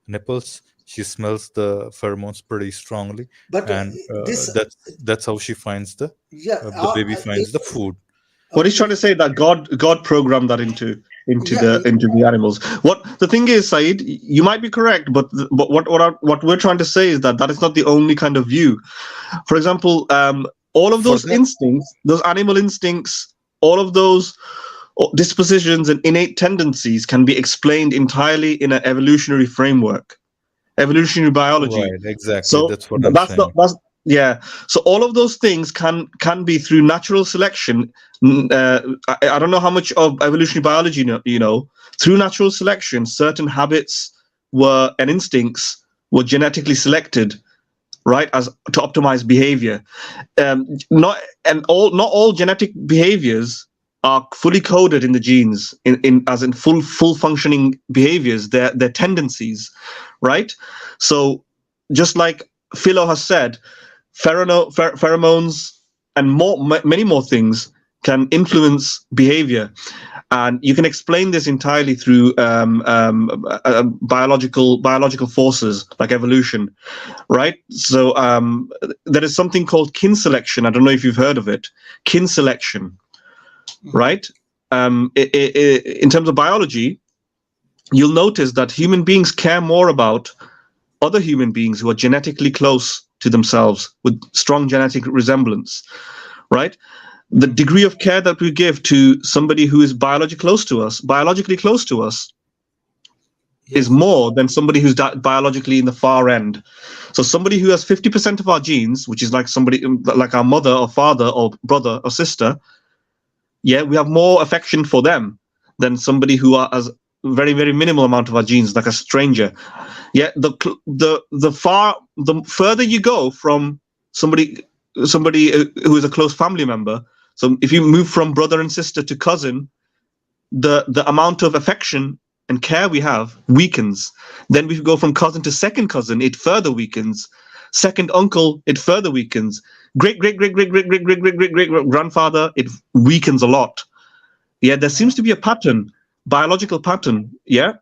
nipples. She smells the pheromones pretty strongly, But and this, that's how she finds yeah, the baby finds the food. What he's trying uh, to say that God programmed that into yeah, the animals. What the thing is, Said, you might be correct, but what we're trying to say is that that is not the only kind of view. For example, all of those Forget. instincts, those animal instincts, all of those dispositions and innate tendencies can be explained entirely in an evolutionary framework, evolutionary biology. Right, exactly. So That's what I'm saying. that's yeah. So all of those things can be through natural selection. I don't know how much of evolutionary biology you know. Through natural selection, certain habits were and instincts were genetically selected, right, as to optimize behavior. Not all genetic behaviors are fully coded in the genes in as in full functioning behaviors. They're tendencies, right? So just like Philo has said, pheromones and many more things can influence behavior. And you can explain this entirely through biological forces like evolution, right? So there is something called kin selection. I don't know if you've heard of it. Kin selection, right? In terms of biology, you'll notice that human beings care more about other human beings who are genetically close to themselves with strong genetic resemblance, right? The degree of care that we give to somebody who is biologically close to us is more than somebody who's biologically in the far end. So somebody who has 50% of our genes, which is like somebody like our mother or father or brother or sister, yeah, we have more affection for them than somebody who has very, very minimal amount of our genes, like a stranger. Yeah, the further you go from somebody who is a close family member. So if you move from brother and sister to cousin, the amount of affection and care we have weakens. Then we go from cousin to second cousin, it further weakens. Second uncle, it further weakens. Great grandfather, it weakens a lot. Yeah, there seems to be a pattern, biological pattern. Yeah,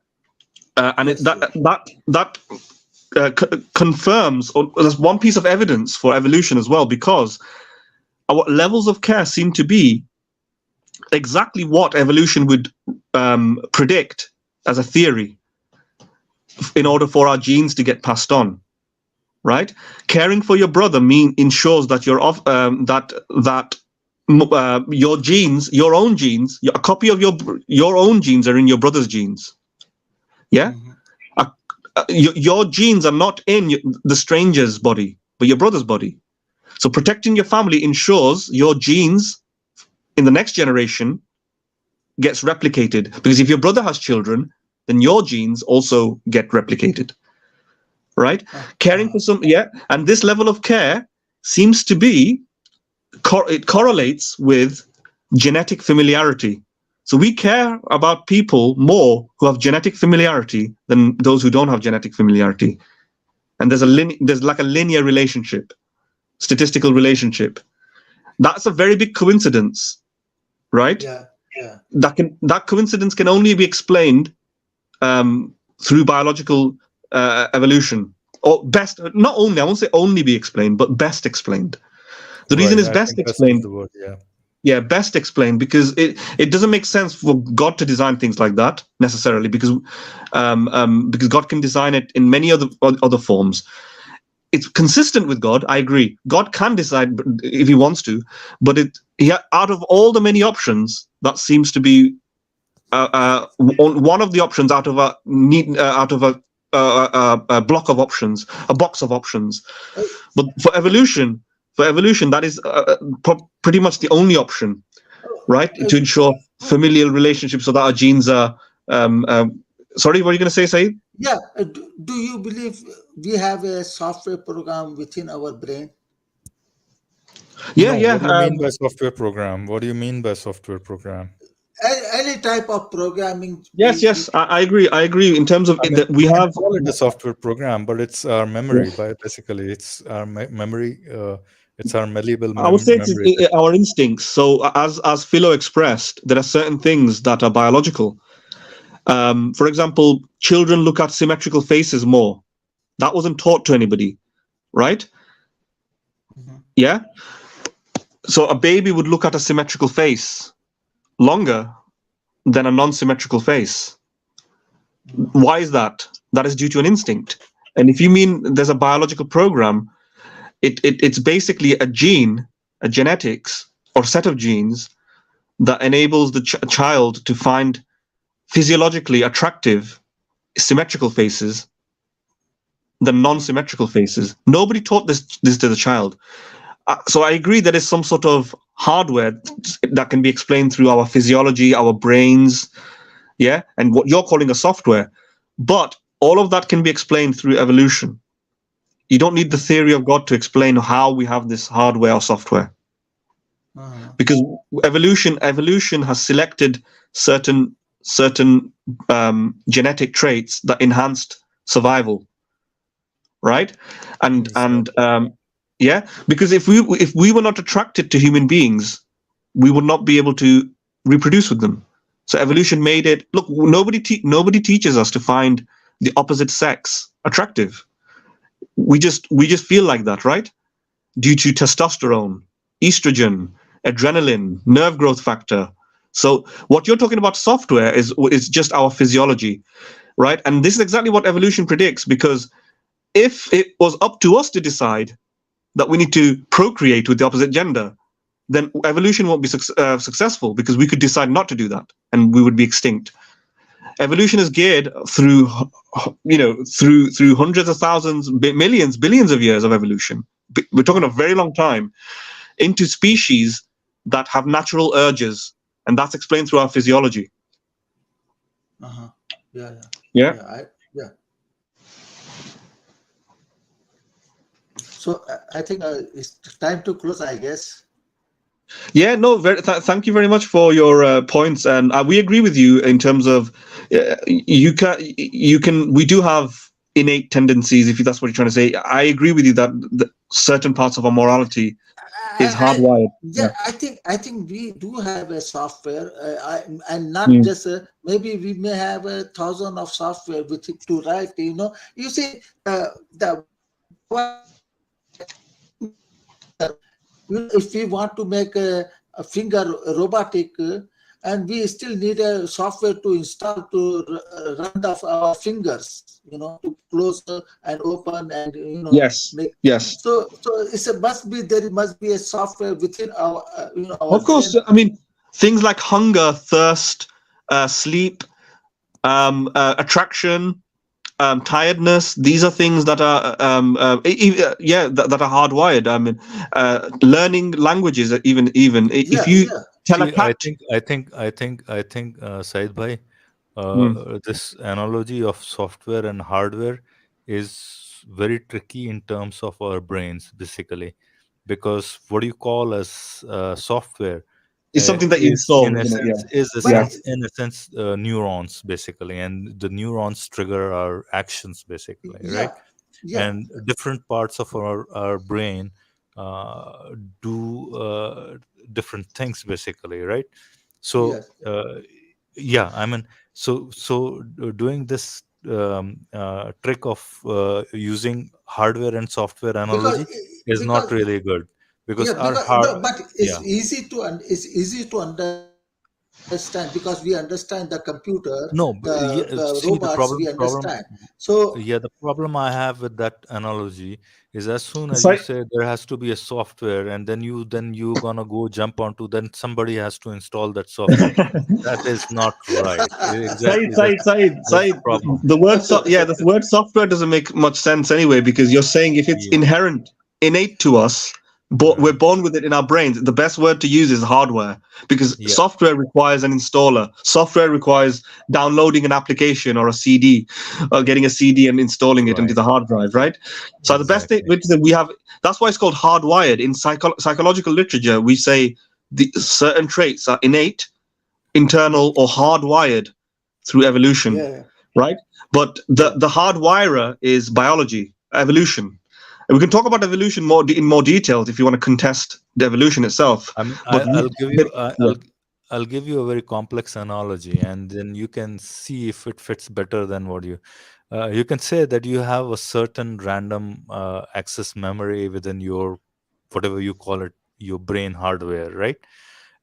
and that confirms, or there's one piece of evidence for evolution as well, because our levels of care seem to be exactly what evolution would predict as a theory in order for our genes to get passed on, right? Caring for your brother ensures that you're off your genes, your own genes, a copy of your own genes are in your brother's genes. Yeah, your genes are not in the stranger's body, but your brother's body. So protecting your family ensures your genes in the next generation gets replicated, because if your brother has children, then your genes also get replicated, right? Caring for and this level of care seems to be, it correlates with genetic familiarity. So we care about people more who have genetic familiarity than those who don't have genetic familiarity. And there's like a linear relationship, statistical relationship. That's a very big coincidence, right? Yeah. That coincidence can only be explained through biological evolution, or best, not only, I won't say only be explained, but best explained. The reason is best explained. Yeah, best explained, because it doesn't make sense for God to design things like that necessarily, because God can design it in many other forms. It's consistent with God, I agree. God can decide if he wants to, but out of all the many options, that seems to be one of the options out of a block of options, a box of options. But for evolution, that is pretty much the only option, right? To ensure familial relationships so that our genes are. Sorry, what are you going to say, Saeed? Yeah. Do you believe we have a software program within our brain? Yeah. What do you mean by software program? What do you mean by software program? Any type of programming. Yes, I agree. In terms of we have call it a software program, but it's our memory. Basically, it's our memory. It's our malleable memory. I would say it's our instincts. So as Philo expressed, there are certain things that are biological. For example, children look at symmetrical faces more. That wasn't taught to anybody, right? Yeah. So a baby would look at a symmetrical face longer than a non-symmetrical face. Why is that? That is due to an instinct. And if you mean there's a biological program, it's basically a gene, a genetics or set of genes that enables the child to find physiologically attractive symmetrical faces than non-symmetrical faces. Nobody taught this to the child. So I agree there is some sort of hardware that can be explained through our physiology, our brains, yeah, and what you're calling a software. But all of that can be explained through evolution. You don't need the theory of God to explain how we have this hardware or software. Because evolution has selected certain genetic traits that enhanced survival, right? And yeah, because if we were not attracted to human beings, we would not be able to reproduce with them. So evolution made it. Look, nobody teaches us to find the opposite sex attractive. We just feel like that, right? Due to testosterone, estrogen, adrenaline, nerve growth factor. So what you're talking about software is just our physiology, right? And this is exactly what evolution predicts, because if it was up to us to decide that we need to procreate with the opposite gender, then evolution won't be successful, because we could decide not to do that and we would be extinct. Evolution is geared through hundreds of thousands, millions, billions of years of evolution. We're talking a very long time into species that have natural urges, and that's explained through our physiology. Uh-huh. Yeah. Yeah. Yeah. So I think it's time to close, I guess. Yeah, no, thank you very much for your points, and we agree with you in terms of you can we do have innate tendencies, if that's what you're trying to say. I agree with you that certain parts of our morality is hardwired. Yeah, I think we do have a software, and not just maybe we may have 1,000 of software with it to write. You see, if we want to make a finger robotic, and we still need a software to install to run our fingers, to close and open and Yes. Yes. So there must be a software within our our of course brain. I mean, things like hunger, thirst, sleep, attraction, tiredness, these are things that are that are hardwired. I mean, learning languages, even if you I think Said bhai, this analogy of software and hardware is very tricky in terms of our brains, basically, because what you call as software is something that you install, in a sense neurons, basically, and the neurons trigger our actions, basically, right? And different parts of our brain do different things, basically, right? So I mean, so doing this trick of using hardware and software analogy is not really good, because but it's easy to understand, because we understand the computer, the robots, we understand. So the problem I have with that analogy is, as soon as you say there has to be a software, and then you're gonna go jump onto, then somebody has to install that software. That is not right. Exactly. Said, the word software doesn't make much sense anyway, because you're saying if it's innate to us, but we're born with it in our brains, the best word to use is hardware, because software requires an installer. Software requires downloading an application or a CD, or getting a CD and installing it into the hard drive, right? So the best thing that we have, that's why it's called hardwired. In psychological literature, we say the certain traits are innate, internal, or hardwired through evolution, right? But the hardwirer is biology, evolution. And we can talk about evolution in more details if you want to contest the evolution itself. I'll give you a very complex analogy, and then you can see if it fits better than what you can say that you have a certain random access memory within your, whatever you call it, your brain hardware, right?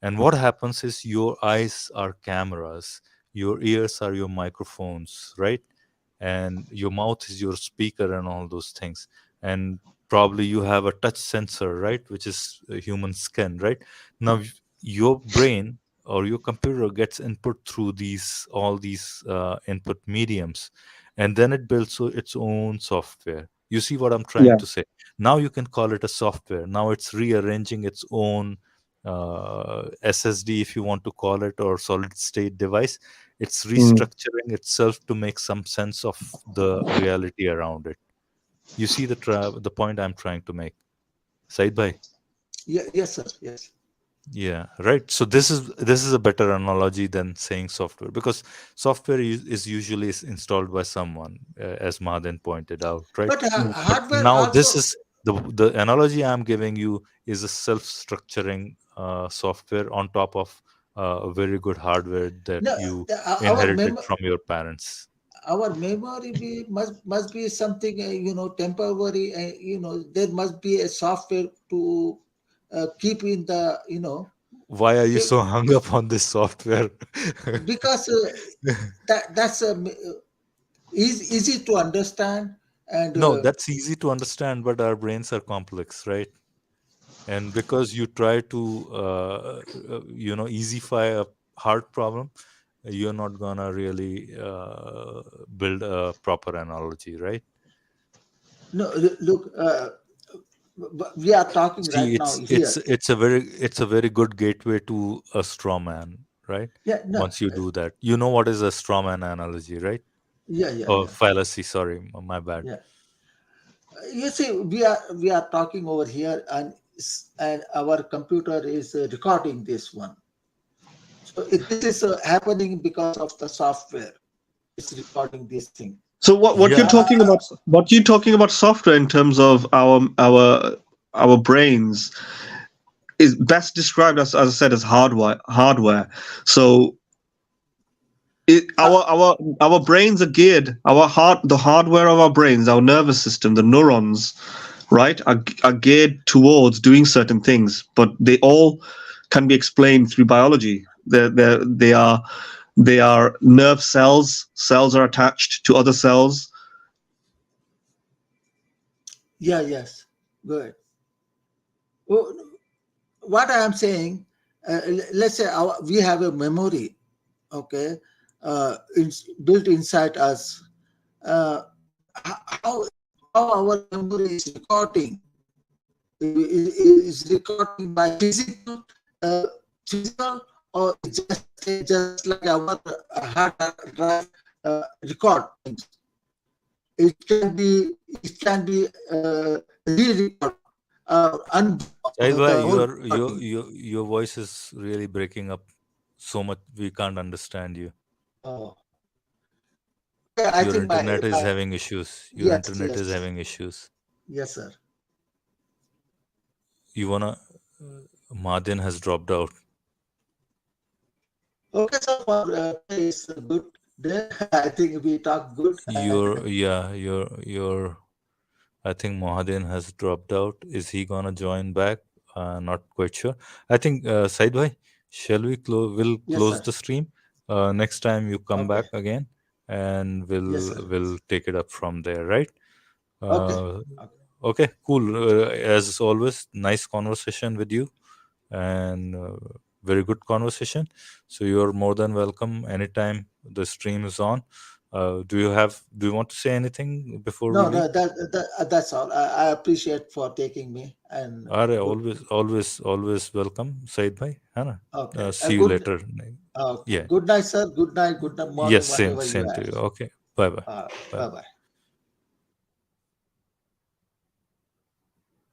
And what happens is your eyes are cameras, your ears are your microphones, right? And your mouth is your speaker and all those things. And probably you have a touch sensor, right, which is human skin, right? Now your brain or your computer gets input through all these input mediums, and then it builds its own software. You see what I'm trying to say? Now you can call it a software. Now it's rearranging its own SSD, if you want to call it, or solid state device. It's restructuring itself to make some sense of the reality around it. You see the point I'm trying to make, Said bhai? Yes, sir. Yes. Yeah, right. So this is a better analogy than saying software, because software is usually installed by someone, as Madan pointed out, right? But hardware now also... this is the analogy I'm giving you is a self-structuring software on top of a very good hardware that No, you our inherited from your parents. our memory must be something temporary. There must be a software to keep in the Why are you keep, so hung up on this software? because that's easy to understand and No, that's easy to understand, but our brains are complex, right? And because you try to easyfy a hard problem, you're not gonna really build a proper analogy, right? no look we are talking right See, now here. it's a very good gateway to a straw man, right? Yeah, no, Once you do that, you know what is a straw man analogy, right? Oh, yeah. fallacy, sorry, my bad. Yeah. You see, we are talking over here, and our computer is recording this one. So this is happening because of the software. It's recording this thing. So what you're Yeah. talking about? What you're talking about software in terms of our brains is best described as I said as hardware. So our brains are geared. The hardware of our brains, our nervous system, the neurons, right, are geared towards doing certain things, but they all can be explained through biology. They are nerve cells. Cells are attached to other cells. Yes, good. Well, what I am saying, let's say we have a memory, okay, built inside us. How our memory is recording is recording by physical, or just like our hard drive record things. It can be re-record. Saidbhai, The whole your voice is really breaking up so much we can't understand you. oh. Yeah, I Your think internet is having issues. Your yes, internet is having issues. yes, sir. You wanna? Madin has dropped out. Okay, so for it's a good day. I think we talk good. Your. I think Mohadin has dropped out. Is he gonna join back? Not quite sure. I think Saidbhai, shall we close? We'll Yes, close sir. the stream. Next time you come Okay. back again, and Yes, sir. we'll take it up from there, right? Okay. Okay, cool. As always, nice conversation with you, and very good conversation. So you're more than welcome anytime the stream is on. Do you want to say anything before we No, leave? that's all. I appreciate for taking me and Are good. always welcome, Said bhai. है ना? Okay. See you Good. later. Okay. Yeah. Good night, sir. Good night. Good Yes, morning. Whatever you same to have. you. Okay. Bye bye. Bye. Bye bye.